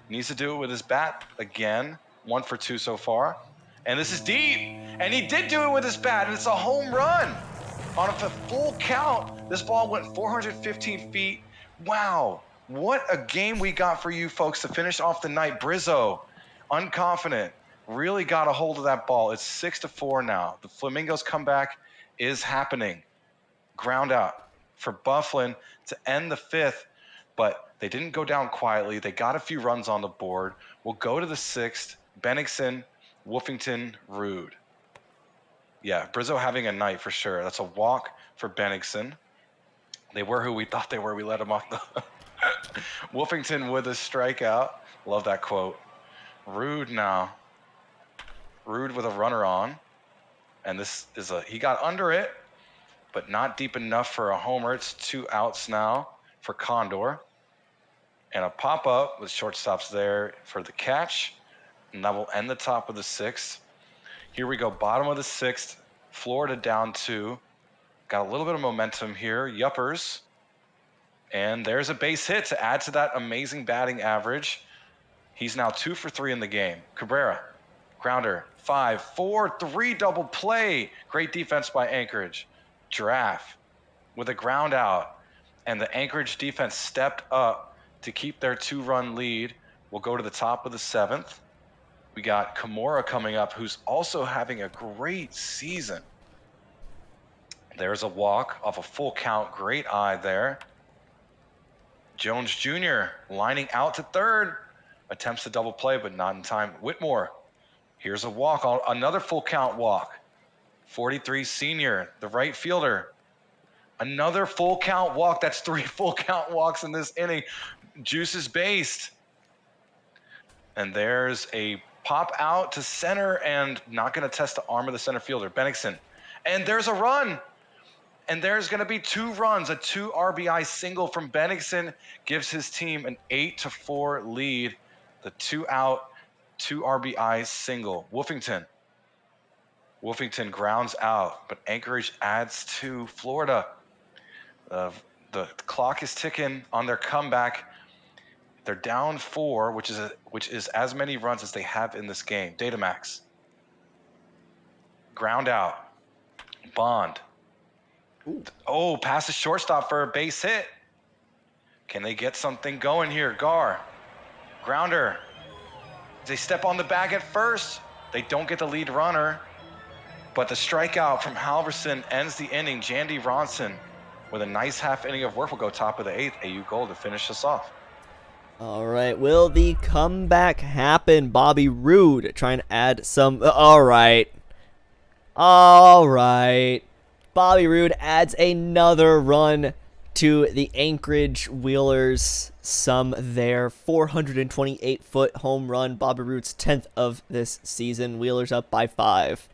needs to do it with his bat again. 1 for 2 so far. And this is deep. And he did do it with his bat, and it's a home run. On a full count, this ball went 415 feet. Wow. What a game we got for you folks to finish off the night. Brizzo, unconfident, really got a hold of that ball. It's 6-4 now. The Flamingos comeback is happening. Ground out for Bufflin to end the 5th, but they didn't go down quietly. They got a few runs on the board. We'll go to the 6th. Bennigsen, Wolfington, Roode. Yeah, Brizzo having a night for sure. That's a walk for Bennigsen. They were who we thought they were. We let them off the... Wolfington with a strikeout. Love that quote. Roode now. Roode with a runner on. And this is he got under it, but not deep enough for a homer. It's 2 outs now for Condor. And a pop-up with shortstops there for the catch. And that will end the top of the 6th. Here we go, bottom of the 6th. Florida down 2. Got a little bit of momentum here. Yuppers. And there's a base hit to add to that amazing batting average. He's now 2 for 3 in the game. Cabrera, grounder, 5-4-3 double play. Great defense by Anchorage. Giraffe with a ground out. And the Anchorage defense stepped up to keep their 2-run lead. We'll go to the top of the 7th. We got Kimura coming up, who's also having a great season. There's a walk off a full count. Great eye there. Jones Jr. lining out to 3rd. Attempts to double play, but not in time. Whitmore. Here's a walk. Another full count walk. 43 senior, the right fielder. Another full count walk. That's 3 full count walks in this inning. Juice is based. And there's a pop out to center and not going to test the arm of the center fielder, Bennigsen. And there's a run. And there's going to be 2 runs. A 2 RBI single from Bennigsen gives his team an 8-4 lead. The 2 out, 2 RBI single. Wolfington grounds out, but Anchorage adds to Florida. The clock is ticking on their comeback. They're down 4, which is as many runs as they have in this game. Datamax. Ground out. Bond. Ooh. Oh, past the shortstop for a base hit. Can they get something going here? Gar. Grounder. They step on the bag at first. They don't get the lead runner. But the strikeout from Halverson ends the inning. Jandy Ronson with a nice half inning of work will go top of the 8th. AU goal to finish us off. All right, will the comeback happen? Bobby Roode trying to add some... All right. Bobby Roode adds another run to the Anchorage Wheelers. Some there. 428-foot home run. Bobby Roode's 10th of this season. Wheelers up by 5.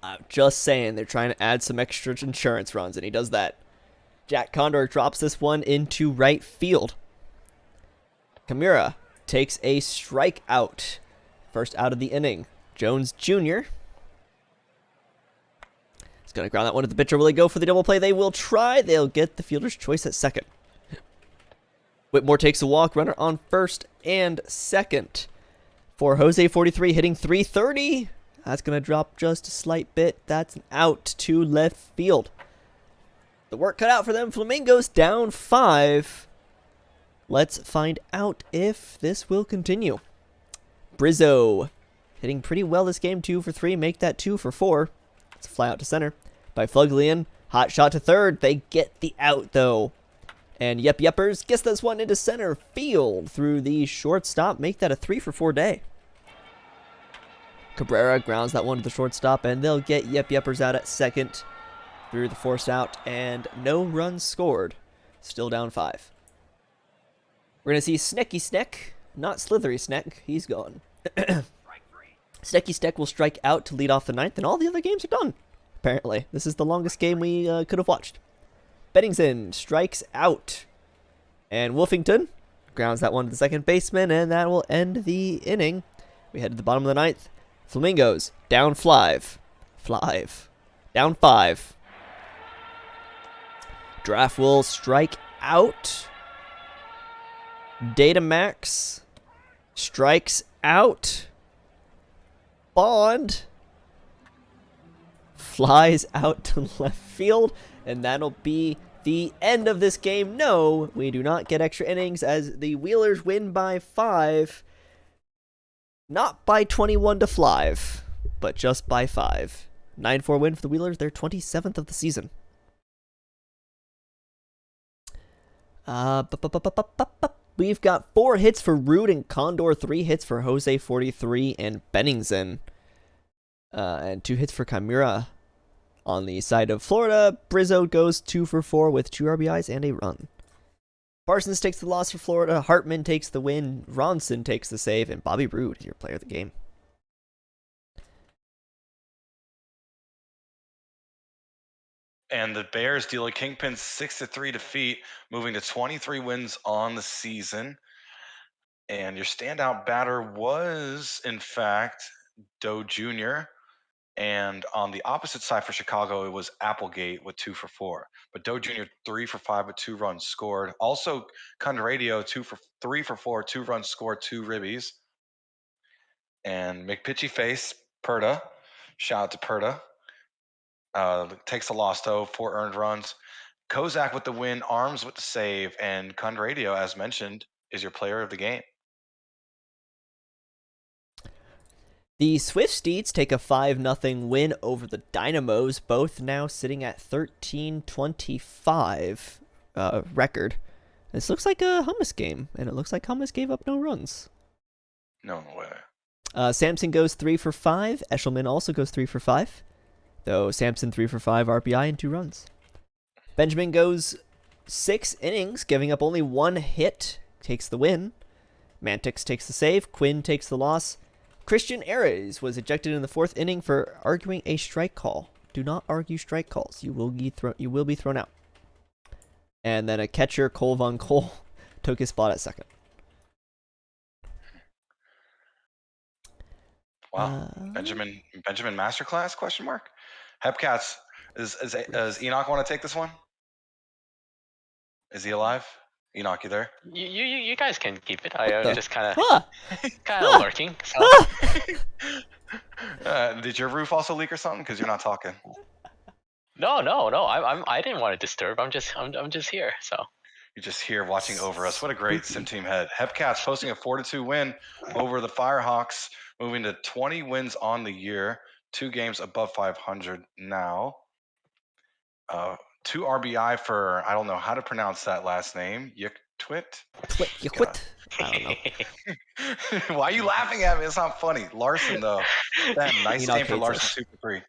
I'm just saying, they're trying to add some extra insurance runs, and he does that. Jack Condor drops this one into right field. Kimura takes a strikeout. First out of the inning. Jones Jr. is going to ground that one to the pitcher. Will they go for the double play? They will try. They'll get the fielder's choice at second. Whitmore takes a walk. Runner on first and second. For Jose 43 hitting 330. That's going to drop just a slight bit. That's an out to left field. The work cut out for them. Flamingos down 5. Let's find out if this will continue. Brizzo hitting pretty well this game. 2 for 3. Make that 2 for 4. It's a fly out to center by Fluglian. Hot shot to third. They get the out, though. And Yuppers gets this one into center field through the shortstop. Make that a 3 for 4 day. Cabrera grounds that one to the shortstop, and they'll get Yuppers out at second through the forced out, and no runs scored. Still down 5. We're going to see Snecky Sneck, not Slithery Sneck. He's gone. Snecky Sneck will strike out to lead off the 9th, and all the other games are done, apparently. This is the longest game we could have watched. Bennigsen strikes out. And Wolfington grounds that one to the second baseman, and that will end the inning. We head to the bottom of the ninth. Flamingos down 5. Down 5. Draft will strike out. Datamax strikes out. Bond flies out to left field, and that'll be the end of this game. No, we do not get extra innings as the Wheelers win by 5. Not by 21-5, but just by 5. 9-4 win for the Wheelers, their 27th of the season. We've got 4 hits for Roode and Condor, 3 hits for Jose 43 and Benningsen, and 2 hits for Chimera. On the side of Florida, Brizzo goes 2 for 4 with 2 RBIs and a run. Parsons takes the loss for Florida, Hartman takes the win, Ronson takes the save, and Bobby Roode is your player of the game. And the Bears deal a Kingpin 6-3 defeat, moving to 23 wins on the season. And your standout batter was, in fact, Doe Jr., and on the opposite side for Chicago, it was Applegate with 2 for 4. But Doe Jr. 3 for 5 with 2 runs scored. Also, Conradio 3 for 4, 2 runs scored, 2 ribbies. And McPitchy Face, Perda. Shout out to Perda. Takes the loss though, 4 earned runs. Kozak with the win, Arms with the save, and Conradio, as mentioned, is your player of the game. The Swifties take a 5-0 win over the Dynamos, both now sitting at 13-25 record. This looks like a Hummus game, and it looks like Hummus gave up no runs. No way. Samson goes 3 for 5. Eshelman also goes 3 for 5, though Samson 3 for 5 RBI and 2 runs. Benjamin goes 6 innings, giving up only 1 hit, takes the win. Mantix takes the save. Quinn takes the loss. Christian Ares was ejected in the 4th inning for arguing a strike call. Do not argue strike calls. You will be thrown out. And then a catcher, Cole Von Cole, took his spot at second. Wow. Benjamin Masterclass, question mark? Hepcats, does Enoch want to take this one? Is he alive? Enoch, you there? You guys can keep it. I was just kind of lurking. So. Did your roof also leak or something? Because you're not talking. No. I didn't want to disturb. I'm just here. So. You're just here watching over us. What a great sim team head. Hepcats posting a 4-2 win over the Firehawks, moving to 20 wins on the year, 2 games above 500 now. 2 RBI for, I don't know how to pronounce that last name. Yiktwit? Yiktwit? I don't know. Why are you laughing at me? It's not funny. Larson, though. That nice name for Larson 2 for 3.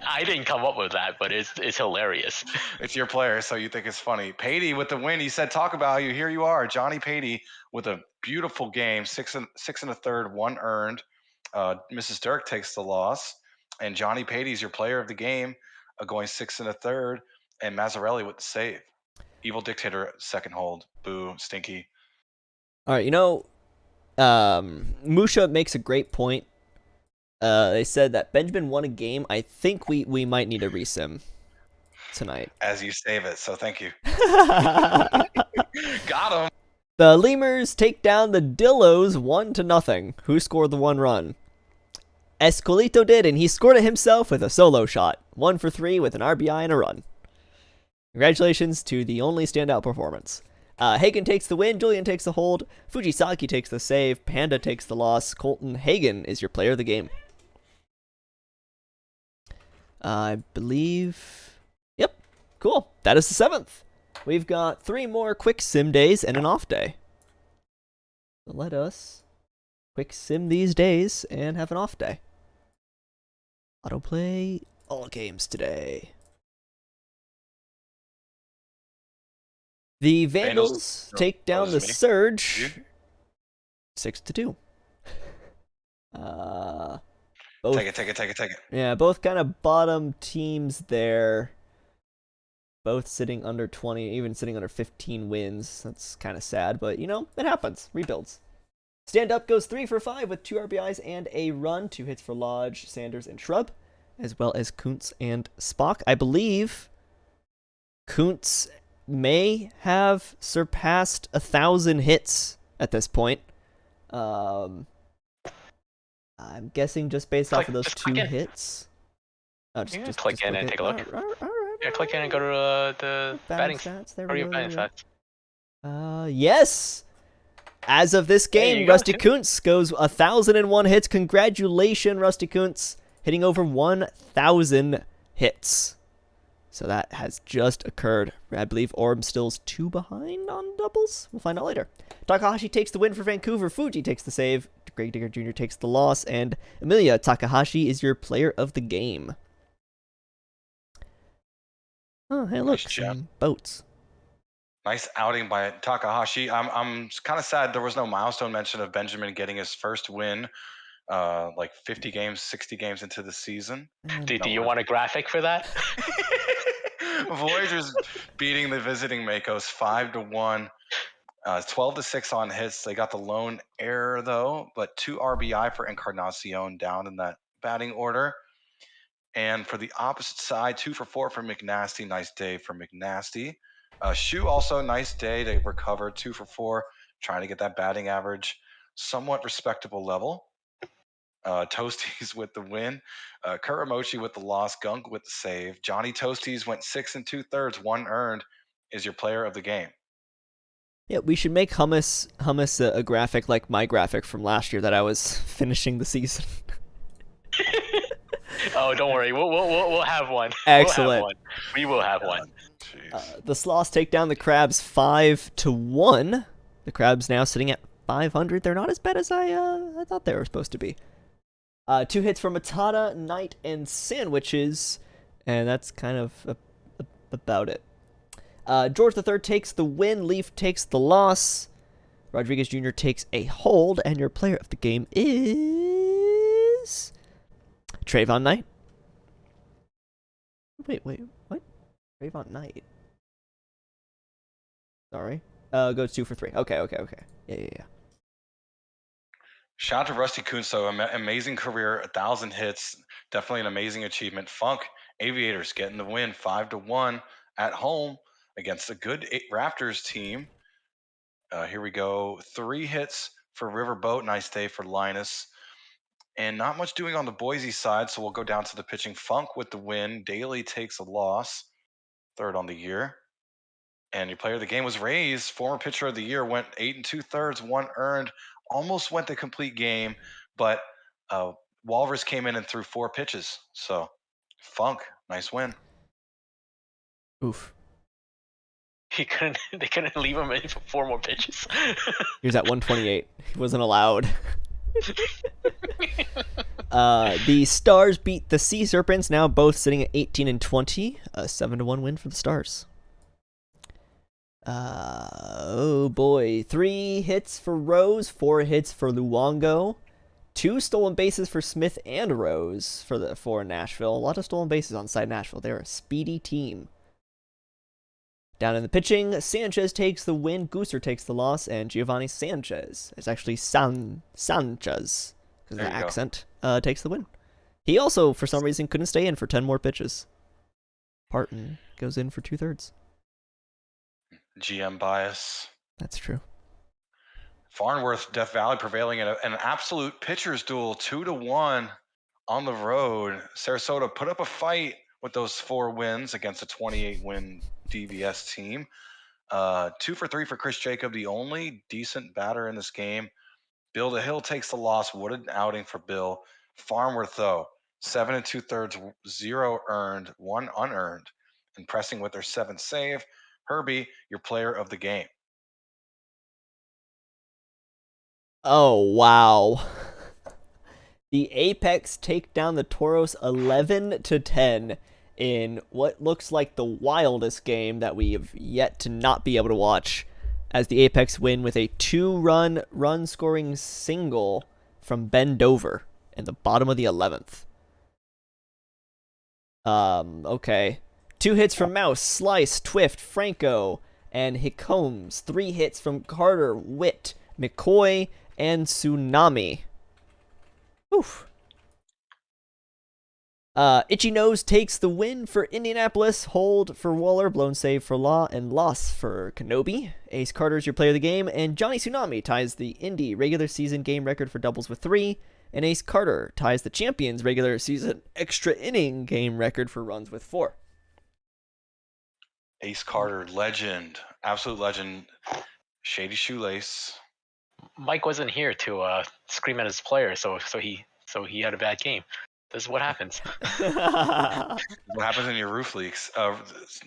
I didn't come up with that, but it's hilarious. It's your player, so you think it's funny. Patey with the win. He said, talk about you. Here you are. Johnny Patey with a beautiful game. 6 1/3, 1 earned. Mrs. Dirk takes the loss. And Johnny Patey's your player of the game, going 6 1/3. And Mazzarelli with the save. Evil Dictator, second hold. Boo, stinky. All right, Musha makes a great point. They said that Benjamin won a game. I think we might need a resim tonight. As you save it, so thank you. Got him. The Lemurs take down the Dillos 1-0. Who scored the 1 run? Escolito did, and he scored it himself with a solo shot. 1 for 3 with an RBI and a run. Congratulations to the only standout performance. Hagen takes the win, Julian takes the hold, Fujisaki takes the save, Panda takes the loss, Colton Hagen is your player of the game. I believe... Yep, cool. That is the 7th. We've got 3 more quick sim days and an off day. So let us quick sim these days and have an off day. Autoplay all games today. The Vandals take down the Surge 6-2. Take it. Yeah, both kind of bottom teams there. Both sitting under 20, even sitting under 15 wins. That's kind of sad, but it happens. Rebuilds. Stand Up goes 3 for 5 with 2 RBIs and a run. 2 hits for Lodge, Sanders, and Shrub, as well as Kuntz and Spock. I believe Kuntz may have surpassed 1,000 hits at this point. I'm guessing just based off of those 2 hits. Just click in and take a look. All right. Yeah, click in and go to the batting stats. There go to we your go. batting stats. Yes. As of this game, Rusty Kuntz goes 1,001 hits. Congratulations, Rusty Kuntz, hitting over 1,000 hits. So that has just occurred. I believe Orb still's 2 behind on doubles. We'll find out later. Takahashi takes the win for Vancouver. Fuji takes the save. Greg Digger Jr. takes the loss. And Emilia Takahashi is your player of the game. Oh, hey, look, some boats. Nice outing by Takahashi. I'm kind of sad there was no milestone mention of Benjamin getting his first win, like 50 games, 60 games into the season. Do you want a graphic for that? Voyagers beating the visiting Makos 5-1, 12-6 on hits. They got the lone error though, but 2 RBI for Encarnacion down in that batting order. And for the opposite side, 2 for 4 for McNasty. Nice day for McNasty. Shu also nice day to recover, 2 for 4, trying to get that batting average somewhat respectable level. Toasties with the win, Kuramochi with the loss, Gunk with the save. Johnny Toasties went 6 2/3, 1 earned, is your player of the game. Yeah, we should make Hummus a graphic like my graphic from last year that I was finishing the season. Oh, don't worry. We'll have one. Excellent. We will have one. The Sloths take down the Crabs 5-1. The Crabs now sitting at 500. They're not as bad as I thought they were supposed to be. 2 hits from Matata, Knight, and Sandwiches, and that's kind of about it. George III takes the win. Leaf takes the loss. Rodriguez Jr. takes a hold, and your player of the game is Trayvon Knight. Wait, what? Trayvon Knight. Sorry. Goes 2 for 3. Okay. Yeah. Shout out to Rusty Kuntz, though. Amazing career, 1,000 hits. Definitely an amazing achievement. Funk Aviators getting the win 5-1 at home against a good Raptors team. Here we go. 3 hits for Riverboat. Nice day for Linus. And not much doing on the Boise side, so we'll go down to the pitching. Funk with the win. Daly takes a loss. 3rd on the year. And your player of the game was Rays. Former pitcher of the year, went 8 2/3, 1 earned. Almost went the complete game, but Walrus came in and threw 4 pitches. So Funk, nice win. Oof. They couldn't leave him in for 4 more pitches. He was at 128. He wasn't allowed. The Stars beat the Sea Serpents, now both sitting at 18 and 20. A 7-1 win for the Stars. Oh boy. 3 hits for Rose, 4 hits for Luongo, 2 stolen bases for Smith and Rose for Nashville. A lot of stolen bases on side Nashville. They're a speedy team. Down in the pitching, Sanchez takes the win, Gooser takes the loss, and Giovanni Sanchez, it's actually Sanchez, because of the accent, takes the win. He also, for some reason, couldn't stay in for 10 more pitches. Parton goes in for 2/3. GM bias. That's true. Farnworth, Death Valley prevailing in an absolute pitcher's duel, 2-1 on the road. Sarasota put up a fight with those 4 wins against a 28-win DVS team. 2 for 3 for Chris Jacob, the only decent batter in this game. Bill DeHill takes the loss. What an outing for Bill. Farnworth, though, 7 2/3, 0 earned, 1 unearned, impressing with their 7th save. Herbie, your player of the game. Oh, wow. The Apex take down the Toros 11-10 in what looks like the wildest game that we have yet to not be able to watch, as the Apex win with a 2-run scoring single from Ben Dover in the bottom of the 11th. Okay. 2 hits from Mouse, Slice, Twift, Franco, and Hickcombs. 3 hits from Carter, Witt, McCoy, and Tsunami. Oof. Itchy Nose takes the win for Indianapolis, hold for Waller, blown save for Law, and loss for Kenobi. Ace Carter is your player of the game, and Johnny Tsunami ties the Indy regular season game record for doubles with 3, and Ace Carter ties the Champions regular season extra inning game record for runs with 4. Ace Carter, legend, absolute legend. Shady Shoelace. Mike wasn't here to scream at his player, so he had a bad game. This is what happens. What happens in your roof leaks?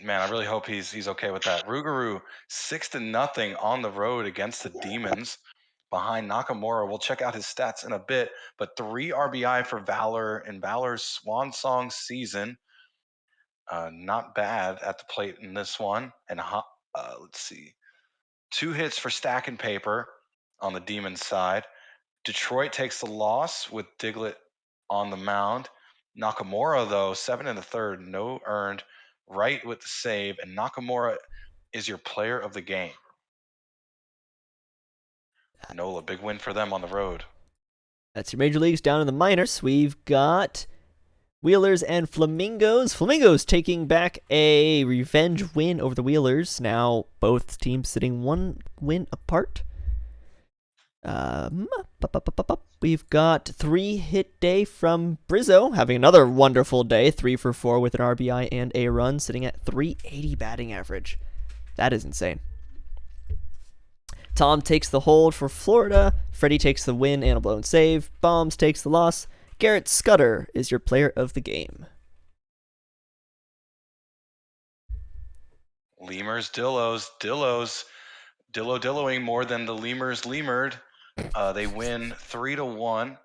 Man, I really hope he's okay with that. Rougarou 6-0 on the road against the Demons behind Nakamura. We'll check out his stats in a bit, but 3 RBI for Valor in Valor's swan song season. Not bad at the plate in this one. And let's see, 2 hits for Stack and Paper on the Demons side. Detroit takes the loss with Diglett on the mound. Nakamura, though, 7 1/3, no earned, right with the save, and Nakamura is your player of the game. Nola, big win for them on the road. That's your major leagues. Down in the minors, we've got Wheelers and Flamingos. Flamingos taking back a revenge win over the Wheelers. Now both teams sitting 1 win apart. We've got 3-hit day from Brizzo, having another wonderful day, 3 for 4 with an RBI and a run, sitting at 380 batting average. That is insane. Tom takes the hold for Florida. Freddie takes the win and a blown save. Bombs takes the loss. Garrett Scudder is your player of the game. Lemurs, Dilloing more than the Lemurs Lemered. They win 3-1.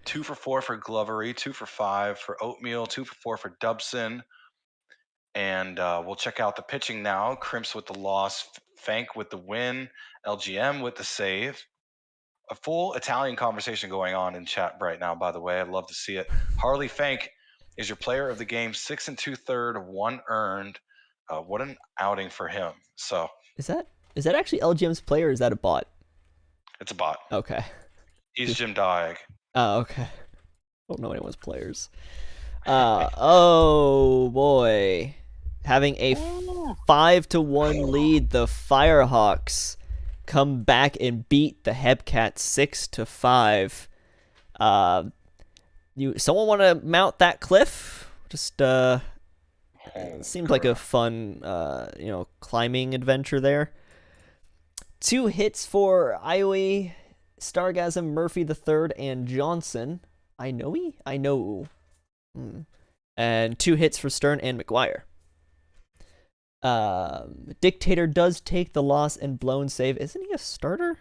2 for 4 for Glovery, 2 for 5 for Oatmeal, 2 for 4 for Dubson. And we'll check out the pitching now. Crimps with the loss, Fank with the win, LGM with the save. A full Italian conversation going on in chat right now, by the way. I'd love to see it. Harley Fank is your player of the game, 6 2/3, 1 earned. What an outing for him. So Is that actually LGM's player, or is that a bot? it's a bot. Okay. He's Jim Diag. Oh, okay. I don't know anyone's players. Oh boy. Having a 5-1 lead, the Firehawks come back and beat the Hebcats 6-5. Someone want to mount that cliff? Just seemed like a fun climbing adventure there. 2 hits for Iowa, Stargasm, Murphy III, and Johnson. I know. And 2 hits for Stern and McGuire. Dictator does take the loss and blown save. Isn't he a starter?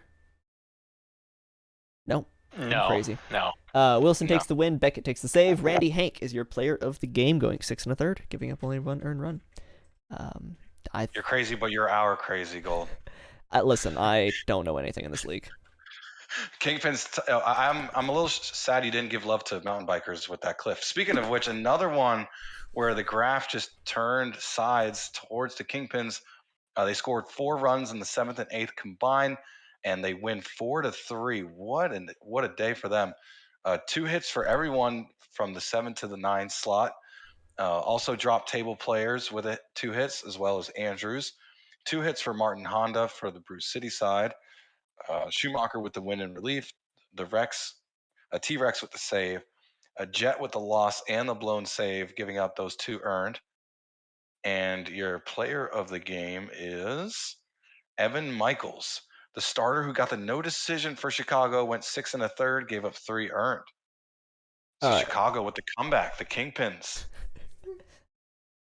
No. No. Crazy. No. Wilson takes the win. Beckett takes the save. Randy Hank is your player of the game, going 6 1/3, giving up only 1 earned run. You're crazy, but you're our crazy, Gold. Listen, I don't know anything in this league. Kingpin's. I'm a little sad you didn't give love to mountain bikers with that cliff. Speaking of which, another one where the graph just turned sides towards the Kingpins. They scored 4 runs in the 7th and 8th combined, and they win 4-3. What a day for them. 2 hits for everyone from the 7 to the 9 slot. Also dropped table players with it, 2 hits, as well as Andrews. 2 hits for Martin Honda for the Bruce City side. Schumacher with the win in relief. The T-Rex with the save. A Jet with the loss and the blown save, giving up those 2 earned. And your player of the game is Evan Michaels, the starter who got the no decision for Chicago, went 6 1/3, gave up 3 earned. So Chicago with the comeback, the Kingpins.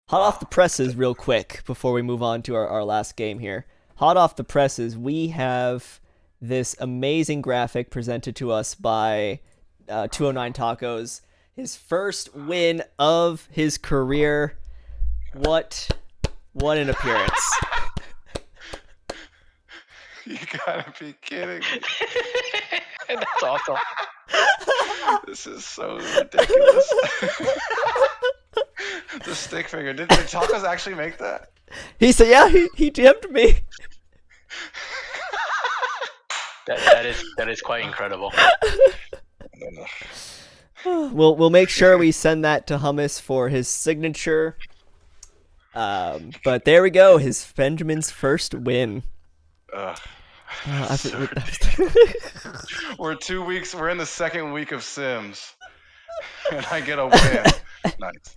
Hot off the presses real quick before we move on to our last game here. Hot off the presses, we have this amazing graphic presented to us by 209 Tacos. His first win of his career. What an appearance. You gotta be kidding me. That's awesome. This is so ridiculous. The stick figure. Did Tacos actually make that? He said, yeah, he DM'd me. That is quite incredible. We'll make sure we send that to Hummus for his signature. But there we go, his Benjamin's first win. We're 2 weeks. We're in the second week of Sims, and I get a win. Nice.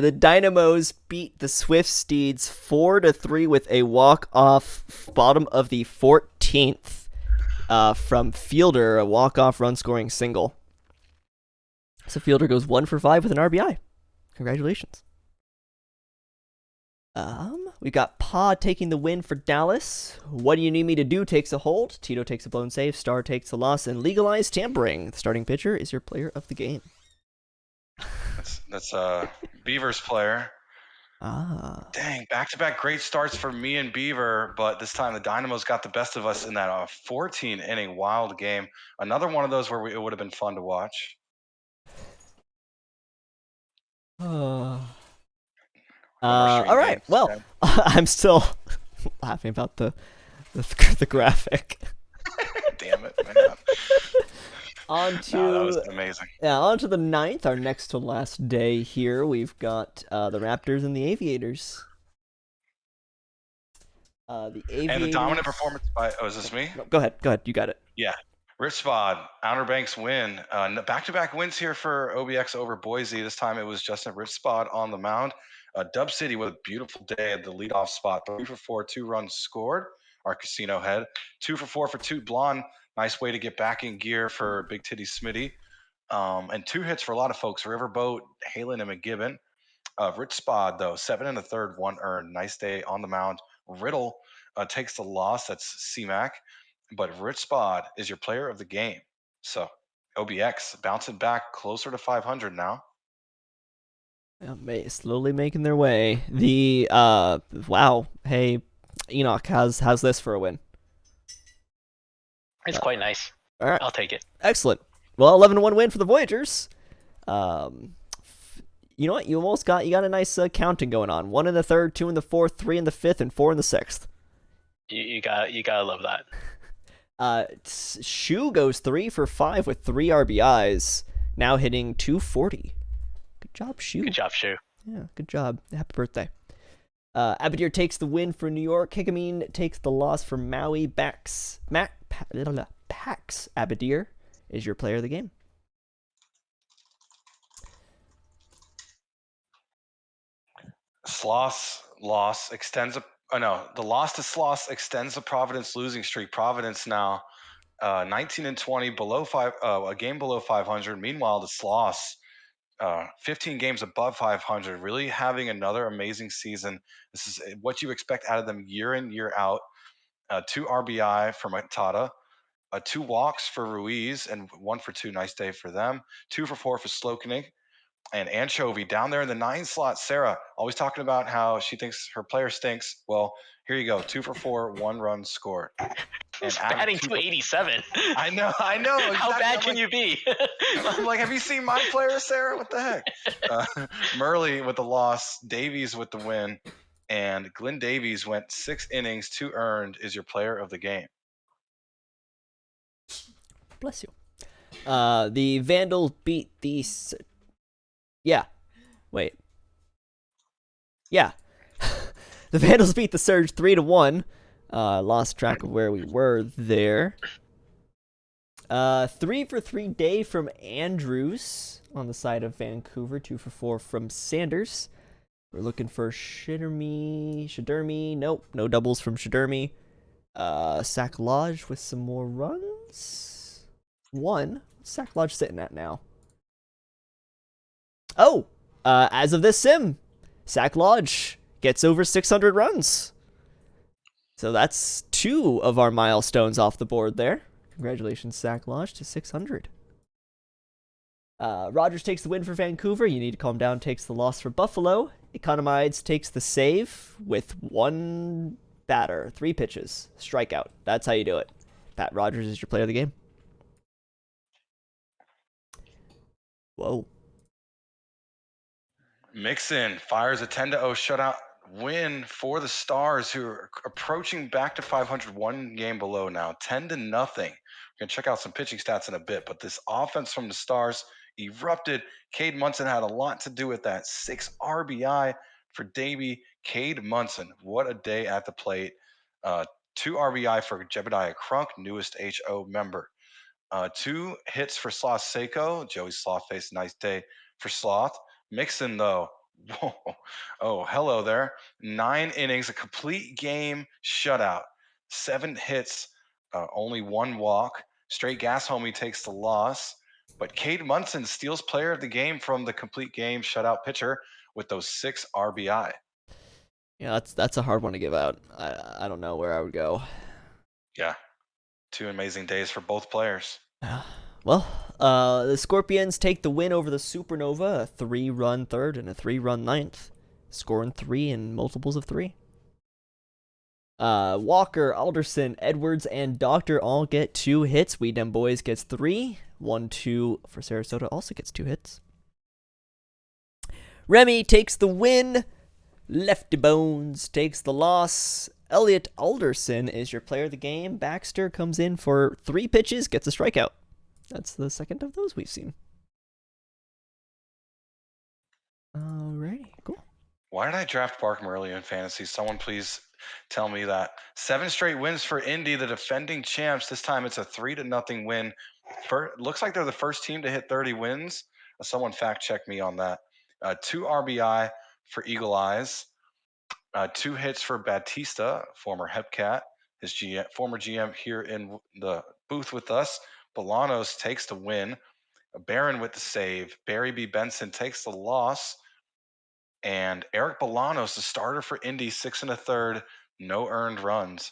The Dynamos beat the Swift Steeds 4-3 with a walk-off bottom of the 14th from Fielder, a walk-off run-scoring single. So Fielder goes 1 for 5 with an RBI. Congratulations. We got Pa taking the win for Dallas. What do you need me to do takes a hold. Tito takes a blown save. Star takes the loss. And legalized tampering. The starting pitcher is your player of the game. That's Beaver's player. Dang, back-to-back great starts for me and Beaver, but this time the Dynamos got the best of us in that 14-inning wild game. Another one of those where it would have been fun to watch. All right. Well, I'm still laughing about the graphic. Damn it, man. That was amazing. Yeah, on to the 9th, our next to last day here. We've got the Raptors and the Aviators. The Aviators... And the dominant performance by... Oh, is this me? No, go ahead. You got it. Yeah. Rich Spod, Outer Banks win. Back-to-back wins here for OBX over Boise. This time it was Justin Rich Spod on the mound. Dub City with a beautiful day at the leadoff spot. 3 for 4, 2 runs scored. Our casino head. 2 for 4 for Toot Blonde. Nice way to get back in gear for Big Titty Smitty. And 2 hits for a lot of folks. Riverboat, Halen, and McGibbon. Rich Spod, though, 7 1/3, 1 earned. Nice day on the mound. Riddle takes the loss. That's C-Mac. But Rich Spod is your player of the game. So OBX bouncing back closer to 500 now. Yeah, slowly making their way. The wow, hey Enoch, how's this for a win? It's quite nice. All right, I'll take it. Excellent. Well, 11-1 win for the Voyagers. You know what? You got a nice counting going on. 1 in the 3rd, 2 in the 4th, 3 in the 5th, and 4 in the 6th. You gotta love that. Shu goes 3 for 5 with 3 RBIs, now hitting .240. Good job, Shu. Good job, Shu. Yeah, good job. Happy birthday. Abadir takes the win for New York. Higamine takes the loss for Maui. Pax Abadir is your player of the game. Sloss loss extends the loss to Sloss extends the Providence losing streak. Providence now 19-20 below 5, a game below 500. Meanwhile, the Sloss 15 games above 500, really having another amazing season. This is what you expect out of them year in, year out. 2 RBI for Matata, 2 walks for Ruiz, and 1 for 2. Nice day for them. 2 for 4 for Slokenig. And Anchovy down there in the 9 slot. Sarah, always talking about how she thinks her player stinks. Well, here you go. 2 for 4, 1 run scored. And batting .287. I know. Exactly. How bad can you be? I'm like, have you seen my player, Sarah? What the heck? Murley with the loss. Davies with the win. And Glenn Davies went 6 innings, 2 earned, is your player of the game. Bless you. The Vandals beat the... Yeah. Wait. Yeah. The Vandals beat the Surge 3-1. Lost track of where we were there. 3 for 3 day from Andrews on the side of Vancouver. 2 for 4 from Sanders. We're looking for Shadurmi. Nope, no doubles from Shadurmi. Sack Lodge with some more runs. 1. What's Sack Lodge sitting at now? Oh, as of this sim, Sack Lodge gets over 600 runs. So that's 2 of our milestones off the board there. Congratulations, Sack Lodge, to 600. Rogers takes the win for Vancouver. You need to calm down. Takes the loss for Buffalo. Economides takes the save with 1 batter, 3 pitches, strikeout. That's how you do it. Pat Rogers is your player of the game. Whoa. Mixon fires a 10-0 shutout win for the Stars, who are approaching back to 500, one game below now, 10-0. We're going to check out some pitching stats in a bit, but this offense from the Stars erupted. Cade Munson had a lot to do with that. 6 RBI for Davey Cade Munson. What a day at the plate. 2 RBI for Jebediah Crunk, newest HO member. 2 hits for Sloth Seiko. Joey Slothface, nice day for Sloth. Mixon, though, whoa, oh, hello there. 9 innings, a complete game shutout. 7 hits, only 1 walk. Straight gas homie takes the loss. But Cade Munson steals player of the game from the complete game shutout pitcher with those 6 RBI. Yeah, that's a hard one to give out. I don't know where I would go. Yeah, 2 amazing days for both players. Well, the Scorpions take the win over the Supernova, a 3-run third and a 3-run ninth, scoring 3 in multiples of 3. Walker, Alderson, Edwards, and Doctor all get 2 hits. We Dem Boys gets 3. 1-2 for Sarasota also gets 2 hits. Remy takes the win. Lefty Bones takes the loss. Elliot Alderson is your player of the game. Baxter comes in for 3 pitches, gets a strikeout. That's the second of those we've seen. Alrighty, cool. Why did I draft Barkham early in fantasy? Someone please tell me that. 7 straight wins for Indy, the defending champs. This time it's a 3-0 win. Looks like they're the first team to hit 30 wins. Someone fact check me on that. 2 RBI for Eagle Eyes. 2 hits for Batista, former Hepcat, his former GM here in the booth with us. Bolanos takes the win. Barron with the save. Barry B. Benson takes the loss. And Eric Bolanos, the starter for Indy, 6 1/3, no earned runs,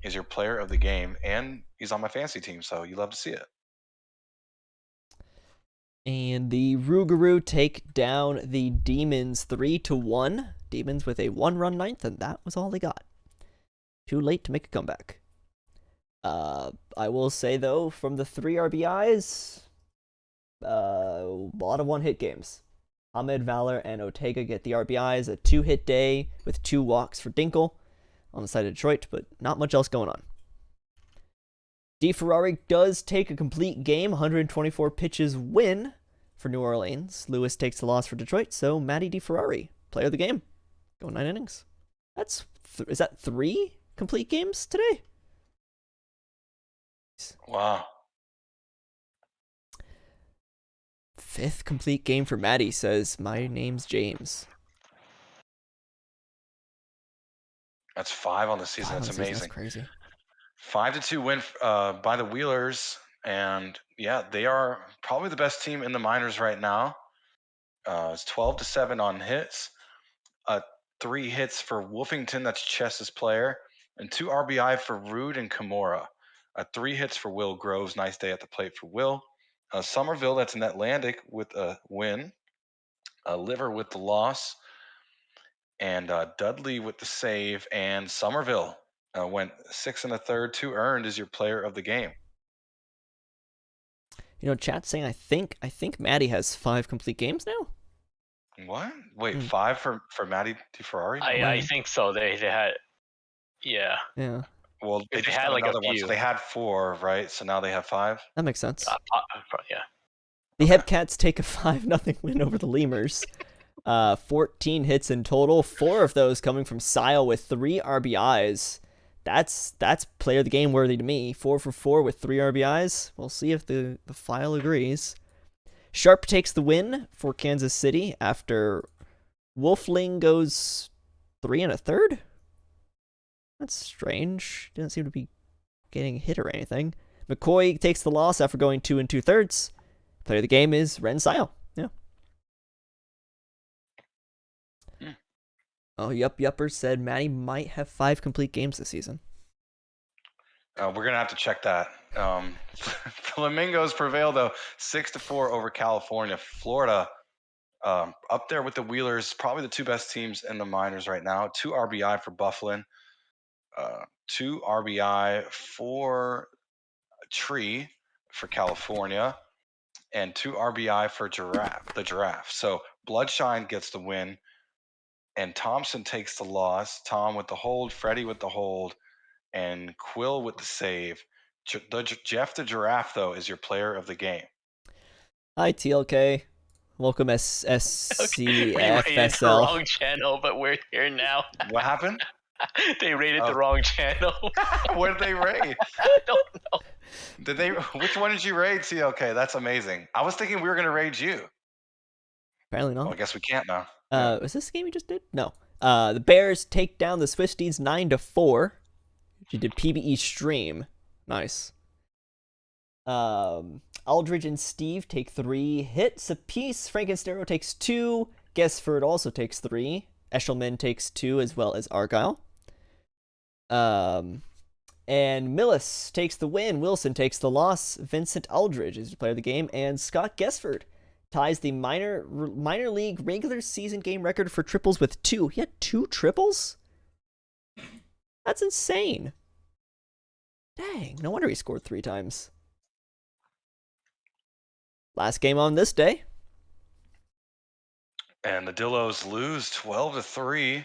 is your player of the game. And he's on my fantasy team, so you love to see it. And the Rougarou take down the Demons 3-1. Demons with a 1-run ninth, and that was all they got. Too late to make a comeback. I will say, though, from the 3 RBIs, a lot of one-hit games. Ahmed, Valor, and Ortega get the RBIs. A 2-hit day with 2 walks for Dinkle on the side of Detroit, but not much else going on. DeFerrari does take a complete game, 124 pitches win for New Orleans. Lewis takes the loss for Detroit, so Matty DeFerrari, player of the game, going 9 innings. Is that 3 complete games today? Wow. 5th complete game for Matty, says, my name's James. That's 5 on the season. That's amazing. That's crazy. 5-2 win by the Wheelers. And yeah, they are probably the best team in the minors right now. It's 12-7 on hits. 3 hits for Wolfington, that's Chess's player. And 2 RBI for Roode and Kimura. 3 hits for Will Groves. Nice day at the plate for Will. Somerville, that's an Atlantic with a win. Liver with the loss. And Dudley with the save. And Somerville went 6 1/3, 2 earned, is your player of the game. You know, chat's saying I think Matty has 5 complete games now. What? Wait, 5 for Matty DeFerrari? I think so. They had, yeah. Yeah. Well, they just had like another one, so they had 4, right? So now they have 5. That makes sense. Yeah. The Hepcats take a 5-0 win over the Lemurs. 14 hits in total, 4 of those coming from Sile with 3 RBIs. That's player of the game worthy to me. 4 for 4 with 3 RBIs. We'll see if the file agrees. Sharp takes the win for Kansas City after Wolfling goes 3 1/3. That's strange. Didn't seem to be getting hit or anything. McCoy takes the loss after going 2 2/3. Player of the game is Ren Sile. Yeah. Oh, Yupper said Matty might have 5 complete games this season. We're going to have to check that. Flamingos prevail, though, 6-4 over California. Florida, up there with the Wheelers, probably the 2 best teams in the minors right now. 2 RBI for Bufflin. 2 RBI for Tree for California. And 2 RBI for the Giraffe. So Bloodshine gets the win. and Thompson takes the loss. Tom with the hold, Freddie with the hold, and Quill with the save. Jeff the Giraffe, though, is your player of the game. Hi, TLK. Welcome, We raided the SCFSL. wrong channel, but we're here now. What happened? They raided the wrong channel. What did they raid? I don't know. Which one did you raid, TLK? That's amazing. I was thinking we were going to raid you. Apparently not. Well, I guess we can't now. Was this the game you just did? No. The Bears take down the Swifties 9-4. You did PBE stream. Nice. Aldridge and Steve take 3 hits apiece. Frankenstero takes 2. Guessford also takes 3. Eshelman takes 2, as well as Argyle. And Millis takes the win. Wilson takes the loss. Vincent Aldridge is the player of the game. And Scott Guessford ties the minor league regular season game record for triples with 2. He had 2 triples? That's insane. Dang, no wonder he scored 3 times. Last game on this day. And the Dillos lose 12-3.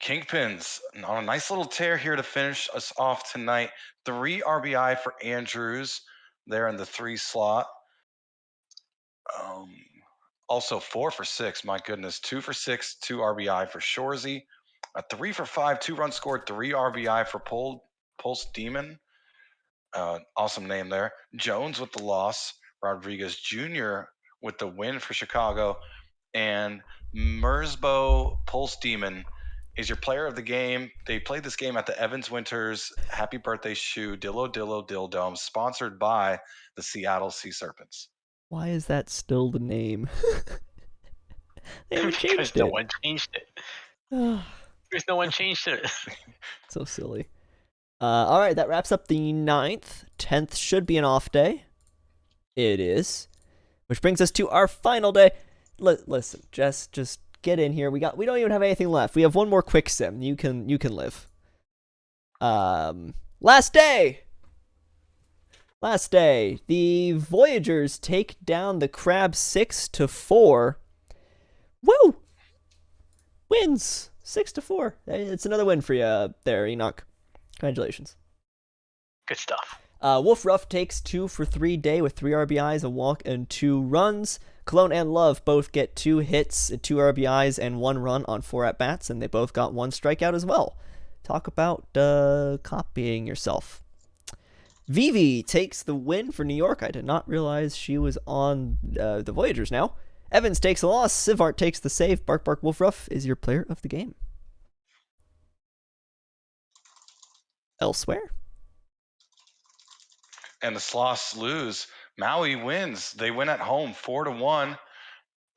Kingpins on a nice little tear here to finish us off tonight. 3 RBI for Andrews there in the 3 slot. Also 4 for 6. My goodness, 2 for 6, 2 RBI for Shorzy. A 3 for 5, 2 runs scored, 3 RBI for Pulse Demon. Awesome name there. Jones with the loss. Rodriguez Jr. with the win for Chicago. And Mersbo Pulse Demon is your player of the game. They played this game at the Evans Winters Happy Birthday Shoe Dillo Dome, sponsored by the Seattle Sea Serpents. Why is that still the name? They haven't changed Because it. no one changed it. There's no one changed it. So silly. All right, that wraps up the 9th. 10th should be an off day. It is. Which brings us to our final day. Listen, just get in here. We don't even have anything left. We have one more quick sim. You can live. Last day. The Voyagers take down the Crabs 6-4. Woo! Wins 6-4. It's another win for you there, Enoch. Congratulations. Good stuff. Wolf Ruff takes 2 for 3 day with 3 RBIs, a walk, and 2 runs. Cologne and Love both get 2 hits, 2 RBIs, and 1 run on 4 at-bats, and they both got 1 strikeout as well. Talk about copying yourself. Vivi takes the win for New York. I did not realize she was on the Voyagers now. Evans takes a loss. Sivart takes the save. Bark Bark Wolf Ruff is your player of the game. Elsewhere. And the Sloths lose. Maui wins. They win at home 4-1.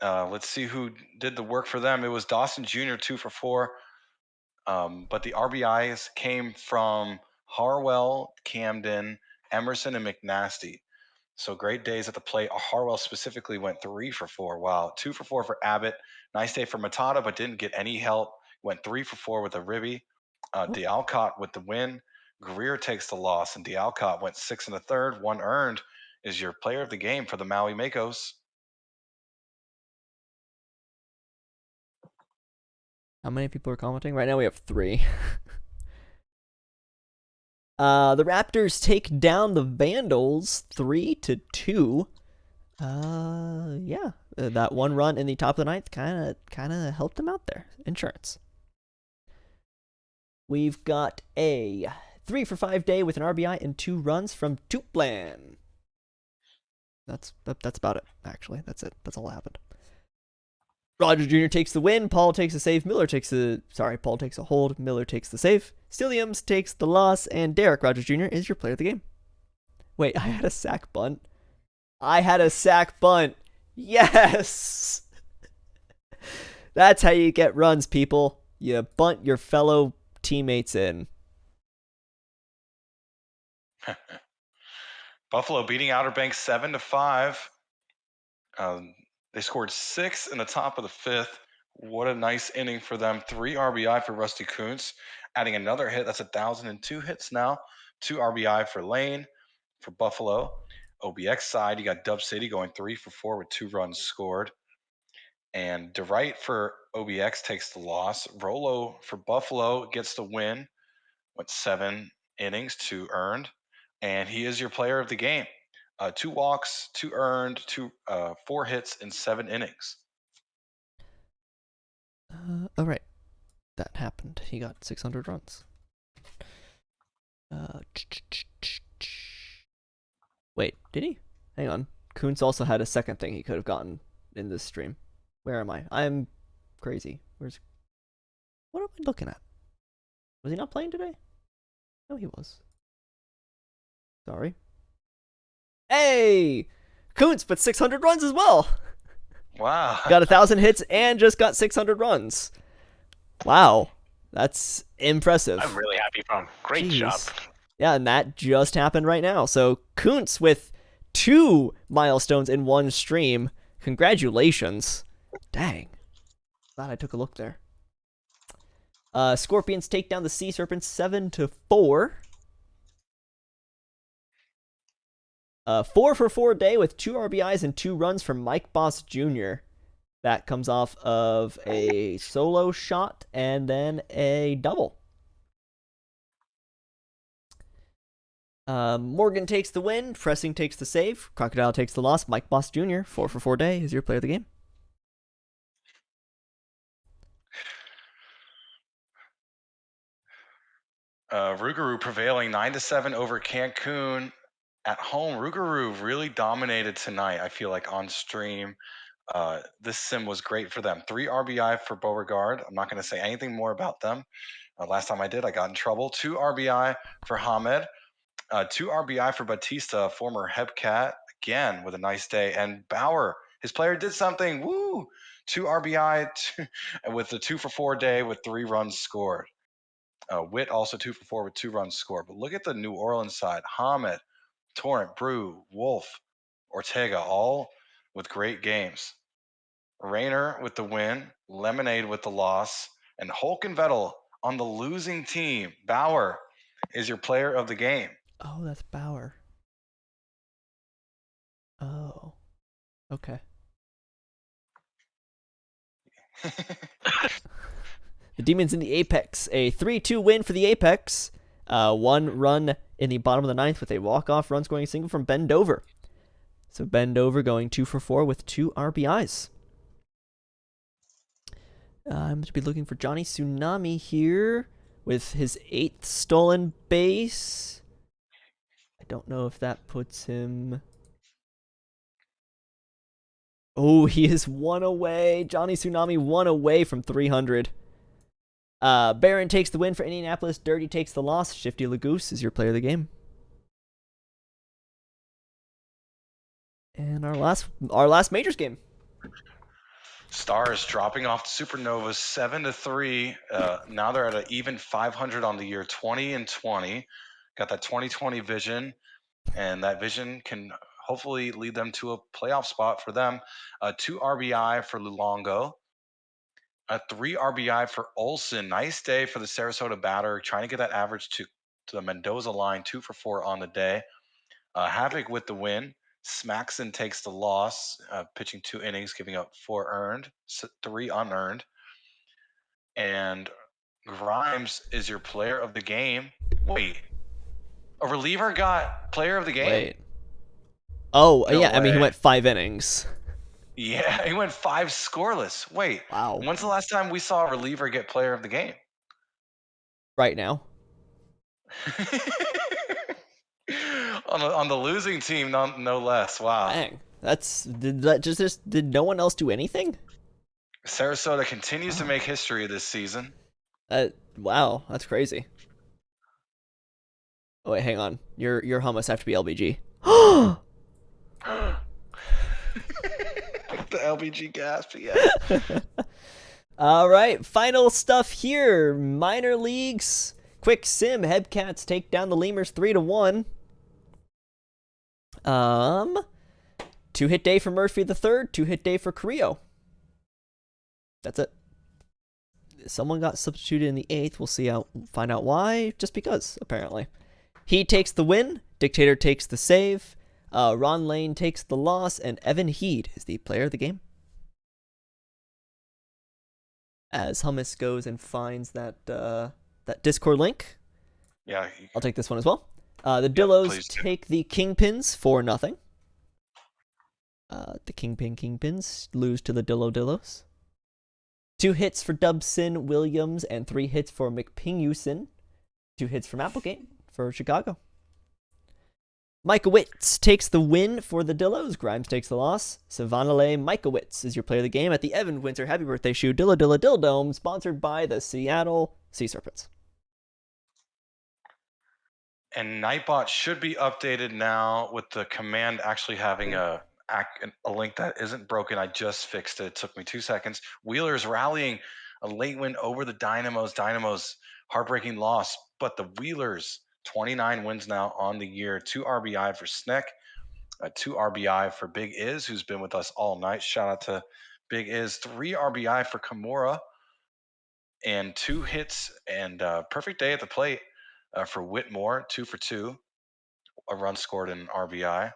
Let's see who did the work for them. It was Dawson Jr. 2 for 4. But the RBIs came from Harwell, Camden, Emerson, and McNasty. So great days at the plate. Harwell specifically went 3 for 4. Wow. 2 for 4 for Abbott. Nice day for Matata, but didn't get any help. Went 3 for 4 with a ribby. D'Alcott with the win. Greer takes the loss, and D'Alcott went 6 1/3, 1 earned. Is your player of the game for the Maui Makos. How many people are commenting? Right now we have 3. The Raptors take down the Vandals 3-2. Yeah, that 1 run in the top of the 9th kind of helped them out there. Insurance. We've got a 3 for 5 day with an RBI and 2 runs from Tuplan. That's about it, actually. That's it. That's all that happened. Roger Jr. takes the win. Paul takes a save. Paul takes a hold. Miller takes the save. Stilliams takes the loss. And Derek Rogers Jr. is your player of the game. Wait, I had a sack bunt. Yes! That's how you get runs, people. You bunt your fellow teammates in. Buffalo beating Outer Banks 7-5. They scored 6 in the top of the 5th. What a nice inning for them. 3 RBI for Rusty Kuntz, adding another hit. That's 1,002 hits now. 2 RBI for Lane for Buffalo. OBX side, you got Dub City going 3 for 4 with 2 runs scored. And DeWright for OBX takes the loss. Rolo for Buffalo gets the win with 7 innings, 2 earned. And he is your player of the game. 2 walks, 2 earned, 4 hits in 7 innings. All right. That happened. He got 600 runs. Wait, did he? Hang on. Kuntz also had a second thing he could have gotten in this stream. Where am I? I'm crazy. What am I looking at? Was he not playing today? No, he was. Sorry. Hey! Kuntz put 600 runs as well! Wow. Got 1,000 hits and just got 600 runs. Wow. That's impressive. I'm really happy for him. Great job. Yeah, and that just happened right now. So Kuntz with 2 milestones in one stream. Congratulations. Dang. Glad I took a look there. Scorpions take down the Sea Serpents 7-4. 4-for-4 day with 2 RBIs and 2 runs from Mike Boss Jr. That comes off of a solo shot and then a double. Morgan takes the win. Pressing takes the save. Crocodile takes the loss. Mike Boss Jr. 4-for-4 day is your player of the game. Rougarou prevailing 9-7 over Cancun at home. Rougarou really dominated tonight, I feel like, on stream. This sim was great for them. 3 RBI for Beauregard. I'm not going to say anything more about them. Last time I did, I got in trouble. 2 RBI for Hamed. 2 RBI for Batista, former Hebcat, again with a nice day. And Bauer, his player did something. Woo! 2 RBI with the 2-for-4 day with 3 runs scored. Witt also 2-for-4 with 2 runs scored. But look at the New Orleans side. Hamed, Torrent, Brew, Wolf, Ortega, all with great games. Rayner with the win, Lemonade with the loss, and Hulk and Vettel on the losing team. Bauer is your player of the game. Oh, that's Bauer. Oh. Okay. The Demons in the Apex. A 3-2 win for the Apex. 1 run in the bottom of the 9th with a walk-off run scoring single from Ben Dover. So Ben Dover going 2-for-4 with 2 RBIs. I'm going to be looking for Johnny Tsunami here with his 8th stolen base. I don't know if that puts him... Oh, he is 1 away. Johnny Tsunami 1 away from 300. Baron takes the win for Indianapolis. Dirty takes the loss. Shifty Lagoose is your player of the game. And our last majors game. Stars dropping off the Supernovas 7-3. Now they're at an even 500 on the year, 20-20. Got that 2020 vision, and that vision can hopefully lead them to a playoff spot for them. 2 RBI for Luongo. A 3 RBI for Olsen. Nice day for the Sarasota batter, trying to get that average to the Mendoza line. 2-for-4 on the day. Havoc with the win. Smaxon takes the loss, pitching 2 innings, giving up 4 earned, 3 unearned. And Grimes is your player of the game. Wait, a reliever got player of the game? Wait. Oh, No yeah, way. I mean, he went 5 innings. Yeah, he went 5 scoreless. Wait, Wow. when's the last time we saw a reliever get player of the game? Right now. on the losing team, no less. Wow. Dang. Did no one else do anything? Sarasota continues to make history this season. Wow, that's crazy. Oh wait, hang on. Your hummus have to be LBG. The LBG gasp, yeah. All right, final stuff here. Minor leagues. Quick sim. Hebcats take down the Lemurs 3-1. 2-hit day for Murphy the third. 2-hit day for Carrillo. That's it. Someone got substituted in the 8th. We'll find out why. Just because, apparently. He takes the win. Dictator takes the save. Ron Lane takes the loss, and Evan Heed is the player of the game. As Hummus goes and finds that that Discord link. Yeah. I'll take this one as well. The Dillos take the Kingpins for nothing. The Kingpins lose to the Dillos. 2 hits for Dubson Williams and 3 hits for McPinguson. 2 hits from Applegate for Chicago. Mikowitz takes the win for the Dillos. Grimes takes the loss. Savanale Mikowitz is your player of the game at the Evan Winter Happy Birthday Shoe Dilla Dome, sponsored by the Seattle Sea Serpents. And Nightbot should be updated now with the command actually having a link that isn't broken. I just fixed it. It took me 2 seconds. Wheelers rallying a late win over the Dynamos. Dynamos heartbreaking loss, but the Wheelers 29 wins now on the year. 2 RBI for Sneck, 2 RBI for Big Iz, who's been with us all night. Shout out to Big Iz. 3 RBI for Kimura and 2 hits and perfect day at the plate for Whitmore, 2 for 2. A run scored in RBI.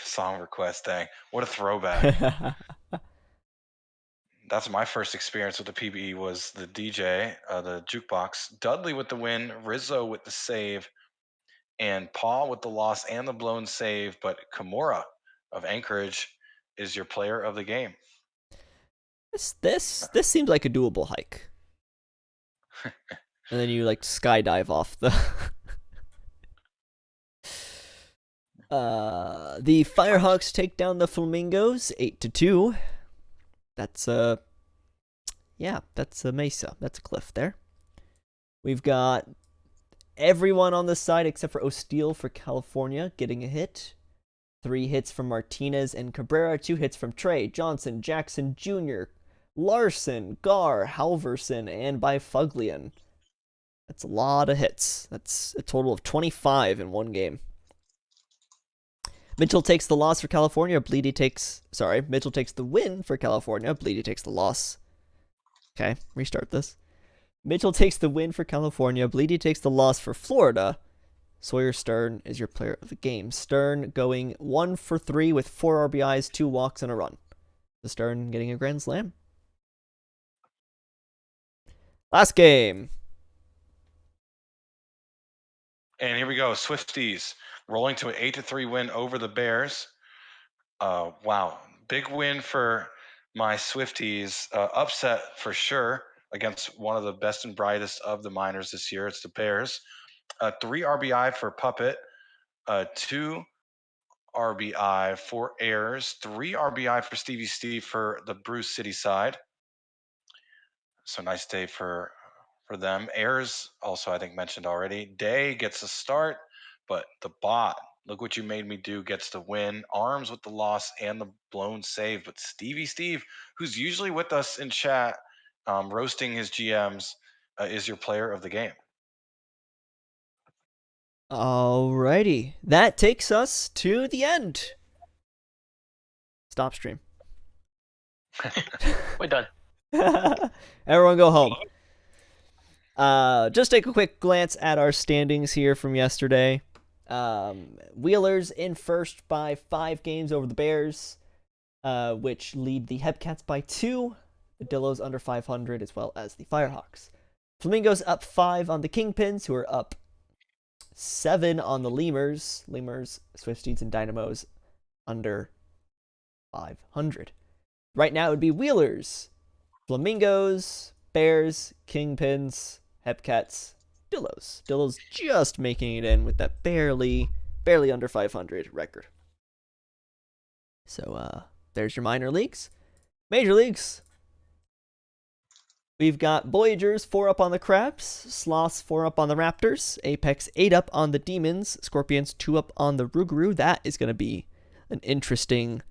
Song request, dang. What a throwback. That's my first experience with the PBE was the DJ, the jukebox. Dudley with the win, Rizzo with the save, and Paul with the loss and the blown save. But Kimura of Anchorage is your player of the game. This seems like a doable hike. And then you like skydive off the the Firehawks take down the Flamingos 8-2. That's that's a mesa. That's a cliff there. We've got everyone on the side except for O'Steele for California getting a hit. 3 hits from Martinez and Cabrera, 2 hits from Trey, Johnson, Jackson Jr., Larson, Gar, Halverson, and Bifuglian. That's a lot of hits. That's a total of 25 in one game. Mitchell takes the loss for California. Mitchell takes the win for California. Bleedy takes the loss. Okay, restart this. Mitchell takes the win for California. Bleedy takes the loss for Florida. Sawyer Stern is your player of the game. Stern going 1 for 3 with 4 RBIs, 2 walks, and a run. The Stern getting a grand slam. Last game. And here we go. Swifties rolling to an 8-3 win over the Bears. Wow. Big win for my Swifties. Upset for sure against one of the best and brightest of the minors this year. It's the Bears. 3 RBI for Puppet. 2 RBI for Ayers. 3 RBI for Stevie Steve for the Bruce City side. So nice day for them. Ayers also, I think, mentioned already. Day gets a start, but the bot, look what you made me do, gets the win. Arms with the loss and the blown save. But Stevie Steve, who's usually with us in chat, roasting his GMs, is your player of the game. Alrighty. That takes us to the end. Stop stream. We're done. Everyone go home. Just take a quick glance at our standings here from yesterday. Wheelers in first by 5 games over the Bears, which lead the Hepcats by 2. The Dillos under 500, as well as the Firehawks. Flamingos up 5 on the Kingpins, who are up 7 on the Lemurs. Lemurs, Swifties, and Dynamos under 500. Right now it would be Wheelers, Flamingos, Bears, Kingpins, Hepcats, Dillos. Dillos just making it in with that barely under 500 record. So there's your minor leagues. Major leagues. We've got Voyagers 4 up on the Crabs, Sloths 4 up on the Raptors, Apex 8 up on the Demons, Scorpions 2 up on the Rougarou. That is going to be an interesting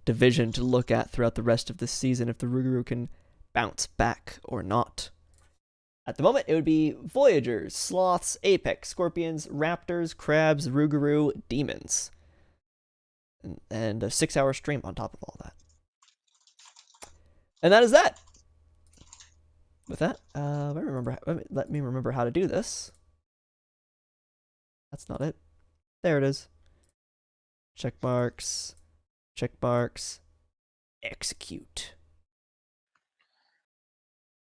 division to look at throughout the rest of the season, if the Rougarou can bounce back or not. At the moment, it would be Voyagers, Sloths, Apex, Scorpions, Raptors, Crabs, Rougarou, Demons. And a 6-hour stream on top of all that. And that is that. With that, let me remember how to do this. That's not it. There it is. Check marks. Execute.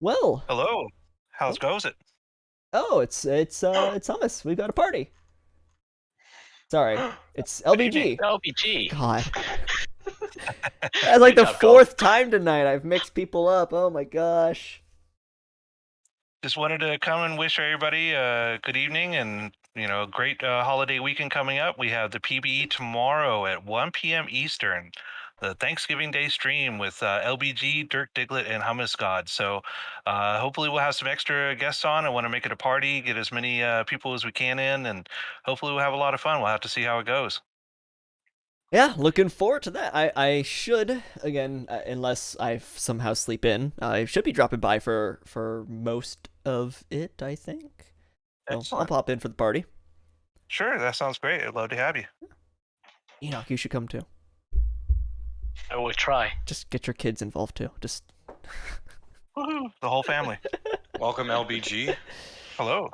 Well, Hello. How's goes it? oh, it's hummus. We've got a party. Sorry, it's Good evening. LBG. LBG. God, that's like Good the job, Cole. 4th time tonight I've mixed people up. Oh my gosh. Just wanted to come and wish everybody a good evening and great holiday weekend coming up. We have the PBE tomorrow at 1 p.m. Eastern, the Thanksgiving Day stream with LBG, Dirk Diglett, and Hummus God. So hopefully we'll have some extra guests on. I want to make it a party, get as many people as we can in, and hopefully we'll have a lot of fun. We'll have to see how it goes. Yeah, looking forward to that. I should, again, unless I somehow sleep in, I should be dropping by for most of it, I think. So I'll Excellent. pop in for the party. Sure, that sounds great. I'd love to have you. Enoch, you should come too. I will try. Just get your kids involved too. Just Woohoo! The whole family. Welcome, LBG. Hello.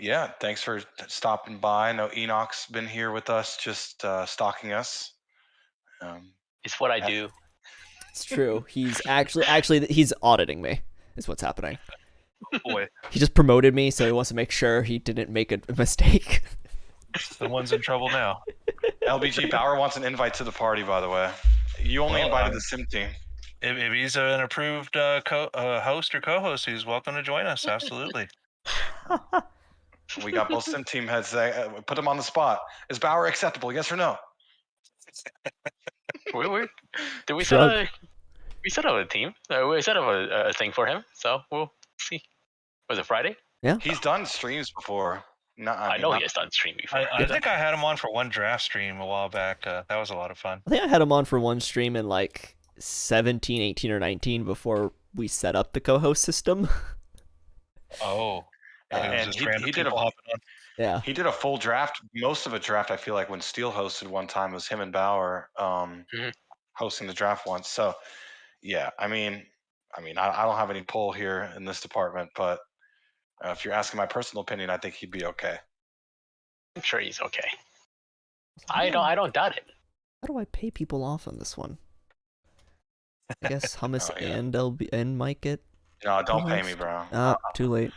Yeah, thanks for stopping by. I know Enoch's been here with us, just stalking us. It's what I do. It's true. He's actually he's auditing me. Is what's happening. Oh boy, He just promoted me, so he wants to make sure he didn't make a mistake. the one's in trouble now. LBG Bauer wants an invite to the party, by the way. You only Well, invited the sim team. If he's an approved host or co-host, he's welcome to join us. Absolutely. We got both sim team heads. Put them on the spot. Is Bauer acceptable? Yes or no? Did we Shrug. set up a team? We set up a thing for him. So we'll see. Was it Friday? Yeah. He's done streams before. No, I know he has done stream before. I think I had him on for one draft stream a while back. That was a lot of fun. I think I had him on for one stream in like 17, 18, or 19 before we set up the co-host system. Oh, and it was And just random he did people hopping on. Yeah. He did a full draft, most of a draft. I feel like when Steele hosted one time, it was him and Bauer hosting the draft once. So, yeah, I don't have any pull here in this department, but if you're asking my personal opinion, I think he'd be okay. I'm sure he's okay. I don't doubt it. How do I pay people off on this one? I guess Hummus Oh, yeah. and LB and Mike get. No, don't pay me, co-host? bro. Ah, too late.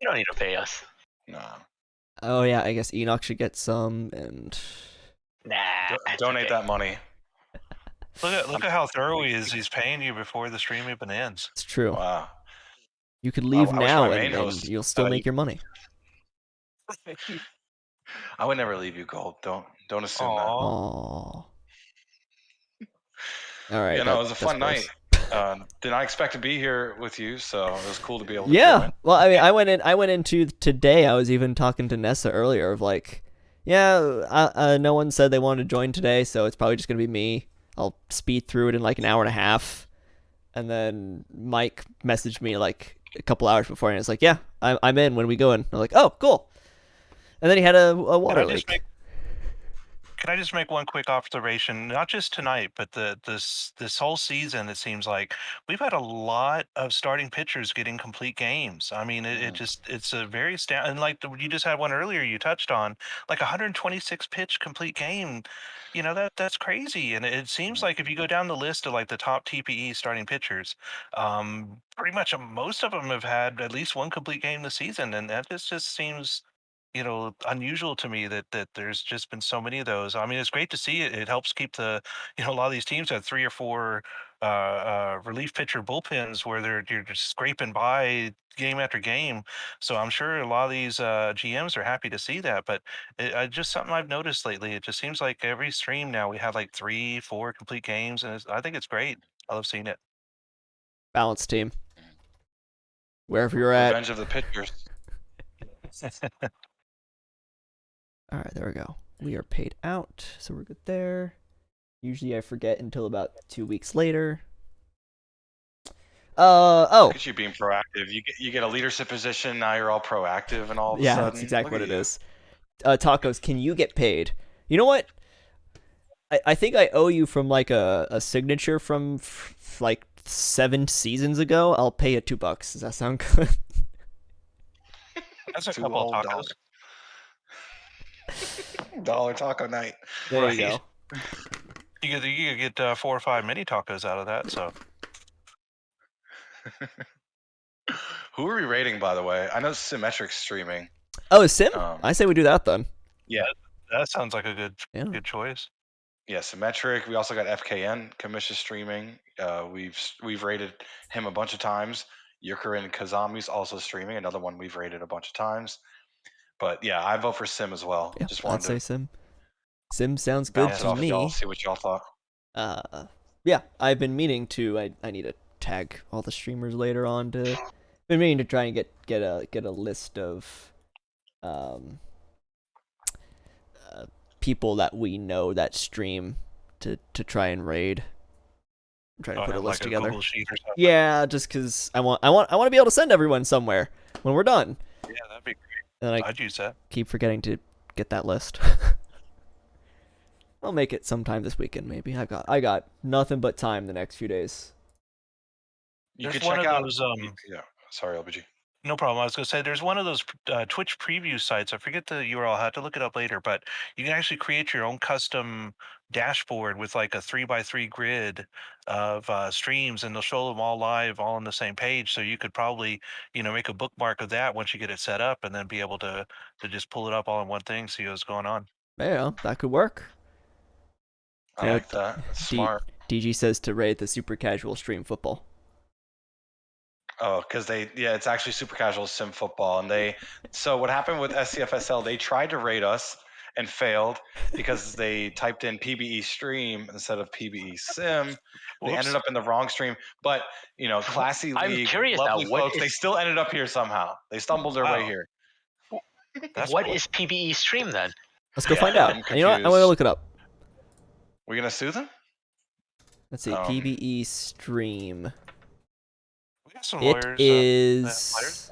You don't need to pay us. No. Oh yeah, I guess Enoch should get some, and Nah. it's Donate okay. that money. Look at how thorough he is. He's paying you before the stream even ends. it's true. Wow. You could leave I wish now, my main and host, you'll still make your money. I would never leave you, Gold. Don't assume that. Aww. All right. It was a fun gross. night. Did not expect to be here with you, so it was cool to be able to Yeah. join. Well, I mean, I went into today. I was even talking to Nessa earlier of like, yeah, no one said they wanted to join today, so it's probably just gonna be me. I'll speed through it in like an hour and a half, and then Mike messaged me like a couple hours before, and it's like, yeah, I'm in when we go in. I'm like, oh, cool. And then he had a water leak. Can I just make one quick observation? Not just tonight, but this whole season, it seems like we've had a lot of starting pitchers getting complete games. I mean, it's a very and like you just had one earlier you touched on, like 126 pitch complete game. That's crazy. And it seems like if you go down the list of like the top TPE starting pitchers, pretty much most of them have had at least one complete game this season, and that just seems unusual to me that there's just been so many of those. I mean, it's great to see it. It helps keep a lot of these teams have 3 or 4 relief pitcher bullpens where you're just scraping by game after game. So I'm sure a lot of these GMs are happy to see that. But just something I've noticed lately. It just seems like every stream now we have like 3, 4 complete games, and I think it's great. I love seeing it. Balanced team. Wherever you're at. Revenge of the pitchers. All right, there we go. We are paid out, so we're good there. Usually I forget until about 2 weeks later. Look at you being proactive. You get a leadership position, now you're all proactive and all of a sudden. Yeah, that's exactly what it is. Tacos, can you get paid? You know what? I think I owe you from like a signature from like 7 seasons ago. I'll pay you $2. Does that sound good? That's a $2 couple of tacos. Dollar taco night. There you go. You could get 4 or 5 mini tacos out of that. So Who are we rating, by the way? I know Symmetric streaming. Oh, Sim? I say we do that then. Yeah, that sounds like a good choice. Yeah, Symmetric. We also got FKN Kamisha streaming. We've rated him a bunch of times. Yukarin Kazami's also streaming, another one we've rated a bunch of times. But yeah, I vote for Sim as well. Yeah, Just I'd wanted say to Sim. Sim sounds good bounce it to off y'all, me. see what y'all thought. Yeah, I've been meaning to. I need to tag all the streamers later on to. Been meaning to try and get a list of, people that we know that stream to try and raid. I'm trying to put a list together. Google Sheet or something. Yeah, just because I want to be able to send everyone somewhere when we're done. Yeah, that'd be great. And I'd use that. Keep forgetting to get that list. I'll make it sometime this weekend, maybe. I got nothing but time the next few days. You There's could one check of out. those. Yeah, sorry, LBG. No problem. I was going to say there's one of those Twitch preview sites. I forget the URL. I'll have to look it up later. But you can actually create your own custom dashboard with like a 3x3 grid of streams, and they'll show them all live, all on the same page. So you could probably, make a bookmark of that once you get it set up, and then be able to just pull it up all in one thing, see what's going on. Yeah, that could work. I like that. That's smart. DG says to raid the super casual stream football. Oh, because it's actually super casual sim football, and so what happened with SCFSL? They tried to raid us and failed because they typed in PBE stream instead of PBE sim. They ended up in the wrong stream, but classy league, curious lovely now, folks, they still ended up here somehow. They stumbled their way here. What is PBE stream then? Let's go find out. You know what? I want to look it up. We're gonna sue them? Let's see. PBE stream. We got some It lawyers, is.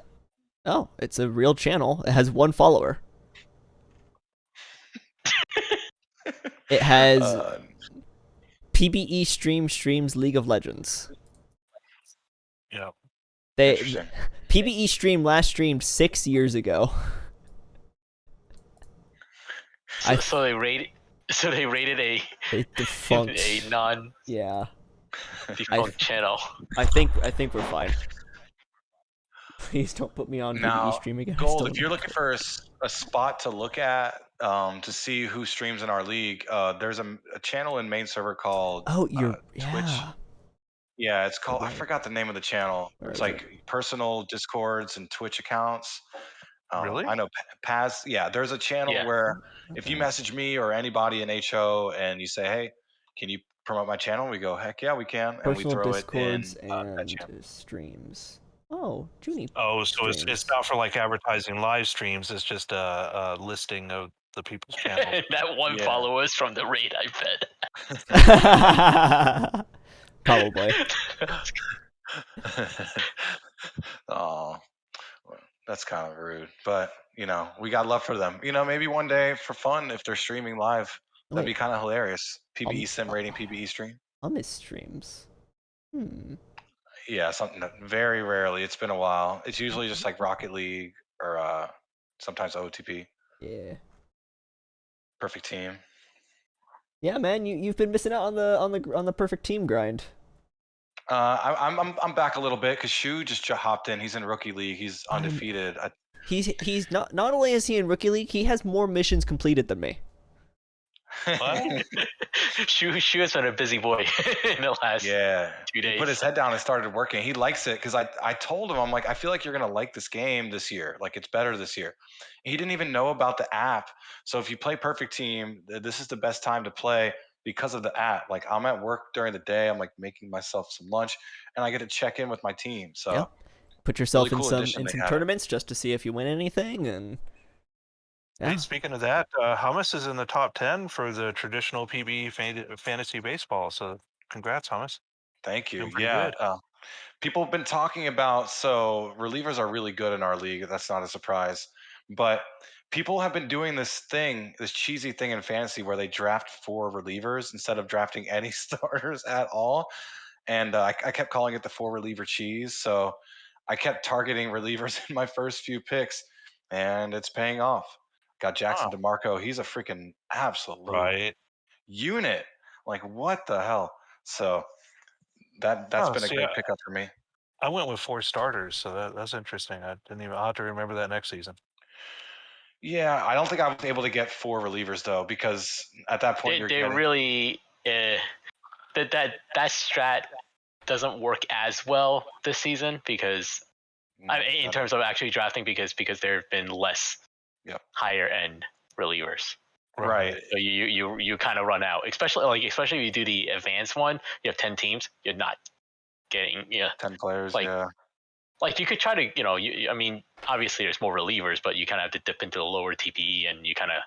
Oh, it's a real channel. It has 1 follower. It has PBE streams League of Legends. Yeah. PBE stream last streamed 6 years ago. So they rated a defunct a non defunct channel. I think we're fine. Please don't put me on PBE stream again. Gold, if you're looking for a spot to look at to see who streams in our league, there's a channel in main server called Twitch. Yeah, it's called, I forgot the name of the channel. It's like personal Discords and Twitch accounts. Really? I know Paz. Yeah, there's a channel where if you message me or anybody in HO and you say, hey, can you promote my channel? We go, heck yeah, we can. And we throw Discords it in that channel. Streams. Oh, Junie. Oh, so it's not for like advertising live streams. It's just a listing of the people's channels. That one follower is from the raid, I bet. Probably. Oh, that's kind of rude. But, we got love for them. Maybe one day for fun, if they're streaming live, that'd be kind of hilarious. PBE sim rating PBE stream. I'll miss streams. Yeah, something that very rarely. It's been a while. It's usually just like Rocket League or sometimes OTP. Yeah. Perfect team. Yeah, man, you've been missing out on the perfect team grind. I'm back a little bit because Shu just hopped in. He's in Rookie League. He's undefeated. He's not only is he in Rookie League, he has more missions completed than me. Shu has been a busy boy in the last 2 days. He put his head down and started working. He likes it because I told him, I'm like, I feel like you're gonna like this game this year. Like it's better this year. He didn't even know about the app. So if you play Perfect Team, this is the best time to play because of the app. Like I'm at work during the day. I'm like making myself some lunch, and I get to check in with my team. So put yourself really in some tournaments just to see if you win anything and. Hey, speaking of that, Hummus is in the top 10 for the traditional PBE fantasy baseball. So congrats, Hummus. Thank you. Yeah. People have been talking about, so relievers are really good in our league. That's not a surprise. But people have been doing this cheesy thing in fantasy where they draft 4 relievers instead of drafting any starters at all. And I kept calling it the 4 reliever cheese. So I kept targeting relievers in my first few picks, and it's paying off. Got Jackson DeMarco. He's a freaking absolute unit. Like, what the hell? So that's been a great pickup for me. I went with 4 starters, so that's interesting. I'll have to remember that next season. Yeah, I don't think I was able to get 4 relievers though, because at that point They really that strat doesn't work as well this season because in terms of actually drafting because there have been less higher end relievers. Right. So you kind of run out, especially if you do the advanced one. You have 10 teams. You're not getting 10 players. Like you could try to I mean obviously there's more relievers, but you kind of have to dip into the lower TPE and you kind of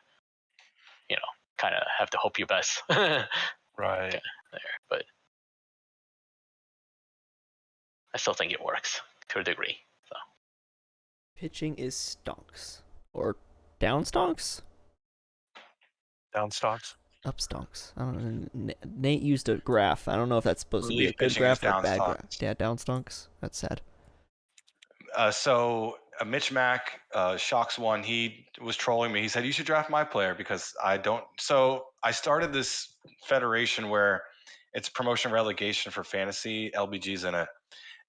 have to hope your best. Right. There, but I still think it works to a degree. So Pitching is stonks or down stonks. Down stocks. Up stonks. I don't know. Nate used a graph. I don't know if that's supposed to be a good graph or a bad graph. Yeah, down stonks. That's sad. So Mitch Mack, Shocks one, he was trolling me. He said, you should draft my player because I don't. So I started this federation where it's promotion relegation for fantasy, LBG's in it.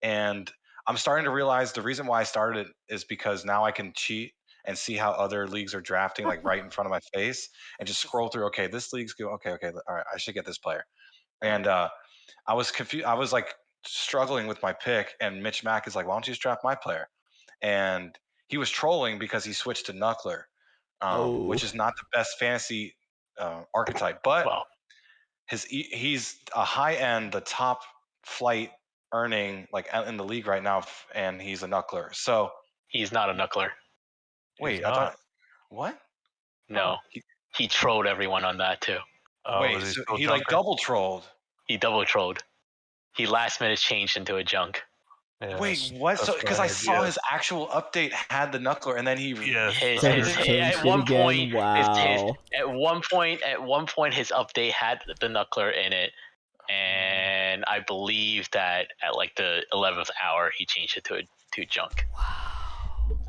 And I'm starting to realize the reason why I started it is because now I can cheat and see how other leagues are drafting like right in front of my face and just scroll through. Okay, this league's good. Okay, all right, I should get this player. And I was confused. I was like struggling with my pick, and Mitch Mack is like, "Why don't you just draft my player?" And he was trolling because he switched to Knuckler, which is not the best fantasy archetype, but he's a high end, the top flight earning like in the league right now, and he's a Knuckler. So he's not a Knuckler. Wait, I thought what? No, he trolled everyone on that too. Wait, so he like double trolled. He double trolled. He last minute changed into a junk. Yes, wait, what? So because I saw his actual update had the Knuckler, and then he at one point, wow. At one point, his update had the Knuckler in it, and I believe that at like the 11th hour, he changed it to junk. Wow.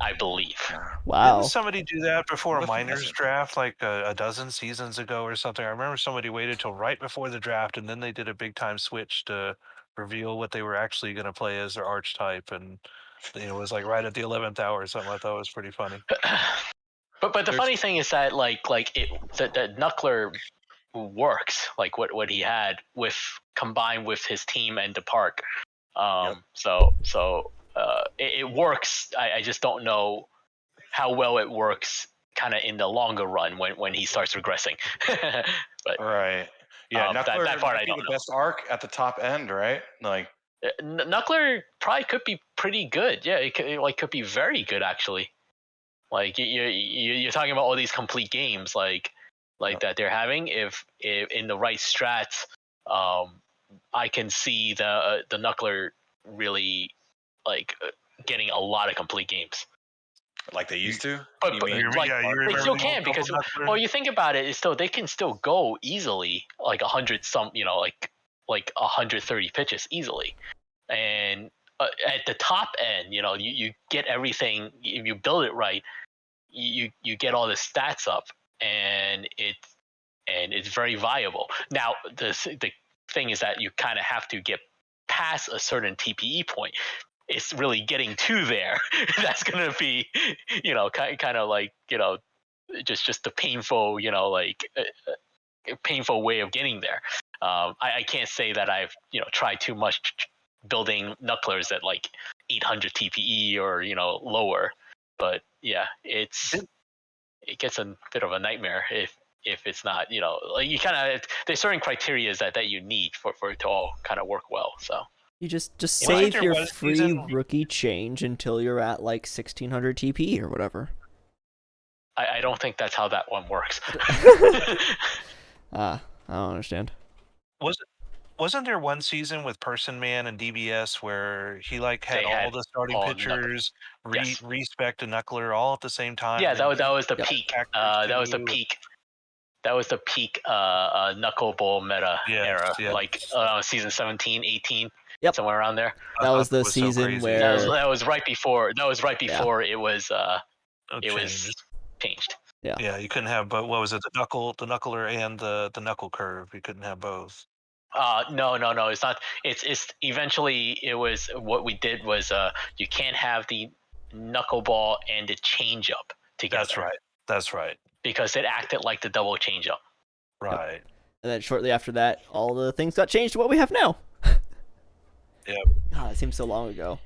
I believe. Wow. Didn't somebody do that before a minors draft like a dozen seasons ago or something? I remember somebody waited till right before the draft and then they did a big time switch to reveal what they were actually going to play as their archetype, and it was like right at the 11th hour or something. I thought it was pretty funny. But the funny thing is that the Knuckler works like what he had with combined with his team and the park. So it works. I just don't know how well it works kind of in the longer run when he starts regressing. But right, yeah, Knuckler that part might I be don't the know. best arc at the top end, right? Like Knuckler probably could be pretty good. Yeah, it could be very good actually. Like you're talking about all these complete games like that they're having. If in the right strats, I can see the Knuckler really getting a lot of complete games. Like they used to? But they still can because you think about it, is still they can still go easily like 100 like 130 pitches easily, and at the top end, you get everything. If you build it right, you get all the stats up, and it's very viable. Now the thing is that you kind of have to get past a certain TPE point. It's really getting to there. That's gonna be, kind of like just the painful, painful way of getting there. I can't say that I've tried too much building Knucklers at like 800 TPE or lower, but yeah, it gets a bit of a nightmare if it's not you kind of there's certain criteria that you need for it to all kind of work well. So. You just save your free rookie change until you're at like 1600 TP or whatever. I don't think that's how that one works. I don't understand. Wasn't there one season with Person Man and DBS where he had all the starting pitchers respec to Knuckler all at the same time? Yeah, that was the peak. That was the peak. That was the peak knuckleball meta era, like season 17, 18. Yep. Somewhere around there. That was the season where that was right before. That was right before it was. Was changed. Yeah. You couldn't have. But what was it? The Knuckler and the Knuckle Curve. You couldn't have both. No, it's not. It's eventually it was what we did was you can't have the knuckleball and the changeup together. That's right. Because it acted like the double changeup. Right. Yep. And then shortly after that, all the things got changed to what we have now. Yeah. God, it seems so long ago.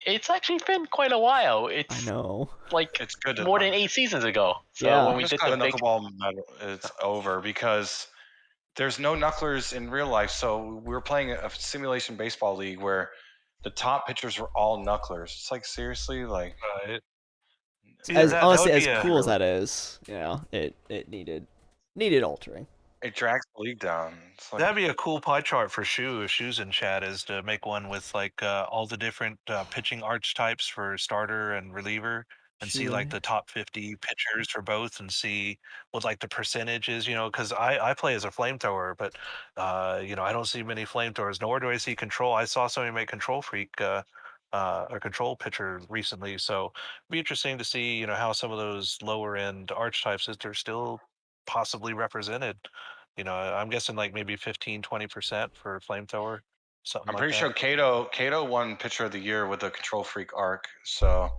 It's actually been quite a while. I know. Like it's good more than 8 seasons ago. So Yeah. when we did the big knuckleball medal, it's over because there's no knucklers in real life. So we were playing a simulation baseball league where the top pitchers were all knucklers. It's like seriously, like Right. Honestly, as cool as that is, it needed altering. It drags the league down. Like, that'd be a cool pie chart for Shu if Shu's in chat, is to make one with like all the different pitching archetypes for starter and reliever, and see like the top 50 pitchers for both, and see what like the percentage is, because I play as a flamethrower, but I don't see many flamethrowers, nor do I see control. I saw somebody make control freak a control pitcher recently, so it'd be interesting to see how some of those lower end archetypes, if they're still possibly represented. I'm guessing like maybe 15-20% for flamethrower, something I'm like pretty that. sure Cato won pitcher of the year with a control freak arc. So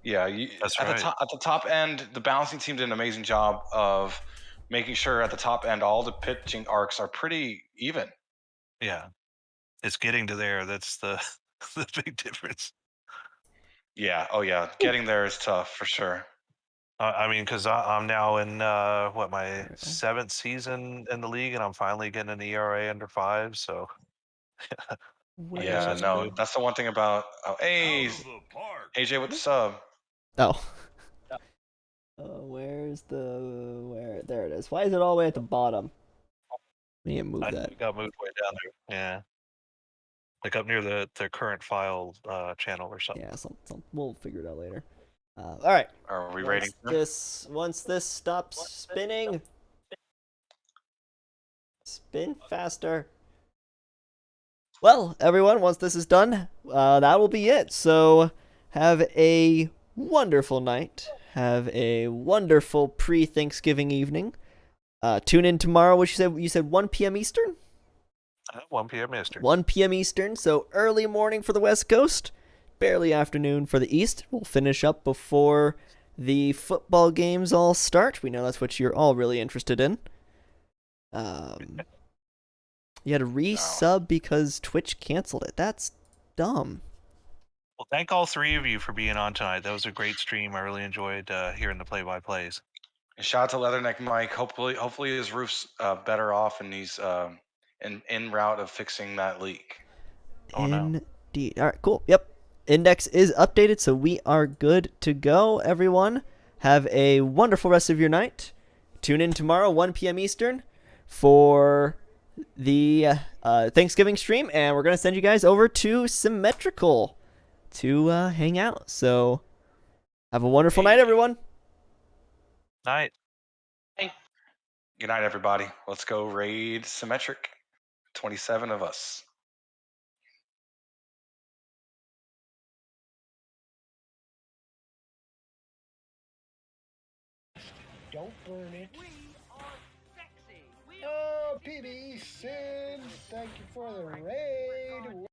yeah, That's at right. the top end, the balancing team did an amazing job of making sure at the top end all the pitching arcs are pretty even. Yeah, it's getting to there. That's the the big difference. Yeah. Oh yeah, getting there is tough for sure. I mean, because I'm now in my 7th season in the league, and I'm finally getting an ERA under 5. So yeah, no, that's the one thing about. Oh, hey, AJ with the sub. Oh. Where's where? There it is. Why is it all the way at the bottom? We need to move that. It got moved way down there. Yeah, like up near the current file channel or something. Yeah, we'll figure it out later. All right. Are we rating? Once this stops spinning, spin faster. Well, everyone, once this is done, that will be it. So have a wonderful night. Have a wonderful pre-Thanksgiving evening. Tune in tomorrow. What you said 1 p.m. Eastern? 1 p.m. Eastern. 1 p.m. Eastern, so early morning for the West Coast, barely afternoon for the East. We'll finish up before the football games all start. We know that's what you're all really interested in. You had to resub because Twitch canceled it. That's dumb. Well, thank all 3 of you for being on tonight. That was a great stream. I really enjoyed hearing the play-by-plays. Shout out to Leatherneck Mike. Hopefully his roof's better off, and he's en route of fixing that leak. Oh, no. Indeed. All right, cool. Yep. Index is updated, so we are good to go, everyone. Have a wonderful rest of your night. Tune in tomorrow, 1 p.m. Eastern, for the Thanksgiving stream, and we're going to send you guys over to Symmetrical to hang out. So have a wonderful night, everyone. Night. Hey. Good night, everybody. Let's go raid Symmetric. 27 of us. Don't burn it. We are sexy. Oh, PBE Sin, thank you for the raid.